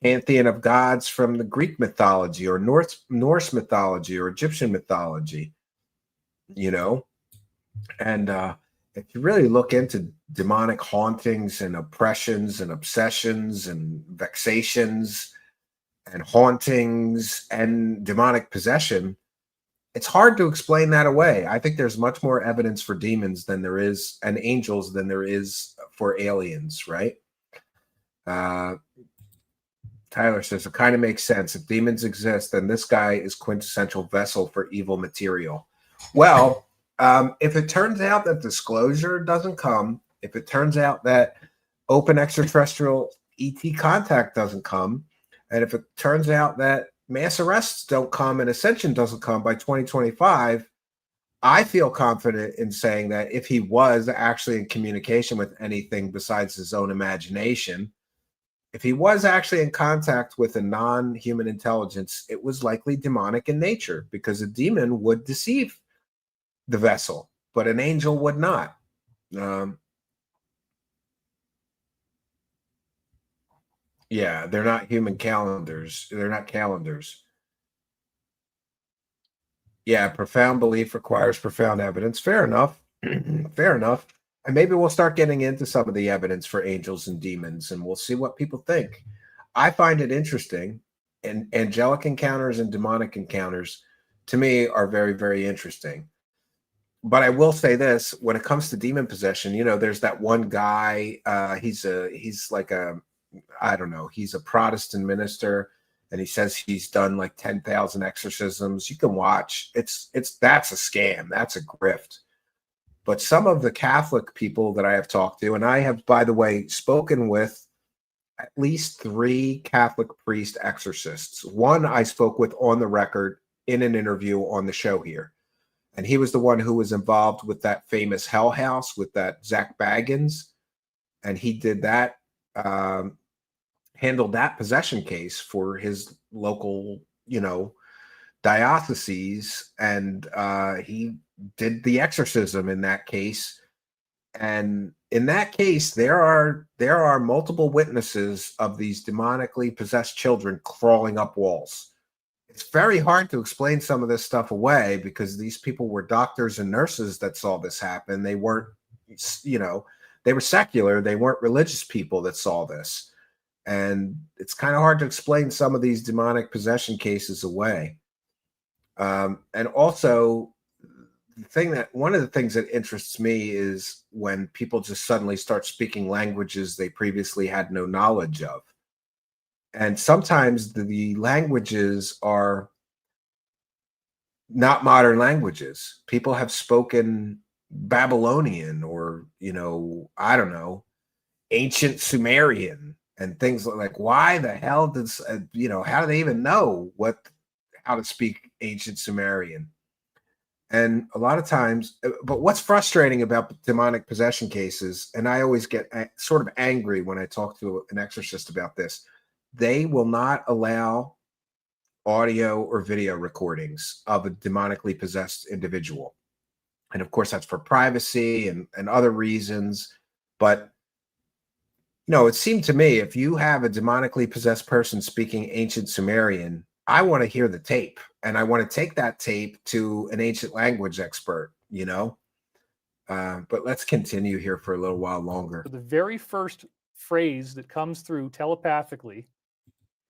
pantheon of gods from the Greek mythology or Norse mythology or Egyptian mythology, And if you really look into demonic hauntings and oppressions and obsessions and vexations and hauntings and demonic possession, it's hard to explain that away. I think there's much more evidence for demons than there is, and angels than there is for aliens, right? Tyler says, it kind of makes sense. If demons exist, then this guy is quintessential vessel for evil material. Well, if it turns out that disclosure doesn't come, if it turns out that open extraterrestrial ET contact doesn't come, and if it turns out that mass arrests don't come and ascension doesn't come by 2025, I feel confident in saying that if he was actually in communication with anything besides his own imagination, if he was actually in contact with a non-human intelligence, it was likely demonic in nature, because a demon would deceive the vessel, but an angel would not. Yeah, they're not human calendars. They're not calendars. Yeah, profound belief requires profound evidence. Fair enough. Fair enough. And maybe we'll start getting into some of the evidence for angels and demons, and we'll see what people think. I find it interesting. And angelic encounters and demonic encounters, to me, are very, very interesting. But I will say this: when it comes to demon possession, there's that one guy. He's like a, I don't know. He's a Protestant minister, and he says he's done like 10,000 exorcisms. You can watch. That's a scam. That's a grift. But some of the Catholic people that I have talked to, and I have, by the way, spoken with at least 3 Catholic priest exorcists. One I spoke with on the record in an interview on the show here. And he was the one who was involved with that famous Hell House with that Zach Baggins. And he did that, handled that possession case for his local, dioceses, and he did the exorcism in that case. And in that case, there are multiple witnesses of these demonically possessed children crawling up walls. It's very hard to explain some of this stuff away because these people were doctors and nurses that saw this happen. They weren't, they were secular. They weren't religious people that saw this. And it's kind of hard to explain some of these demonic possession cases away. And also, one of the things that interests me is when people just suddenly start speaking languages they previously had no knowledge of. And sometimes the languages are not modern languages. People have spoken Babylonian or, I don't know, ancient Sumerian and things like, why the hell does, how do they even know how to speak ancient Sumerian? And a lot of times, but what's frustrating about demonic possession cases, and I always get sort of angry when I talk to an exorcist about this, they will not allow audio or video recordings of a demonically possessed individual. And of course, that's for privacy and other reasons. But, it seemed to me, if you have a demonically possessed person speaking ancient Sumerian, I want to hear the tape, and I want to take that tape to an ancient language expert, but let's continue here for a little while longer. The very first phrase that comes through telepathically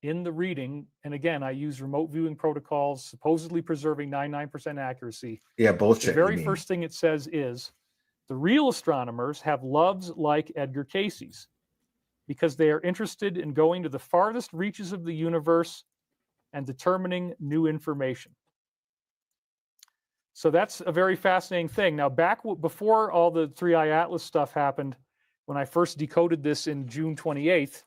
in the reading, and again, I use remote viewing protocols, supposedly preserving 99% accuracy. Yeah, bullshit. The very first thing it says is, the real astronomers have loves like Edgar Cayce's because they are interested in going to the farthest reaches of the universe and determining new information. So that's a very fascinating thing. Now, before all the Three Eye Atlas stuff happened, when I first decoded this in June 28th,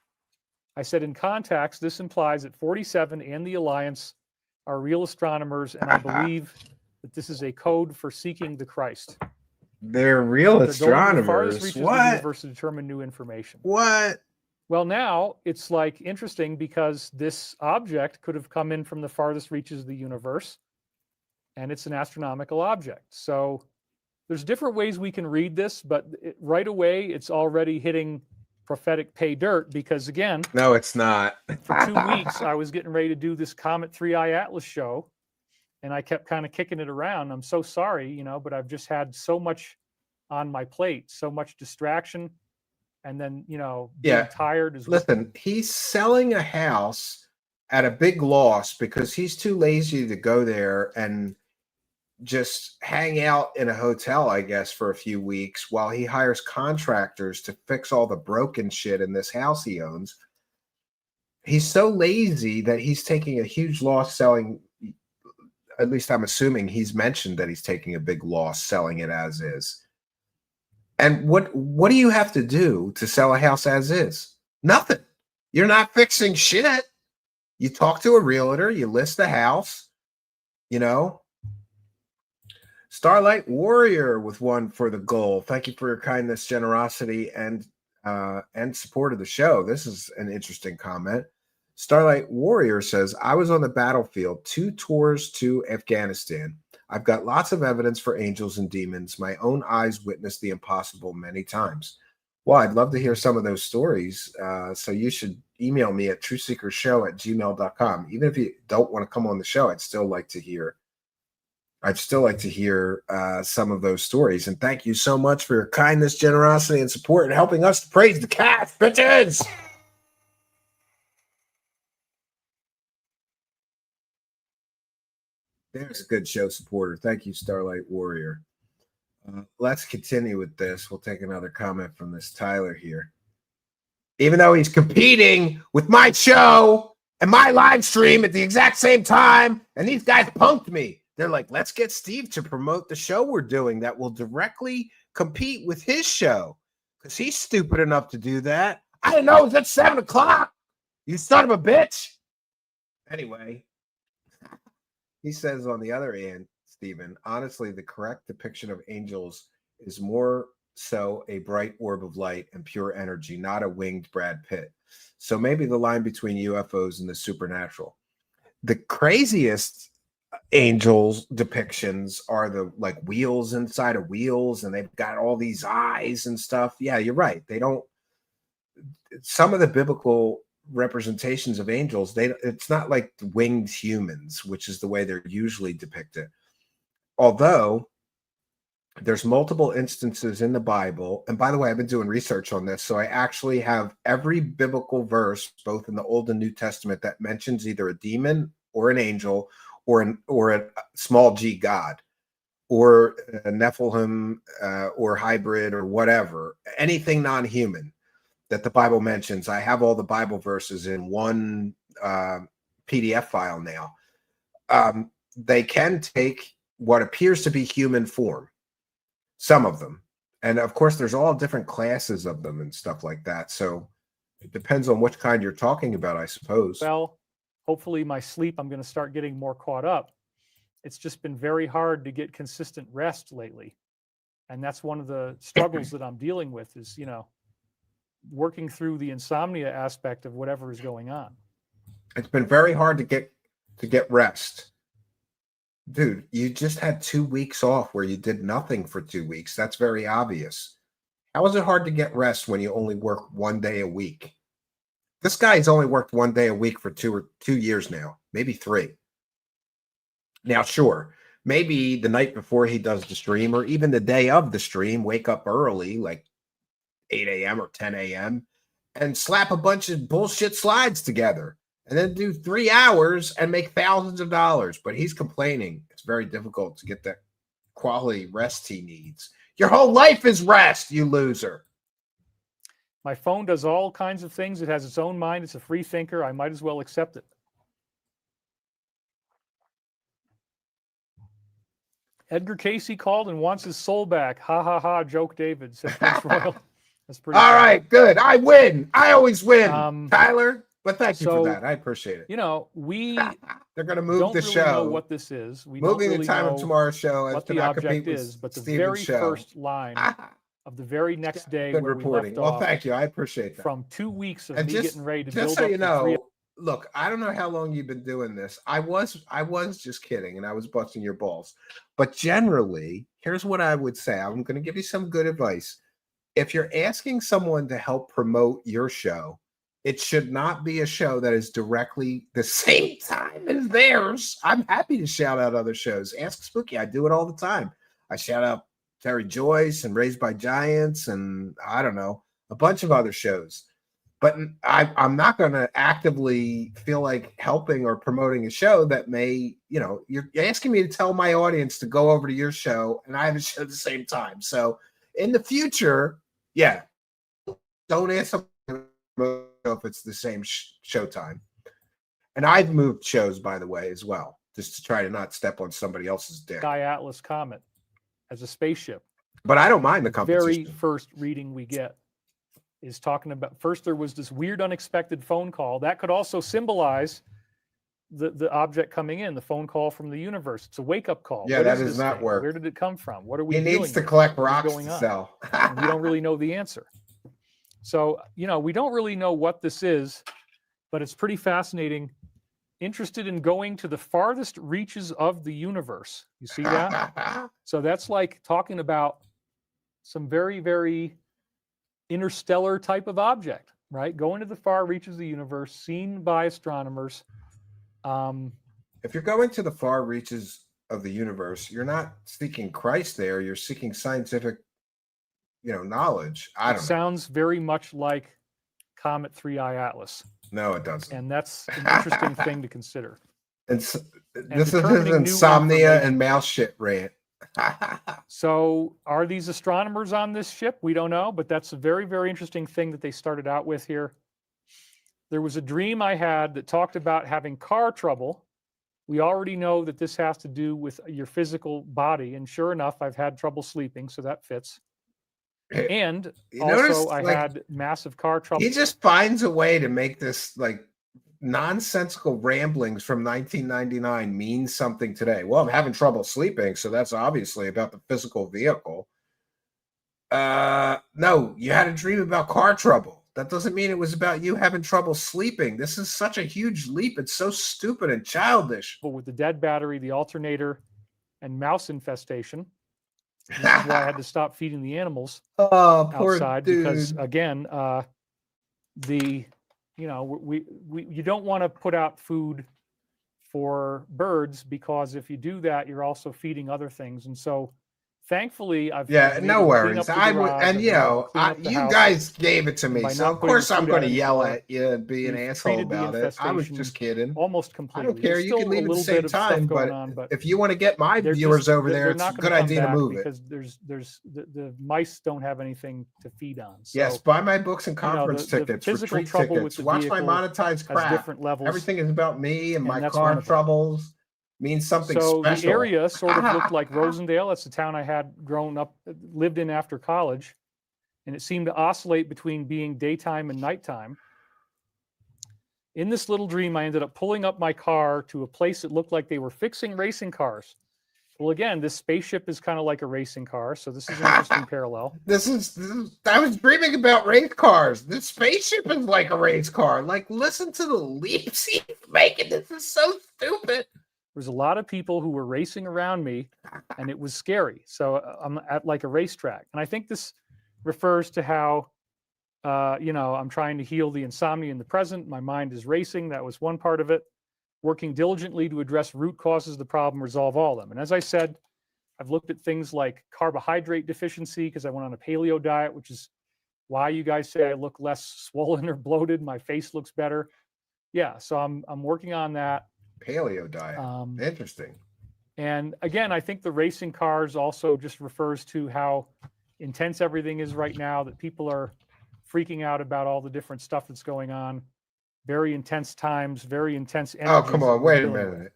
I said in context, this implies that 47 and the Alliance are real astronomers, and I believe that this is a code for seeking the Christ. They're real They're astronomers. going to the farthest reaches of the universe to determine new information. What? Well, now it's like interesting because this object could have come in from the farthest reaches of the universe, and it's an astronomical object. So there's different ways we can read this, but right away it's already hitting prophetic pay dirt because, again, no, it's not. For 2 weeks, I was getting ready to do this Comet 3i Atlas show, and I kept kind of kicking it around. I'm so sorry, but I've just had so much on my plate, so much distraction. And then, being tired as well. Listen, he's selling a house at a big loss because he's too lazy to go there and just hang out in a hotel, I guess, for a few weeks while he hires contractors to fix all the broken shit in this house he owns. He's so lazy that he's taking a huge loss selling. At least I'm assuming he's mentioned that he's taking a big loss selling it as is. And what do you have to do to sell a house as is? Nothing. You're not fixing shit. You talk to a realtor, you list the house, Starlight Warrior with one for the goal. Thank you for your kindness, generosity, and support of the show. This is an interesting comment. Starlight Warrior says, I was on the battlefield, 2 tours to Afghanistan. I've got lots of evidence for angels and demons. My own eyes witnessed the impossible many times. Well, I'd love to hear some of those stories. So you should email me at truthseekershow@gmail.com. Even if you don't want to come on the show, I'd still like to hear some of those stories. And thank you so much for your kindness, generosity, and support and helping us to praise the cast, bitches. There's a good show supporter. Thank you, Starlight Warrior. Let's continue with this. We'll take another comment from this Tyler here. Even though he's competing with my show and my live stream at the exact same time, and these guys punked me. They're like, let's get Steve to promote the show we're doing that will directly compete with his show because he's stupid enough to do that. I didn't know it was at 7 o'clock. You son of a bitch. Anyway. He says on the other hand, Stephen, honestly, the correct depiction of angels is more so a bright orb of light and pure energy, not a winged Brad Pitt. So maybe the line between UFOs and the supernatural. the craziest angels depictions are the like wheels inside of wheels, and they've got all these eyes and stuff. Yeah, you're right. They don't. Some of the biblical representations of angels, it's not like winged humans, which is the way they're usually depicted. Although there's multiple instances in the Bible, and by the way, I've been doing research on this, so I actually have every biblical verse, both in the Old and New Testament, that mentions either a demon or an angel or a small g god or a Nephilim or hybrid or whatever, anything non-human that the Bible mentions. I have all the Bible verses in one PDF file now. They can take what appears to be human form, some of them. And of course, there's all different classes of them and stuff like that. So it depends on which kind you're talking about, I suppose. Well, hopefully my sleep, I'm going to start getting more caught up. It's just been very hard to get consistent rest lately. And that's one of the struggles that I'm dealing with is, working through the insomnia aspect of whatever is going on. It's been very hard to get rest. Dude, you just had 2 weeks off where you did nothing for 2 weeks. That's very obvious. How is it hard to get rest when you only work 1 day a week? This guy's only worked 1 day a week for 2 years now, maybe 3. Now, sure, maybe the night before he does the stream or even the day of the stream, wake up early, like 8 a.m. or 10 a.m. and slap a bunch of bullshit slides together and then do 3 hours and make thousands of dollars. But he's complaining it's very difficult to get the quality rest he needs. Your whole life is rest, you loser. My phone does all kinds of things. It has its own mind. It's a free thinker. I might as well accept it. Edgar Casey called and wants his soul back. Ha ha ha, joke David, said Prince Royal. That's pretty all funny. Right, good. I win. I always win, Tyler. But thank you for that. I appreciate it. They're going to move the really show. Know what this is. We moving don't really the time know of tomorrow's show. What the object is, but the very first line of the very next day good where reporting. we left off. Well, thank you. I appreciate that. From 2 weeks of and me getting ready to just build so up you know, 3 look, I don't know how long you've been doing this. I was just kidding, and I was busting your balls. But generally, here's what I would say. I'm going to give you some good advice. If you're asking someone to help promote your show, it should not be a show that is directly the same time as theirs. I'm happy to shout out other shows. Ask Spooky. I do it all the time. I shout out Terry Joyce and Raised by Giants and I don't know, a bunch of other shows. But I'm not going to actively feel like helping or promoting a show that may, you're asking me to tell my audience to go over to your show and I have a show at the same time. So in the future, yeah, don't ask someone if it's the same show time. And I've moved shows, by the way, as well, just to try to not step on somebody else's dick. Sky Atlas Comet as a spaceship. But I don't mind the competition. Very first reading we get is talking about, first there was this weird unexpected phone call. That could also symbolize the object coming in, the phone call from the universe. It's a wake-up call. Yeah, that does not work. Where did it come from? What are we doing? He needs to here? collect rocks to sell. And we don't really know the answer. So, we don't really know what this is, but it's pretty fascinating. Interested in going to the farthest reaches of the universe. You see that? So that's like talking about some very, very interstellar type of object, right? Going to the far reaches of the universe, seen by astronomers. If you're going to the far reaches of the universe, you're not seeking Christ there. You're seeking scientific, knowledge. I don't know. Sounds very much like Comet 3I Atlas. No, it doesn't. And that's an interesting thing to consider. This is insomnia and mouse shit rant. So are these astronomers on this ship? We don't know, but that's a very, very interesting thing that they started out with here. There was a dream I had that talked about having car trouble. We already know that this has to do with your physical body. And sure enough, I've had trouble sleeping, so that fits. And also I had massive car trouble. He just finds a way to make this like nonsensical ramblings from 1999 mean something today. Well, I'm having trouble sleeping, so that's obviously about the physical vehicle. No, you had a dream about car trouble. That doesn't mean it was about you having trouble sleeping. This is such a huge leap. It's so stupid and childish. But with the dead battery, the alternator, and mouse infestation, this is why I had to stop feeding the animals Oh, poor outside dude. because again, you don't want to put out food for birds because if you do that, you're also feeding other things. And so thankfully I've been no able to clean worries. up the I would, garage, and I've you been able know, to clean up the you house. guys gave it to And me, by so not of putting course the I'm food going out to yell anymore, at you and be an we've asshole treated the about it. I was infestation just kidding. almost I completely. don't care. There's You can still a leave at the little same bit of stuff time, going but on, but if you want to get my they're viewers over there, they're it's not a going good to come idea to back move it. because the mice don't have anything to feed on. So, Yes, buy my books and conference the tickets, physical retreat trouble tickets. with the Watch my vehicle monetized has crap. different levels. Everything is about me and my that's car one of them. troubles. Means something So special. the area sort of looked like Rosendale. That's the town I had lived in after college. And it seemed to oscillate between being daytime and nighttime. In this little dream, I ended up pulling up my car to a place that looked like they were fixing racing cars. Well, again, this spaceship is kind of like a racing car. So this is an interesting parallel. I was dreaming about race cars. This spaceship is like a race car. Like, listen to the leaps he's making. This is so stupid. There's a lot of people who were racing around me, and it was scary. So I'm at like a racetrack. And I think this refers to how, I'm trying to heal the insomnia in the present. My mind is racing. That was one part of it. Working diligently to address root causes of the problem, resolve all of them. And as I said, I've looked at things like carbohydrate deficiency because I went on a paleo diet, which is why you guys say I look less swollen or bloated. My face looks better. Yeah, so I'm working on that. Paleo diet. Interesting. And again, I think the racing cars also just refers to how intense everything is right now, that people are freaking out about all the different stuff that's going on. Very intense times, very intense energy. Oh, come on. Wait a minute.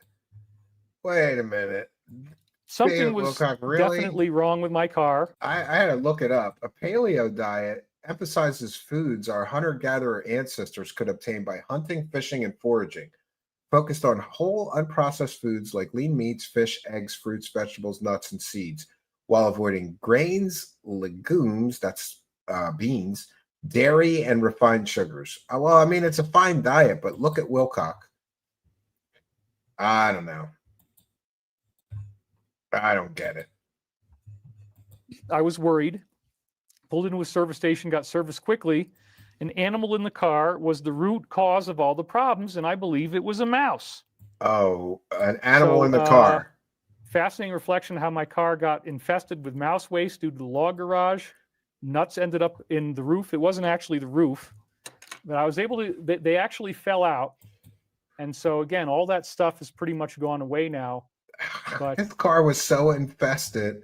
Wait a minute. Something was Wilcock, really? definitely wrong with my car. I had to look it up. A paleo diet emphasizes foods our hunter-gatherer ancestors could obtain by hunting, fishing, and foraging, focused on whole, unprocessed foods like lean meats, fish, eggs, fruits, vegetables, nuts, and seeds, while avoiding grains, legumes, that's beans, dairy, and refined sugars. Well, I mean, it's a fine diet, but look at Wilcock. I don't know. I don't get it. I was worried. Pulled into a service station, got service quickly. An animal in the car was the root cause of all the problems, and I believe it was a mouse. Oh, an animal in the car. Fascinating reflection how my car got infested with mouse waste due to the log garage. Nuts ended up in the roof. It wasn't actually the roof, but I was able to, they actually fell out. And so again, all that stuff has pretty much gone away now. But his car was so infested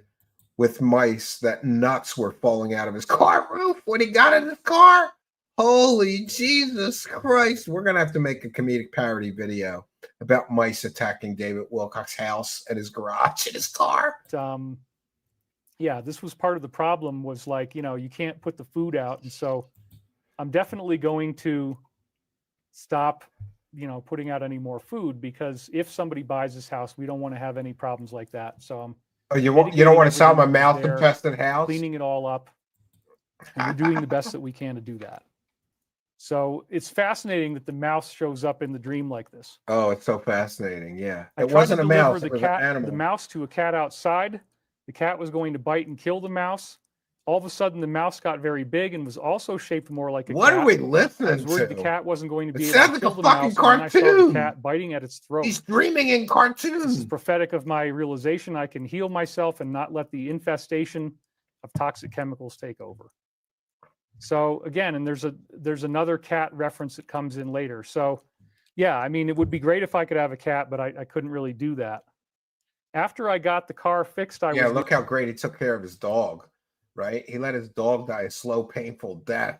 with mice that nuts were falling out of his car roof when he got in his car. Holy Jesus Christ. We're going to have to make a comedic parody video about mice attacking David Wilcock's house and his garage and his car. Yeah, this was part of the problem was like, you can't put the food out. And so I'm definitely going to stop, putting out any more food because if somebody buys this house, we don't want to have any problems like that. So you don't want to sell them a mouse infested house? Cleaning it all up. And we're doing the best that we can to do that. So it's fascinating that the mouse shows up in the dream like this. Oh, it's so fascinating. Yeah. It wasn't a mouse. It was an animal. The mouse to a cat outside. The cat was going to bite and kill the mouse. All of a sudden, the mouse got very big and was also shaped more like a cat. What are we listening I was worried to? the cat wasn't going to be able to kill the mouse. It sounds like a fucking cartoon. I saw the cat biting at its throat. He's dreaming in cartoons. This is prophetic of my realization I can heal myself and not let the infestation of toxic chemicals take over. So again, and there's another cat reference that comes in later. So yeah, I mean, it would be great if I could have a cat, but I couldn't really do that. After I got the car fixed, look how great he took care of his dog, right? He let his dog die a slow, painful death.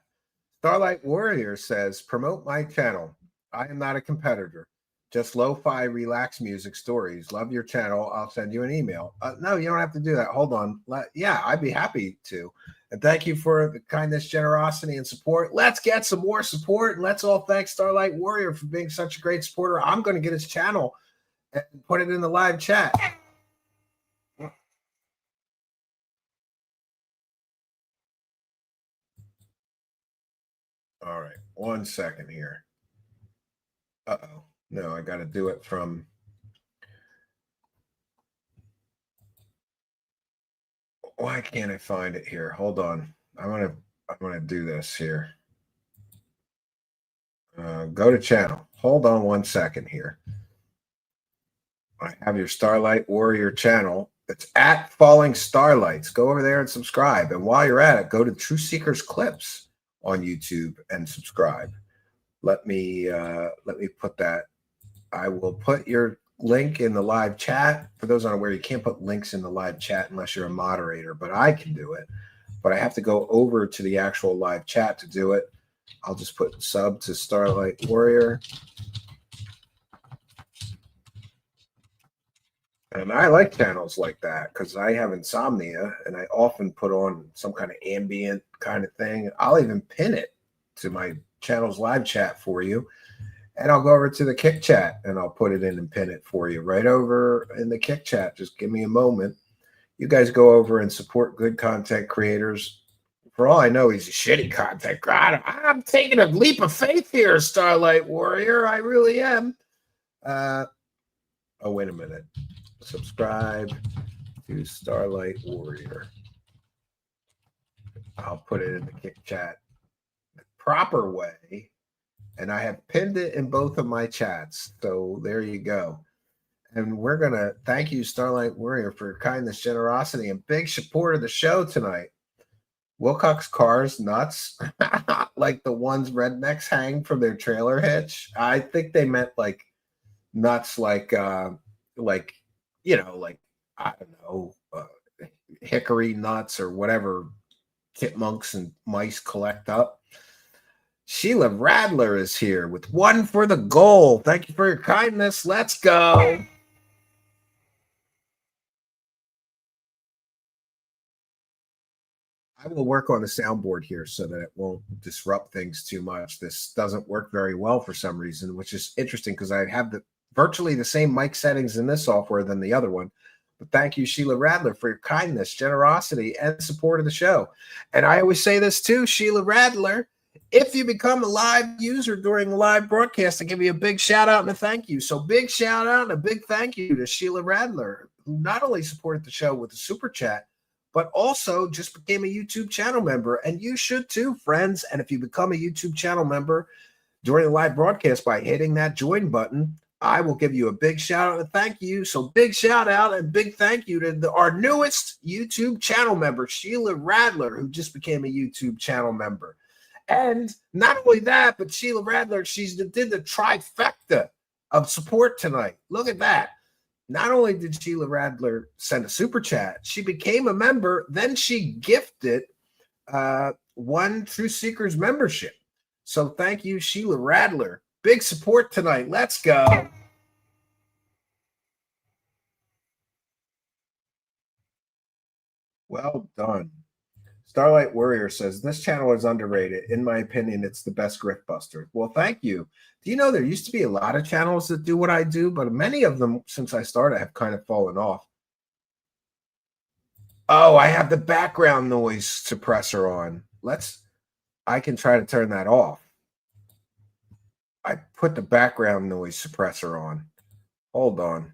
Starlight Warrior says, promote my channel. I am not a competitor. Just lo-fi, relaxed music stories. Love your channel. I'll send you an email. No, you don't have to do that. Hold on. Yeah, I'd be happy to. And thank you for the kindness, generosity, and support. Let's get some more support. And let's all thank Starlight Warrior for being such a great supporter. I'm going to get his channel and put it in the live chat. All right, 1 second here. Uh-oh. No, I got to do it from. Why can't I find it here? Hold on. I'm gonna do this here. Go to channel. Hold on 1 second here. I have your Starlight Warrior channel. It's at Falling Starlights. Go over there and subscribe. And while you're at it, go to True Seekers Clips on YouTube and subscribe. Let me put that. I will put your link in the live chat. For those unaware, you can't put links in the live chat unless you're a moderator, but I can do it. But I have to go over to the actual live chat to do it. I'll just put sub to Starlight Warrior. And I like channels like that because I have insomnia and I often put on some kind of ambient kind of thing. I'll even pin it to my channel's live chat for you. And I'll go over to the Kick Chat and I'll put it in and pin it for you right over in the Kick Chat. Just give me a moment. You guys go over and support good content creators. For all I know, he's a shitty content creator. I'm taking a leap of faith here, Starlight Warrior. I really am. Oh, wait a minute. Subscribe to Starlight Warrior. I'll put it in the Kick Chat the proper way. And I have pinned it in both of my chats. So there you go. And we're going to thank you, Starlight Warrior, for your kindness, generosity, and big support of the show tonight. Wilcock's cars nuts, like the ones rednecks hang from their trailer hitch. I think they meant like nuts, like I don't know, hickory nuts or whatever chipmunks and mice collect up. Sheila Radler is here with one for the goal. Thank you for your kindness. Let's go. I will work on the soundboard here so that it won't disrupt things too much. This doesn't work very well for some reason, which is interesting because I have virtually the same mic settings in this software than the other one. But thank you, Sheila Radler, for your kindness, generosity, and support of the show. And I always say this too, Sheila Radler. If you become a live user during a live broadcast, I give you a big shout out and a thank you. So big shout out and a big thank you to Sheila Radler, who not only supported the show with a super chat, but also just became a YouTube channel member. And you should too, friends. And if you become a YouTube channel member during the live broadcast by hitting that join button, I will give you a big shout out and thank you. So big shout out and big thank you to our newest YouTube channel member, Sheila Radler, who just became a YouTube channel member. And not only that, but Sheila Radler, she did the trifecta of support tonight. Look at that. Not only did Sheila Radler send a super chat, she became a member, then she gifted one True Seekers membership. So thank you, Sheila Radler. Big support tonight. Let's go. Well done. Starlight Warrior says, this channel is underrated. In my opinion, it's the best grift buster. Well, thank you. Do you know there used to be a lot of channels that do what I do, but many of them since I started have kind of fallen off. Oh, I have the background noise suppressor on. I can try to turn that off. I put the background noise suppressor on. Hold on.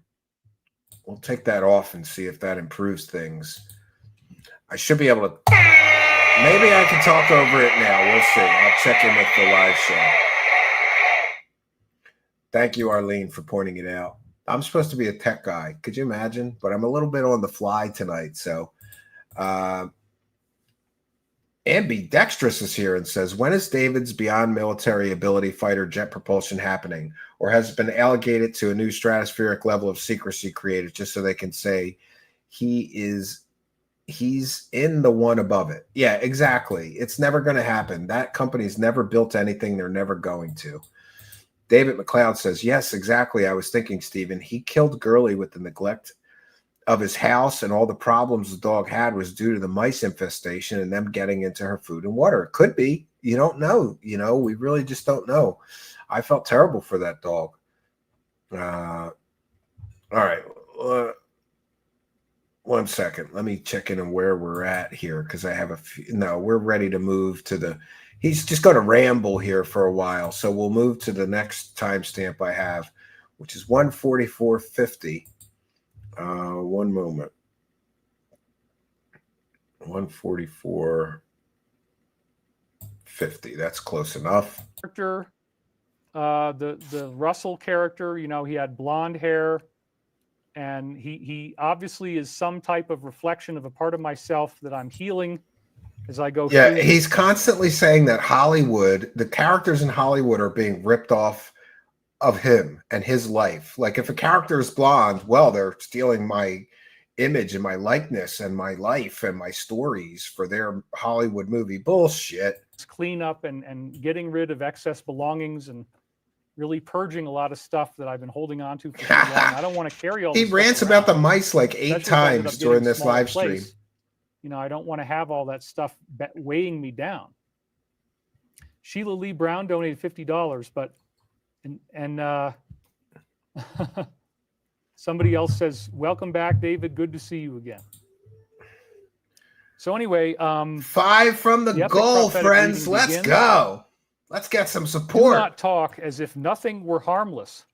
We'll take that off and see if that improves things. I should be able to. Maybe I can talk over it now. We'll see. I'll check in with the live show. Thank you, Arlene, for pointing it out. I'm supposed to be a tech guy. Could you imagine? But I'm a little bit on the fly tonight. So Ambidextrous is here and says, when is David's beyond military ability fighter jet propulsion happening? Or has it been allocated to a new stratospheric level of secrecy created just so they can say he's in the one above it? Yeah, exactly. It's never going to happen. That company's never built anything. They're never going to. David McLeod says, yes, exactly. I was thinking, Stephen, he killed Gurley with the neglect of his house, and all the problems the dog had was due to the mice infestation and them getting into her food and water. It could be. You don't know. You know, we really just don't know. I felt terrible for that dog. All right. 1 second. Let me check in on where we're at here because I have a few. No, we're ready to move to the. He's just going to ramble here for a while. So we'll move to the next timestamp I have, which is 144.50. One moment. 144.50. That's close enough. Character, the Russell character, you know, he had blonde hair, and he obviously is some type of reflection of a part of myself that I'm healing as I go Yeah, through. he's constantly saying that Hollywood, the characters in Hollywood are being ripped off of him and his life. Like if a character is blonde, well, they're stealing my image and my likeness and my life and my stories for their Hollywood movie. Bullshit. Clean up and getting rid of excess belongings and really purging a lot of stuff that I've been holding on to for too long. I don't want to carry all He this rants stuff about the around, mice like 8 especially if I ended times up during getting a this smaller live stream. place. You know, I don't want to have all that stuff weighing me down. Sheila Lee Brown donated $50, but somebody else says, "Welcome back, David. Good to see you again." So anyway, 5 from the goal, friends. Let's go. Let's get some support. Do not talk as if nothing were harmless.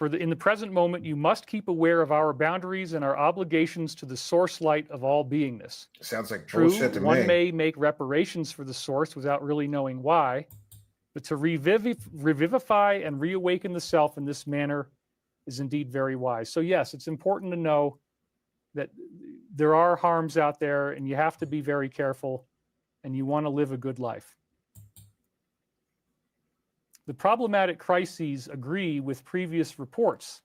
In the present moment, you must keep aware of our boundaries and our obligations to the source light of all beingness. Sounds like True, bullshit to me. one may make reparations for the source without really knowing why, but to revivify and reawaken the self in this manner is indeed very wise. So yes, it's important to know that there are harms out there and you have to be very careful and you want to live a good life. The problematic crises agree with previous reports,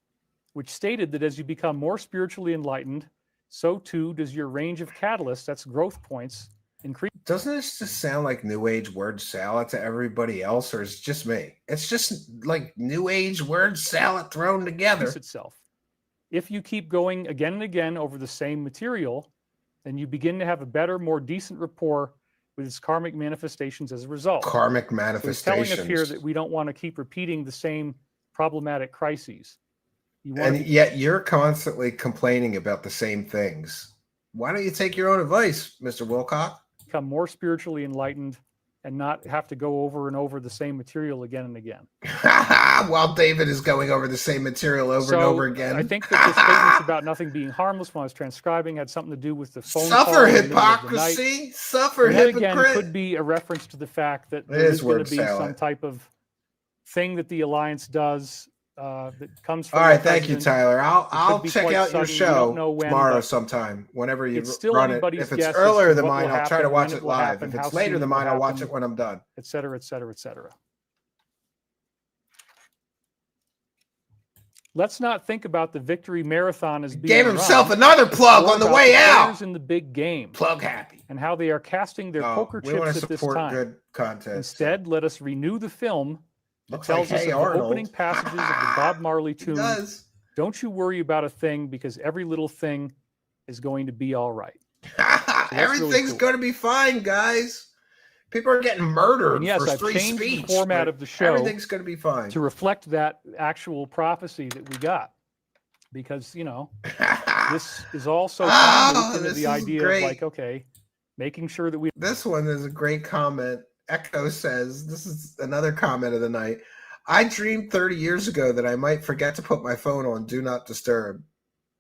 which stated that as you become more spiritually enlightened, so too does your range of catalysts, that's growth points, increase. Doesn't this just sound like New Age word salad to everybody else, or is it just me? It's just like New Age word salad thrown together. Itself. If you keep going again and again over the same material, then you begin to have a better, more decent rapport with its karmic manifestations as a result. Karmic manifestations. So he's telling us here that we don't want to keep repeating the same problematic crises. And yet you're constantly complaining about the same things. Why don't you take your own advice, Mr. Wilcock? Become more spiritually enlightened and not have to go over and over the same material again and again. While David is going over the same material over and over again. I think that the statements about nothing being harmless when I was transcribing had something to do with the phone Suffer call hypocrisy. Suffer and hypocrite. That again could be a reference to the fact that there is going to be some type of thing that the Alliance does that comes from. All right, thank you, Tyler. I'll check out your show tomorrow when, sometime, whenever you run it. If it's earlier than mine, I'll try to watch it live. Happen, if it's later than mine, I'll watch it when I'm done. Et cetera, et cetera, et cetera. Let's not think about the victory marathon as being gave himself another plug on the way out. In the big game, plug happy, and how they are casting their poker chips at this time. Good content. Instead, let us renew the film that Looks tells like us Hey of Arnold. the opening passages of the Bob Marley tune. Does. Don't you worry about a thing because every little thing is going to be all right. So everything's really cool. going to be fine, guys. People are getting murdered. And yes, for I've free changed speech, the format of the show. Everything's going to be fine to reflect that actual prophecy that we got, because you know this is also into the idea of like, okay, making sure that we. This one is a great comment. Echo says, "This is another comment of the night. I dreamed 30 years ago that I might forget to put my phone on Do Not Disturb.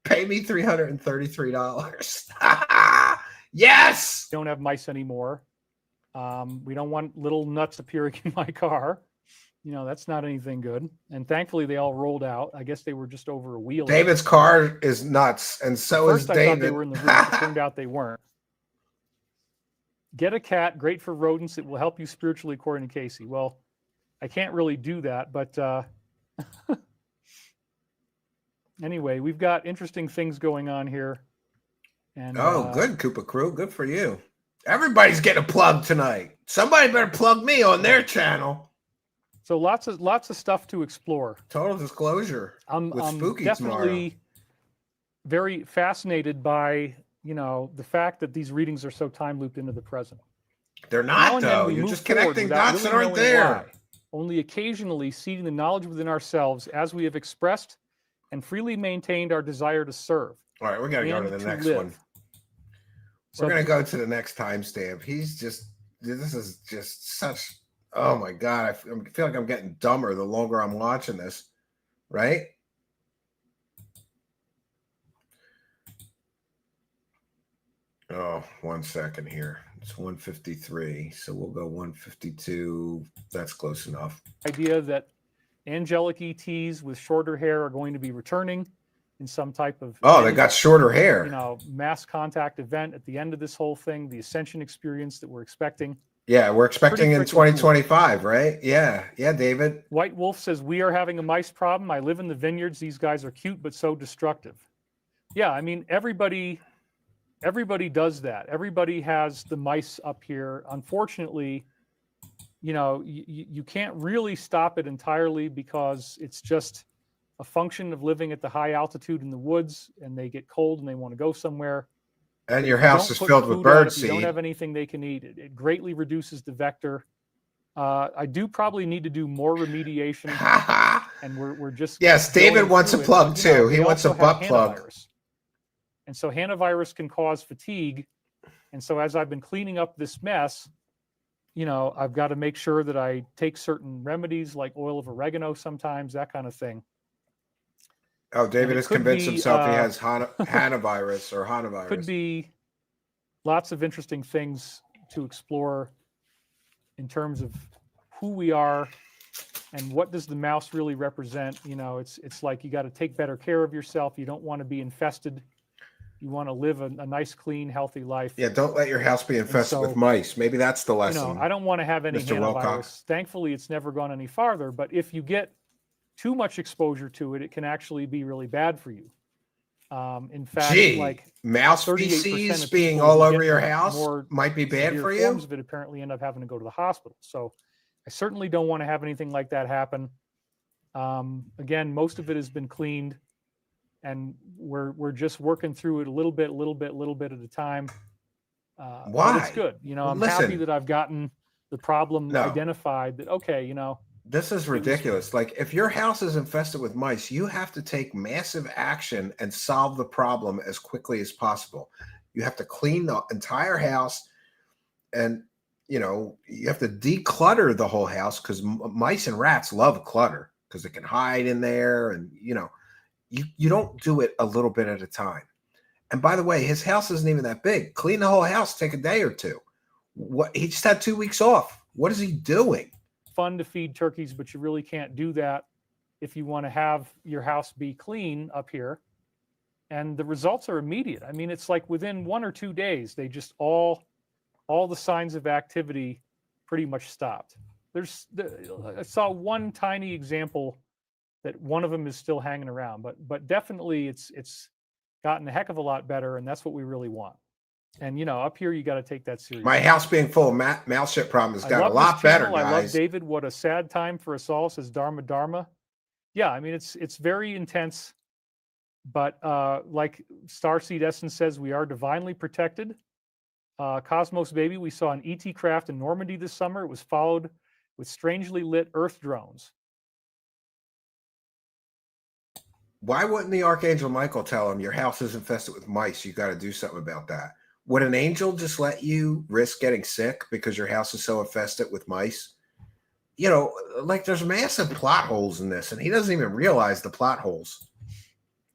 Pay me $333. Yes! We don't have mice anymore. We don't want little nuts appearing in my car. You know, that's not anything good. And thankfully, they all rolled out. I guess they were just over a wheel. David's car is nuts, and so is David. First, I thought they were in the room. It turned out they weren't. Get a cat, great for rodents. It will help you spiritually, according to Casey. Well, I can't really do that, but anyway, we've got interesting things going on here. And good, Koopa Crew. Good for you. Everybody's getting a plug tonight. Somebody better plug me on their channel. So lots of stuff to explore. Total disclosure. I'm Spooky definitely tomorrow. Very fascinated by the fact that these readings are so time looped into the present. They're not, though. You're just connecting dots that aren't there. Why. Only occasionally seeding the knowledge within ourselves as we have expressed and freely maintained our desire to serve. All right, we got to go to and the to next live. one. So We're going to go to the next timestamp. This is just such, oh my God. I feel like I'm getting dumber the longer I'm watching this, right? Oh, 1 second here. It's 153. So we'll go 152. That's close enough. Idea that angelic ETs with shorter hair are going to be returning in some type of They got shorter hair. mass contact event at the end of this whole thing, the ascension experience that we're expecting. Yeah, we're expecting in Pretty freaking 2025, right? Yeah, David. White Wolf says, we are having a mice problem. I live in the vineyards. These guys are cute, but so destructive. Yeah, I mean, everybody does that. Everybody has the mice up here. Unfortunately, you can't really stop it entirely because it's just a function of living at the high altitude in the woods, and they get cold and they want to go somewhere. And your house is filled with bird seed. You don't have anything they can eat. It greatly reduces the vector. I do probably need to do more remediation, and we're just David wants a plug too. He wants a butt plug. And so hantavirus can cause fatigue. And so as I've been cleaning up this mess, I've got to make sure that I take certain remedies like oil of oregano sometimes, that kind of thing. Oh, David has convinced himself he has hantavirus or hanavirus. Could be lots of interesting things to explore in terms of who we are and what does the mouse really represent. It's like you got to take better care of yourself. You don't want to be infested. You want to live a nice, clean, healthy life. Yeah, don't let your house be infested with mice. Maybe that's the lesson. I don't want to have any Mr. hantavirus. Wilcock. Thankfully, it's never gone any farther. But if you get too much exposure to it, it can actually be really bad for you. In fact, mouse feces being all over your house might be bad for you. Forms of it apparently end up having to go to the hospital. So I certainly don't want to have anything like that happen. Again, most of it has been cleaned, and we're just working through it a little bit at a time. Why? But it's good. I'm happy that I've gotten the problem identified. That this is ridiculous. Like, if your house is infested with mice, you have to take massive action and solve the problem as quickly as possible. You have to clean the entire house, and you have to declutter the whole house, because mice and rats love clutter because it can hide in there, and you don't do it a little bit at a time. And by the way, his house isn't even that big. Clean the whole house, take a day or two. He just had 2 weeks off. What is he doing? Fun to feed turkeys, but you really can't do that if you want to have your house be clean up here. And the results are immediate. I mean, it's like within 1 or 2 days, they just all the signs of activity pretty much stopped. I saw one tiny example that one of them is still hanging around, but definitely it's gotten a heck of a lot better, and that's what we really want. And up here you got to take that seriously. My house being full of mouse shit problems got a lot better, guys. I love David. What a sad time for us all, says Dharma. Yeah, I mean it's very intense, but like Starseed Essence says, we are divinely protected. Cosmos Baby, we saw an ET craft in Normandy this summer. It was followed with strangely lit Earth drones. Why wouldn't the Archangel Michael tell him your house is infested with mice? You got to do something about that. Would an angel just let you risk getting sick because your house is so infested with mice? There's massive plot holes in this, and he doesn't even realize the plot holes.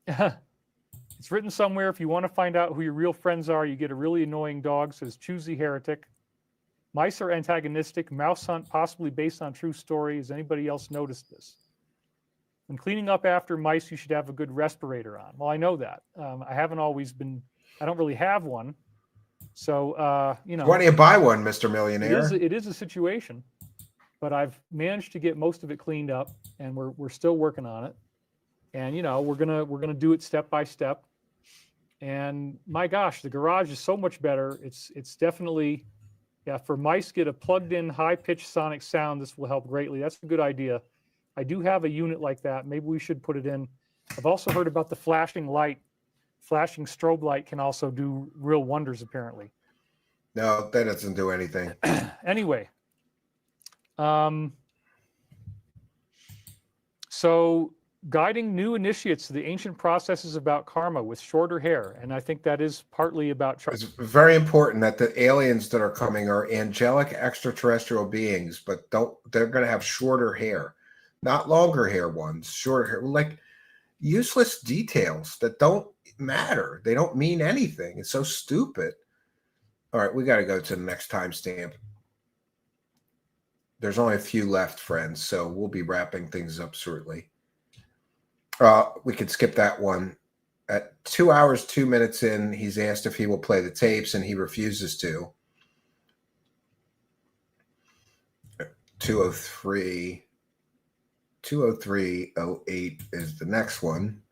It's written somewhere, if you want to find out who your real friends are, you get a really annoying dog, says Choosy Heretic. Mice are antagonistic. Mouse hunt, possibly based on true story. Has anybody else noticed this? When cleaning up after mice, you should have a good respirator on. Well, I know that. I don't really have one. So, why don't you buy one, Mr. Millionaire? It is a situation, but I've managed to get most of it cleaned up, and we're still working on it. And, we're gonna do it step by step. And my gosh, the garage is so much better. It's definitely, for mice, get a plugged in high pitched sonic sound. This will help greatly. That's a good idea. I do have a unit like that. Maybe we should put it in. I've also heard about the flashing light. Flashing strobe light can also do real wonders, apparently. No, that doesn't do anything. Anyway, so guiding new initiates to the ancient processes about karma with shorter hair. And I think that is partly about... It's very important that the aliens that are coming are angelic extraterrestrial beings, but they're going to have shorter hair, not longer hair ones, shorter hair, like useless details that don't matter. They don't mean anything. It's so stupid. All right, we got to go to the next timestamp. There's only a few left, friends, so we'll be wrapping things up shortly. We could skip that one. At 2 hours, 2 minutes in, he's asked if he will play the tapes, and he refuses to. 203.08 is the next one.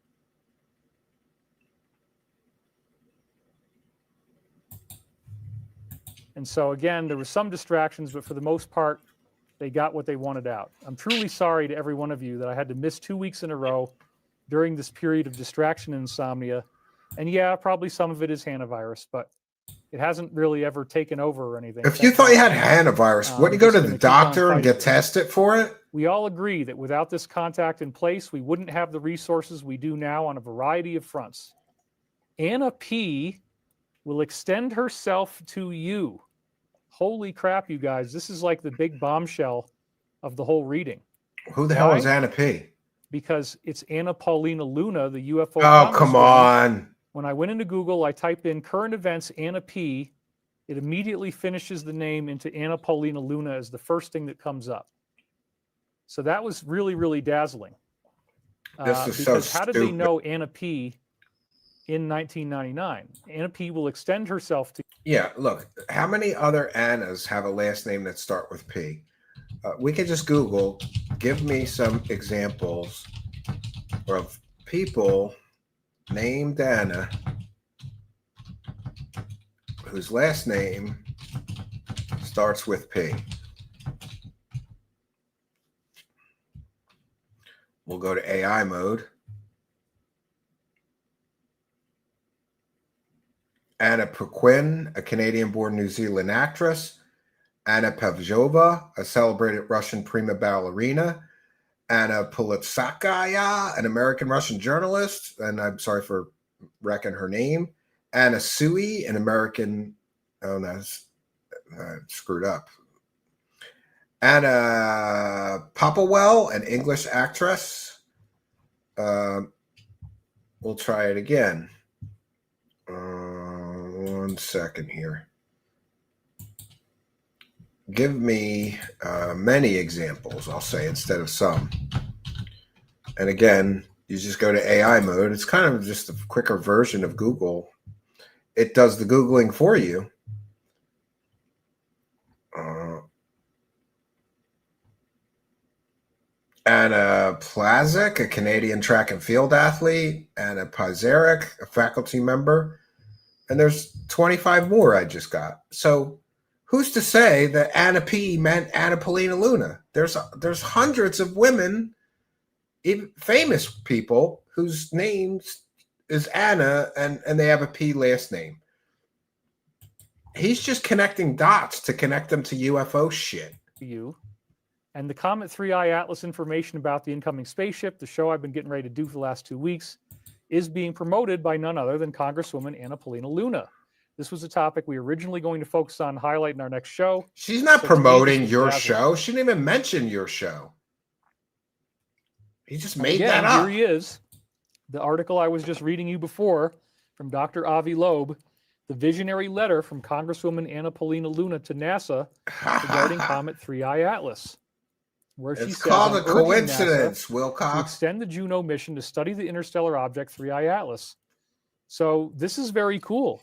And so, again, there were some distractions, but for the most part, they got what they wanted out. I'm truly sorry to every one of you that I had to miss 2 weeks in a row during this period of distraction and insomnia. And yeah, probably some of it is hantavirus, but it hasn't really ever taken over or anything. If you thought you had hantavirus, wouldn't you go to the doctor and get tested for it? We all agree that without this contact in place, we wouldn't have the resources we do now on a variety of fronts. Anna P. will extend herself to you. Holy crap, you guys. This is like the big bombshell of the whole reading. Who the hell is Anna P? Because it's Anna Paulina Luna, the UFO. Oh, come on. When I went into Google, I typed in current events Anna P. It immediately finishes the name into Anna Paulina Luna as the first thing that comes up. So that was really, really dazzling. This is so stupid. How did they know Anna P. in 1999? Anna P. will extend herself to... Yeah, look, how many other Annas have a last name that start with P? We can just Google, give me some examples of people named Anna whose last name starts with P. We'll go to AI mode. Anna Paquin, a Canadian-born New Zealand actress. Anna Pavlova, a celebrated Russian prima ballerina. Anna Politskaya, an American-Russian journalist, and I'm sorry for wrecking her name. Anna Sui, an American, oh, no, screwed up. Anna Popplewell, an English actress. We'll try it again. 1 second here. Give me many examples, I'll say, instead of some. And again, you just go to AI mode. It's kind of just a quicker version of Google. It does the Googling for you. Anna Plazik, a Canadian track and field athlete. Anna Pizarek, a faculty member. And there's 25 more I just got. So who's to say that Anna P meant Anna Paulina Luna? There's hundreds of women, even famous people, whose names is Anna and they have a P last name. He's just connecting dots to connect them to UFO shit. You. And the Comet 3i Atlas information about the incoming spaceship, the show I've been getting ready to do for the last 2 weeks, is being promoted by none other than Congresswoman Anna Paulina Luna. This was a topic we were originally going to focus on, highlight in our next show. She's not promoting your show. She didn't even mention your show. He just made that up. Here he is. The article I was just reading you before from Dr. Avi Loeb, the visionary letter from Congresswoman Anna Paulina Luna to NASA regarding Comet 3i Atlas. Where she it's says, called a coincidence, Wilcock. To extend the Juno mission to study the interstellar object 3i Atlas. So this is very cool.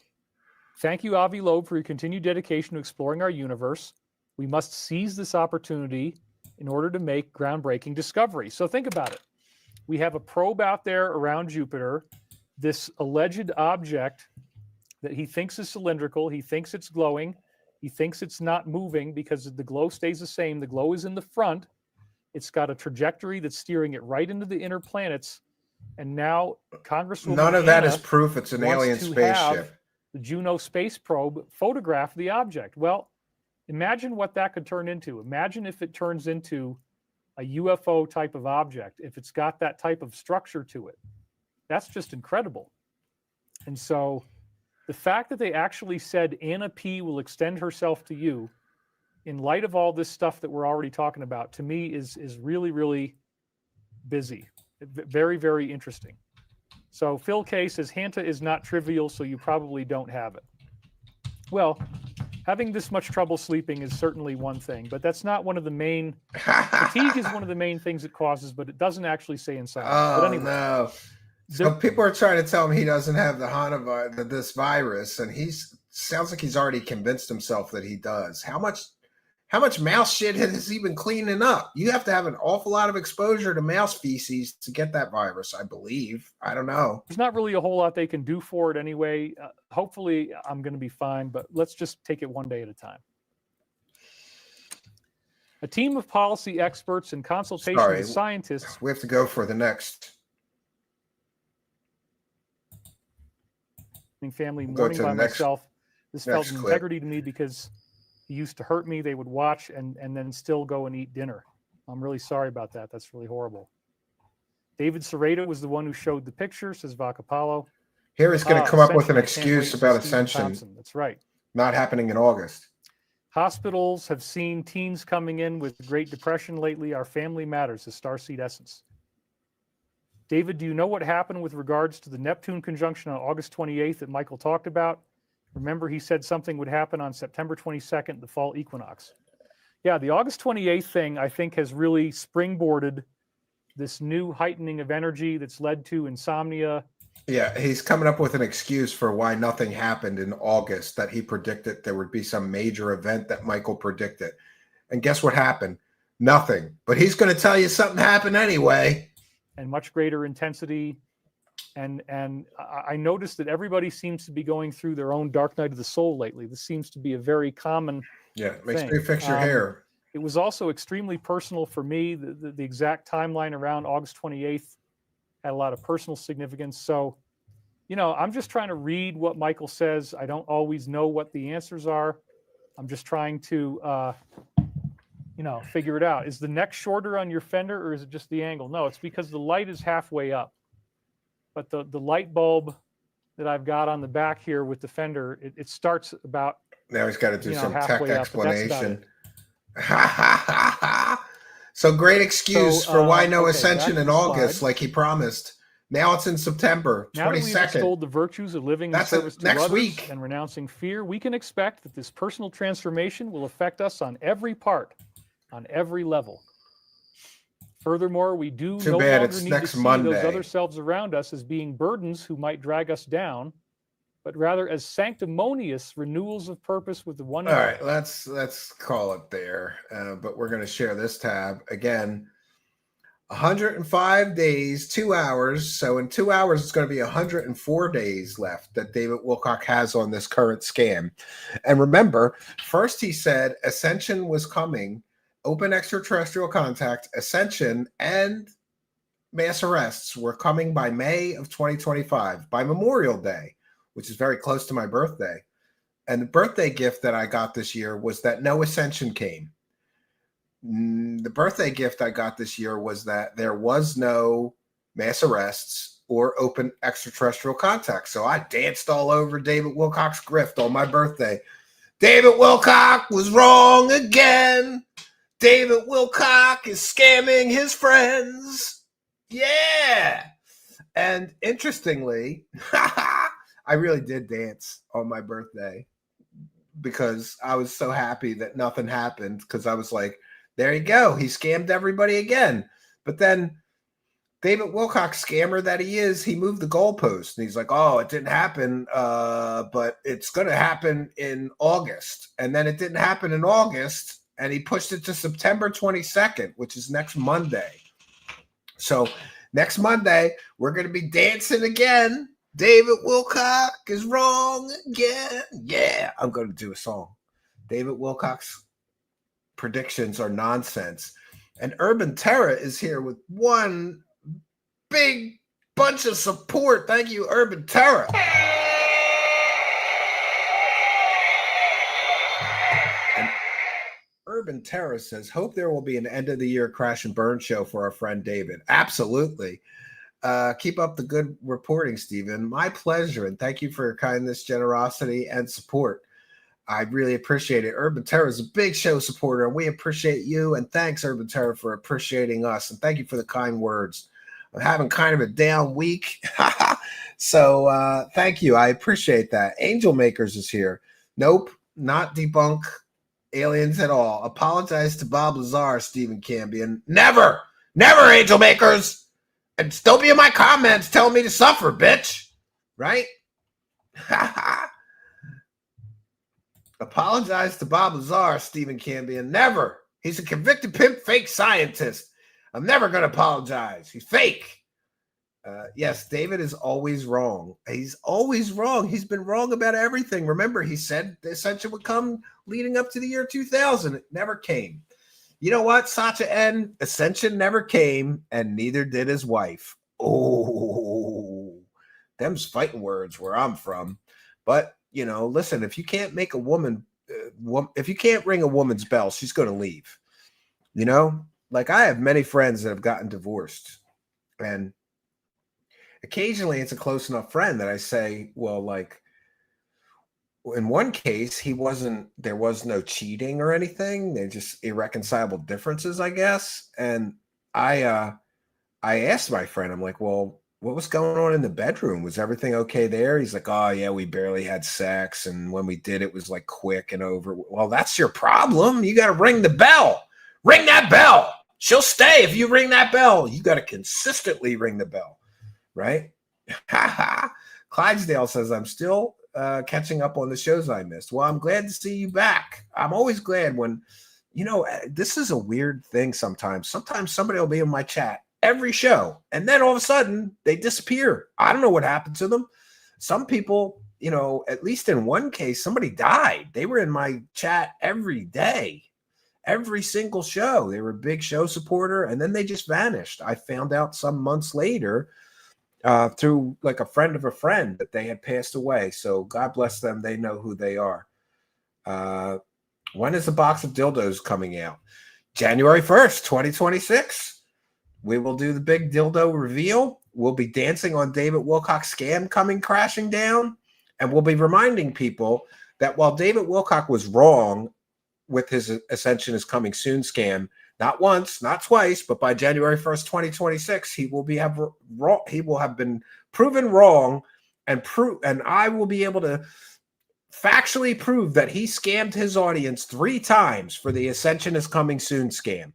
Thank you, Avi Loeb, for your continued dedication to exploring our universe. We must seize this opportunity in order to make groundbreaking discoveries. So think about it. We have a probe out there around Jupiter, this alleged object that he thinks is cylindrical. He thinks it's glowing. He thinks it's not moving because the glow stays the same. The glow is in the front. It's got a trajectory that's steering it right into the inner planets. And now Congresswoman none of that Anna is proof it's an alien spaceship. The Juno space probe photograph the object. Well, imagine what that could turn into. Imagine if it turns into a UFO type of object, if it's got that type of structure to it, that's just incredible. And so the fact that they actually said Anna P will extend herself to you in light of all this stuff that we're already talking about, to me is really, really busy. Very, very interesting. So Phil K says, Hanta is not trivial, so you probably don't have it. Well, having this much trouble sleeping is certainly one thing, but that's not one of the main, fatigue is one of the main things it causes, but it doesn't actually say inside. But anyway, no. So people are trying to tell him he doesn't have the Hanta, this virus, and sounds like he's already convinced himself that he does. How much mouse shit has he been cleaning up? You have to have an awful lot of exposure to mouse feces to get that virus, I believe. I don't know. There's not really a whole lot they can do for it anyway. Hopefully I'm going to be fine, but let's just take it one day at a time. A team of policy experts in consultation with scientists. We have to go for the next. Family mourning by myself. This felt an integrity to me because he used to hurt me. They would watch and then still go and eat dinner. I'm really sorry about that. That's really horrible. David Serrato was the one who showed the picture, says Vacapalo. Here he's going to come up with an excuse about Ascension. That's right. Not happening in August. Hospitals have seen teens coming in with Great Depression lately. Our family matters, says Starseed Essence. David, do you know what happened with regards to the Neptune conjunction on August 28th that Michael talked about? Remember, he said something would happen on September 22nd, the fall equinox. Yeah, the August 28th thing, I think, has really springboarded this new heightening of energy that's led to insomnia. Yeah, he's coming up with an excuse for why nothing happened in August, that he predicted there would be some major event that Michael predicted. And guess what happened? Nothing. But he's going to tell you something happened anyway. And much greater intensity. And I noticed that everybody seems to be going through their own dark night of the soul lately. This seems to be a very common makes thing. me fix your hair. It was also extremely personal for me. The exact timeline around August 28th had a lot of personal significance. So, I'm just trying to read what Michael says. I don't always know what the answers are. I'm just trying to figure it out. Is the neck shorter on your fender, or is it just the angle? No, it's because the light is halfway up. But the light bulb that I've got on the back here with the fender, it starts about. Now he's got to do some tech explanation. Up, so great excuse for why no Ascension in August, like he promised. Now it's in September 22nd. Now that we've extolled the virtues of living in service to next others week. And renouncing fear, we can expect that this personal transformation will affect us on every part, on every level. Furthermore, we do no longer need to see those other selves around us as being burdens who might drag us down, but rather as sanctimonious renewals of purpose with the one. All right, let's call it there. But we're going to share this tab again. 105 days, 2 hours. So in 2 hours, it's going to be 104 days left that David Wilcock has on this current scam. And remember, first he said Ascension was coming. Open extraterrestrial contact, Ascension, and mass arrests were coming by May of 2025, by Memorial Day, which is very close to my birthday. And the birthday gift that I got this year was that no Ascension came. The birthday gift I got this year was that there was no mass arrests or open extraterrestrial contact. So I danced all over David Wilcock's grift on my birthday. David Wilcock was wrong again. David Wilcock is scamming his friends. Yeah. And interestingly, I really did dance on my birthday because I was so happy that nothing happened, because I was like, there you go. He scammed everybody again. But then David Wilcock, scammer that he is, he moved the goalpost. And he's like, oh, it didn't happen, but it's going to happen in August. And then it didn't happen in August. And he pushed it to September 22nd, which is next Monday. So next Monday, we're going to be dancing again. David Wilcock is wrong again. Yeah, I'm going to do a song. David Wilcock's predictions are nonsense. And Urban Terra is here with one big bunch of support. Thank you, Urban Terra. Urban Terror says, hope there will be an end of the year crash and burn show for our friend David. Absolutely. Keep up the good reporting, Stephen. My pleasure. And thank you for your kindness, generosity, and support. I really appreciate it. Urban Terror is a big show supporter, and we appreciate you. And thanks, Urban Terror, for appreciating us. And thank you for the kind words. I'm having kind of a down week. So thank you. I appreciate that. Angel Makers is here. Nope, not debunk aliens at all. Apologize to Bob Lazar, Stephen Cambion. Never, Angel Makers. And don't be in my comments telling me to suffer, bitch. Right? Apologize to Bob Lazar, Stephen Cambion. Never. He's a convicted pimp, fake scientist. I'm never going to apologize. He's fake. Yes, David is always wrong. He's always wrong. He's been wrong about everything. Remember, he said the ascension would come leading up to the year 2000. It never came. You know what, Sacha N? Ascension never came, and neither did his wife. Oh, them's fighting words where I'm from. But, you know, listen, if you can't make a woman, if you can't ring a woman's bell, she's going to leave. You know, like I have many friends that have gotten divorced, and occasionally it's a close enough friend that I say, well, like in one case, there was no cheating or anything. They're just irreconcilable differences, I guess. And I asked my friend, I'm like, well, what was going on in the bedroom? Was everything okay there? He's like, oh yeah, we barely had sex. And when we did, it was like quick and over. Well, that's your problem. You got to ring the bell. Ring that bell. She'll stay if you ring that bell. You got to consistently ring the bell. Right? Clydesdale says, I'm still catching up on the shows I missed. Well, I'm glad to see you back. I'm always glad when, you know, this is a weird thing sometimes. Sometimes somebody will be in my chat every show, and then all of a sudden they disappear. I don't know what happened to them. Some people, you know, at least in one case, somebody died. They were in my chat every day. Every single show. They were a big show supporter, and then they just vanished. I found out some months later through like a friend of a friend that they had passed away. So God bless them. They know who they are. When is the box of dildos coming out? January 1st, 2026. We will do the big dildo reveal. We'll be dancing on David Wilcock's scam coming crashing down. And we'll be reminding people that while David Wilcock was wrong with his Ascension is Coming Soon scam, not once, not twice, but by January 1st, 2026, he will have been proven wrong, and I will be able to factually prove that he scammed his audience 3 times for the Ascension is Coming Soon scam.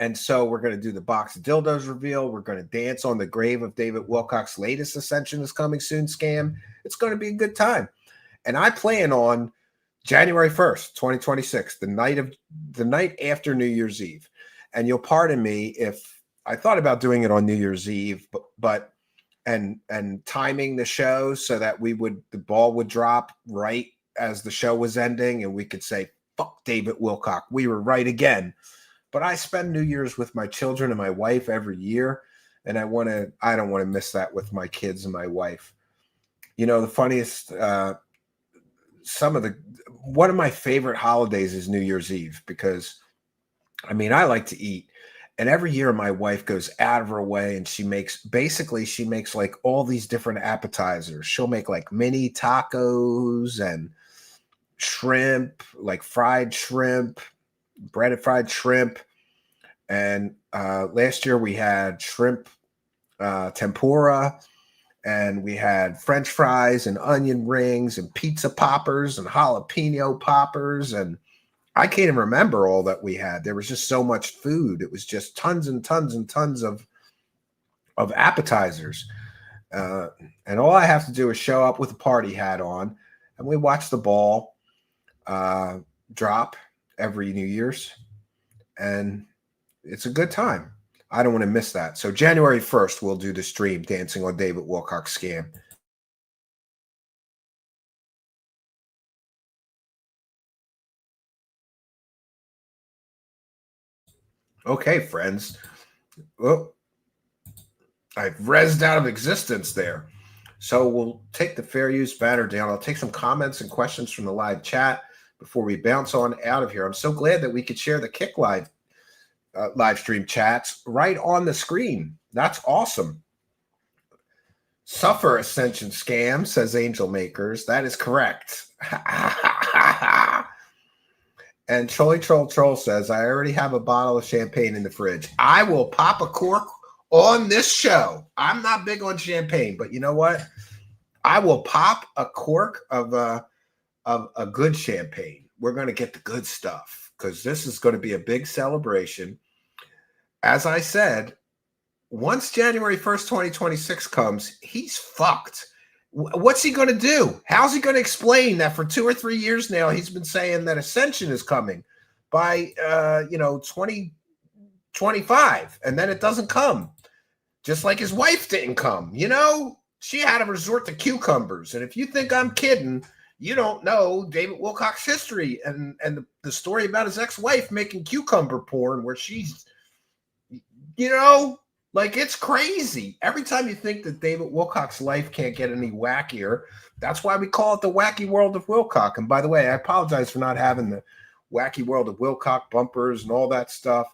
And so we're going to do the box of dildos reveal. We're going to dance on the grave of David Wilcock's latest Ascension is Coming Soon scam. It's going to be a good time. And I plan on January 1st, 2026, the night after New Year's Eve. And you'll pardon me if I thought about doing it on New Year's Eve, but timing the show so that the ball would drop right as the show was ending and we could say, fuck David Wilcock, we were right again. But I spend New Year's with my children and my wife every year, and I don't want to miss that with my kids and my wife. You know, the funniest one of my favorite holidays is New Year's Eve, because I mean, I like to eat, and every year my wife goes out of her way and she makes like all these different appetizers. She'll make like mini tacos and shrimp, like fried shrimp, breaded fried shrimp. And last year we had shrimp tempura, and we had French fries and onion rings and pizza poppers and jalapeno poppers. And I can't even remember all that we had. There was just so much food. It was just tons and tons and tons of appetizers. And all I have to do is show up with a party hat on, and we watch the ball drop every New Year's. And it's a good time. I don't want to miss that. So January 1st, we'll do the stream dancing on David Wilcock's scam. Okay, friends. Well, I've rezzed out of existence there. So we'll take the fair use banner down. I'll take some comments and questions from the live chat. before we bounce on out of here. I'm so glad that we could share the Kick live stream chats right on the screen. That's awesome. Suffer Ascension scam, says Angel Makers. That is correct. And Trolley Troll says, I already have a bottle of champagne in the fridge. I will pop a cork on this show. I'm not big on champagne, but you know what? I will pop a cork of a good champagne. We're going to get the good stuff because this is going to be a big celebration. As I said, once January 1st, 2026 comes, he's fucked. What's he going to do? How's he going to explain that for 2 or 3 years now he's been saying that Ascension is coming by 2025, and then it doesn't come? Just like his wife didn't come. She had to resort to cucumbers. And if you think I'm kidding, you don't know David Wilcock's history and the story about his ex-wife making cucumber porn where she's, it's crazy. Every time you think that David Wilcock's life can't get any wackier, that's why we call it the Wacky World of Wilcock. And by the way, I apologize for not having the Wacky World of Wilcock bumpers and all that stuff.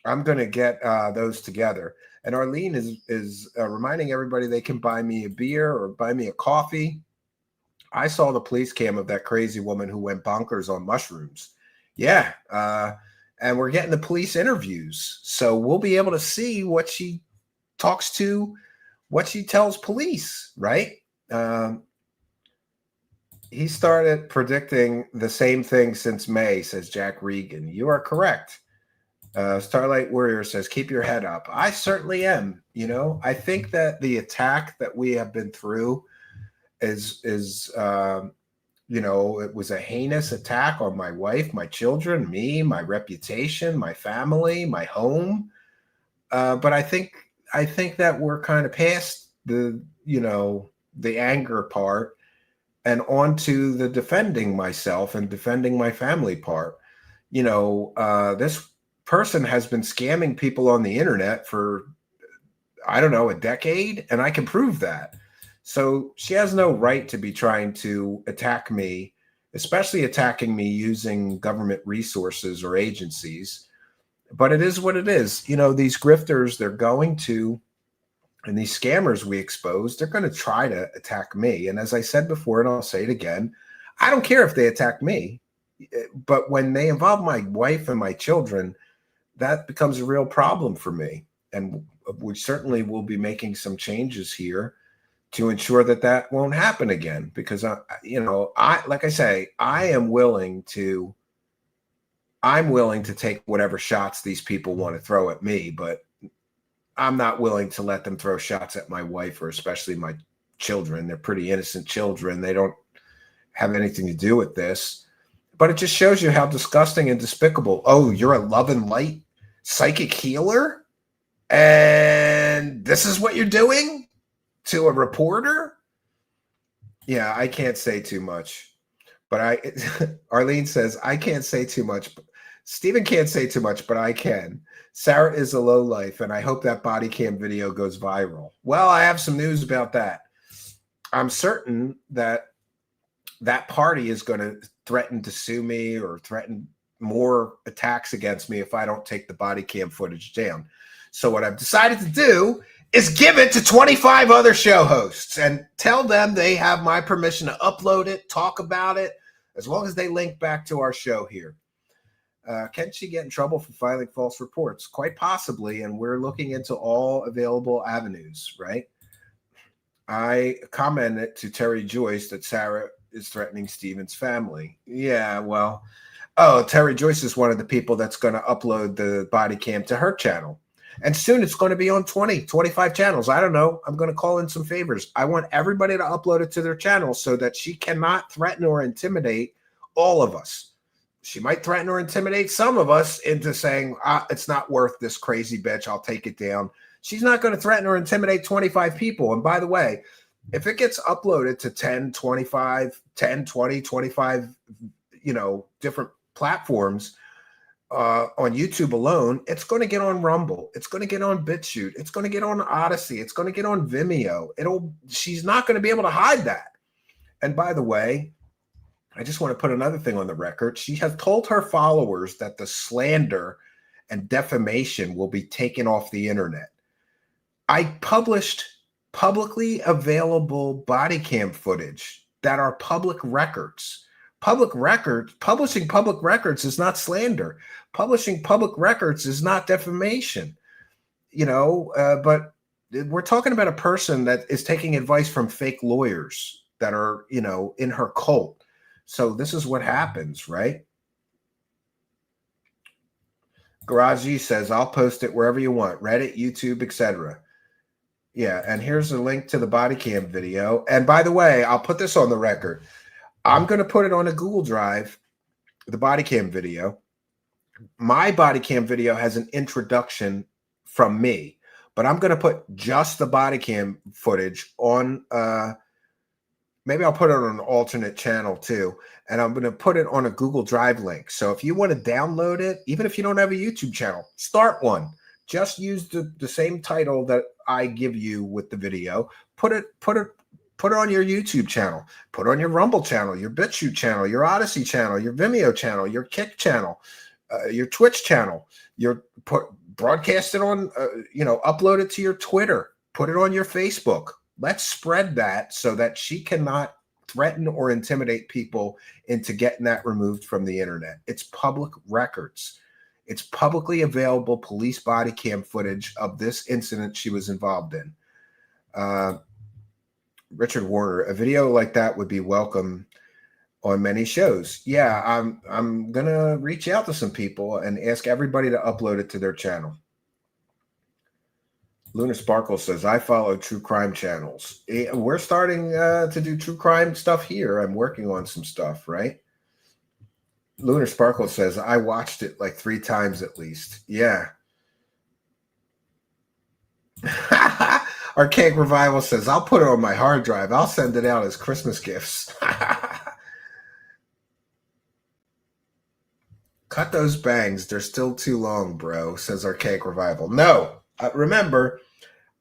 I'm going to get those together. And Arlene is reminding everybody they can buy me a beer or buy me a coffee. I saw the police cam of that crazy woman who went bonkers on mushrooms. Yeah. And we're getting the police interviews. So we'll be able to see what she talks to, what she tells police, right? He started predicting the same thing since May, says Jack Regan. You are correct. Starlight Warrior says, keep your head up. I certainly am. I think that the attack that we have been through is it was a heinous attack on my wife, my children, me, my reputation, my family, my home. But I think that we're kind of past the anger part and onto the defending myself and defending my family part. This person has been scamming people on the internet for, I don't know, a decade, and I can prove that. So she has no right to be trying to attack me, especially attacking me using government resources or agencies. But it is what it is. These grifters, they're going to, and these scammers we expose, they're going to try to attack me. And as I said before, and I'll say it again, I don't care if they attack me. But when they involve my wife and my children, that becomes a real problem for me. And we certainly will be making some changes here to ensure that that won't happen again. Because, like I say, I'm willing to take whatever shots these people want to throw at me, but I'm not willing to let them throw shots at my wife or especially my children. They're pretty innocent children. They don't have anything to do with this. But it just shows you how disgusting and despicable. Oh, you're a love and light psychic healer? And this is what you're doing to a reporter? Yeah, I can't say too much. But Arlene says, I can't say too much. Stephen can't say too much, but I can. Sarah is a lowlife, and I hope that body cam video goes viral. Well, I have some news about that. I'm certain that that party is going to threaten to sue me or threaten more attacks against me if I don't take the body cam footage down. So what I've decided to do is give it to 25 other show hosts and tell them they have my permission to upload it, talk about it, as long as they link back to our show here. Can she get in trouble for filing false reports? Quite possibly, and we're looking into all available avenues, right? I commented to Terry Joyce that Sarah is threatening Stephen's family. Yeah, well, Terry Joyce is one of the people that's going to upload the body cam to her channel. And soon it's going to be on 20, 25 channels. I don't know. I'm going to call in some favors. I want everybody to upload it to their channel so that she cannot threaten or intimidate all of us. She might threaten or intimidate some of us into saying, it's not worth this crazy bitch. I'll take it down. She's not going to threaten or intimidate 25 people. And by the way, if it gets uploaded to 10, 25, 10, 20, 25, different platforms on YouTube alone, it's going to get on Rumble. It's going to get on BitChute. It's going to get on Odyssey. It's going to get on Vimeo. She's not going to be able to hide that. And by the way, I just want to put another thing on the record. She has told her followers that the slander and defamation will be taken off the internet. I published publicly available body cam footage that are public records. Publishing public records is not slander. Publishing public records is not defamation. But we're talking about a person that is taking advice from fake lawyers that are, in her cult. So this is what happens, right? Garaji says, I'll post it wherever you want, Reddit, YouTube, etc. Yeah, and here's a link to the body cam video. And by the way, I'll put this on the record. I'm going to put it on a Google Drive, the body cam video. My body cam video has an introduction from me, but I'm going to put just the body cam footage on, maybe I'll put it on an alternate channel too, and I'm going to put it on a Google Drive link. So if you want to download it, even if you don't have a YouTube channel, start one. Just use the same title that I give you with the video. Put it on your YouTube channel. Put it on your Rumble channel, your BitChute channel, your Odyssey channel, your Vimeo channel, your Kick channel, your Twitch channel. Broadcast it on, upload it to your Twitter. Put it on your Facebook. Let's spread that so that she cannot threaten or intimidate people into getting that removed from the internet. It's public records. It's publicly available police body cam footage of this incident she was involved in. Richard Warner, a video like that would be welcome on many shows. Yeah, I'm gonna reach out to some people and ask everybody to upload it to their channel. Lunar Sparkle says, I follow true crime channels. We're starting to do true crime stuff here. I'm working on some stuff, right? Lunar Sparkle says, I watched it like 3 times at least. Yeah. Archaic Revival says, I'll put it on my hard drive. I'll send it out as Christmas gifts. Cut those bangs. They're still too long, bro, says Archaic Revival. No. Remember,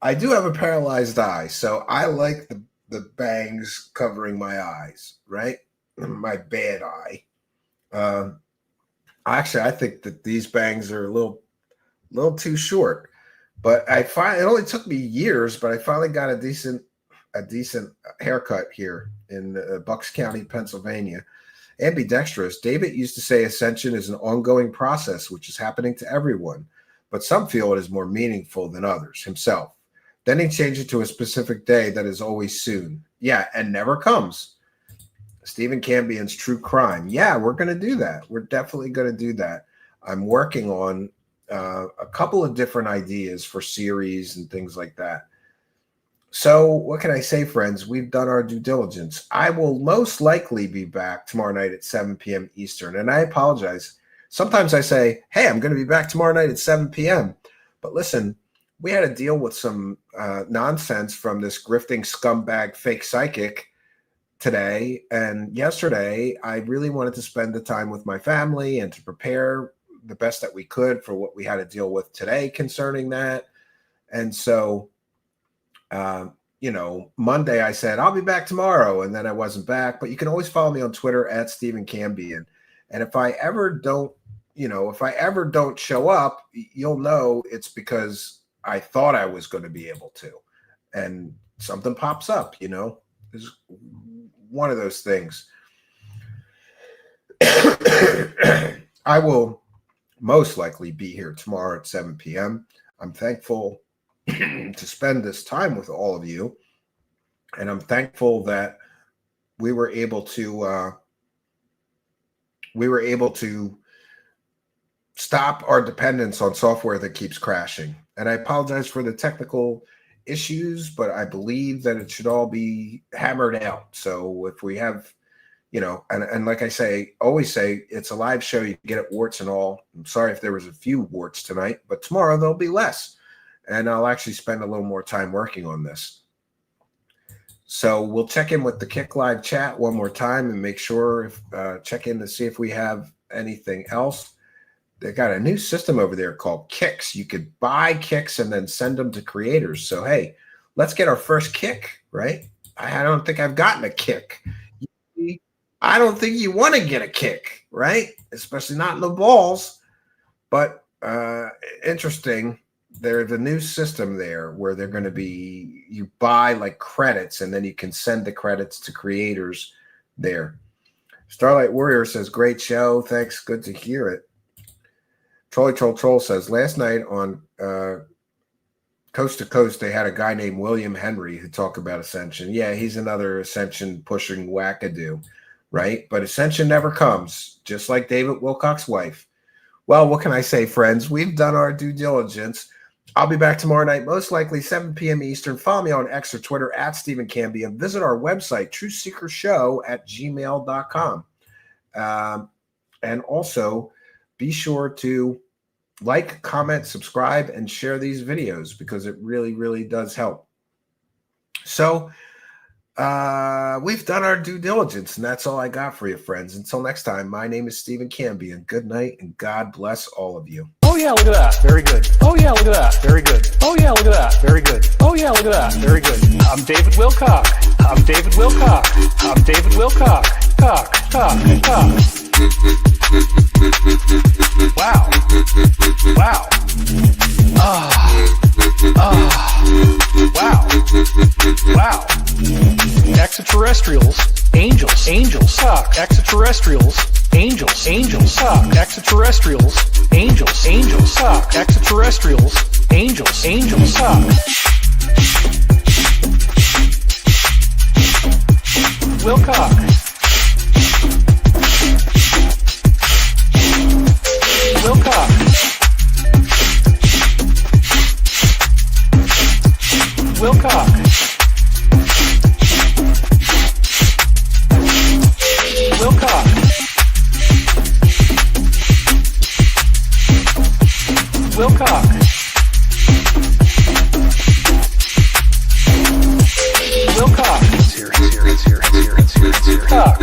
I do have a paralyzed eye, so I like the bangs covering my eyes, right? My bad eye. Actually, I think that these bangs are a little too short. But it only took me years, but I finally got a decent haircut here in Bucks County, Pennsylvania. Ambidextrous. David used to say ascension is an ongoing process, which is happening to everyone, but some feel it is more meaningful than others. Himself. Then he changed it to a specific day that is always soon. Yeah, and never comes. Stephen Cambion's True Crime. Yeah, we're going to do that. We're definitely going to do that. I'm working on a couple of different ideas for series and things like that. So what can I say, friends? We've done our due diligence. I will most likely be back tomorrow night at 7 p.m. Eastern. And I apologize. Sometimes I say, hey, I'm going to be back tomorrow night at 7 p.m. But listen, we had to deal with some nonsense from this grifting scumbag fake psychic today. And yesterday, I really wanted to spend the time with my family and to prepare the best that we could for what we had to deal with today concerning that. And so, Monday I said, I'll be back tomorrow. And then I wasn't back, but you can always follow me on Twitter at Stephen Cambion. And if I ever don't show up, you'll know it's because I thought I was going to be able to, and something pops up, it's one of those things. I will most likely be here tomorrow at 7 p.m. I'm thankful to spend this time with all of you. And I'm thankful that we were able to stop our dependence on software that keeps crashing. And I apologize for the technical issues, but I believe that it should all be hammered out. So if we have, and like I always say, it's a live show. You can get it warts and all. I'm sorry if there was a few warts tonight, but tomorrow there'll be less. And I'll actually spend a little more time working on this. So we'll check in with the Kick Live chat one more time and make sure check in to see if we have anything else. They got a new system over there called Kicks. You could buy kicks and then send them to creators. So, hey, let's get our first kick, right? I don't think I've gotten a kick. I don't think you want to get a kick, right? Especially not in the balls. But interesting. There's a new system there where they're going to be, you buy like credits and then you can send the credits to creators there. Starlight Warrior says, great show. Thanks. Good to hear it. Troll says, last night on Coast to Coast, they had a guy named William Henry who talked about Ascension. Yeah, he's another Ascension pushing wackadoo, right? But Ascension never comes, just like David Wilcock's wife. Well, what can I say, friends? We've done our due diligence. I'll be back tomorrow night, most likely 7 p.m. Eastern. Follow me on X or Twitter at Stephen Cambion. Visit our website, truthseekershow@gmail.com. And also be sure to like, comment, subscribe, and share these videos because it really, really does help. So we've done our due diligence, and that's all I got for you, friends. Until next time, my name is Stephen Cambion. Good night, and God bless all of you. Oh yeah, look at that. Very good. Oh yeah, look at that. Very good. Oh yeah, look at that. Very good. Oh yeah, look at that. Very good. I'm David Wilcock. I'm David Wilcock. I'm David Wilcock. Cock. Wow. Wow. Wow. Extraterrestrials, angels, suck. Extraterrestrials, angels, suck. Extraterrestrials, angels, suck. Extraterrestrials, angels, suck. Wilcock. Wilcock. Wilcock. Wilcock. Wilcock. Wilcock. It's here. Cock.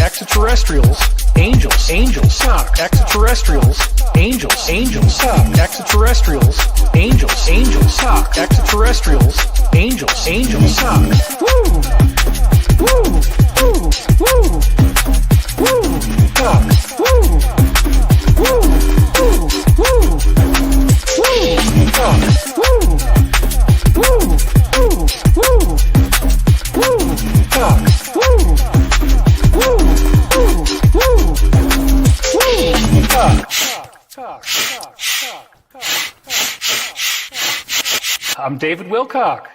Extraterrestrials, angels, suck. Extraterrestrials, angels, suck. Extraterrestrials, angels, suck. Extraterrestrials, angels, suck. Woo! Woo! Woo! Woo! Woo! Suck. Woo! Woo! Woo! Woo! Woo! Suck. Woo! Woo! Woo! Woo! Woo! Suck. Woo! Woo! Woo! Woo! Woo! Talk. I'm David Wilcock.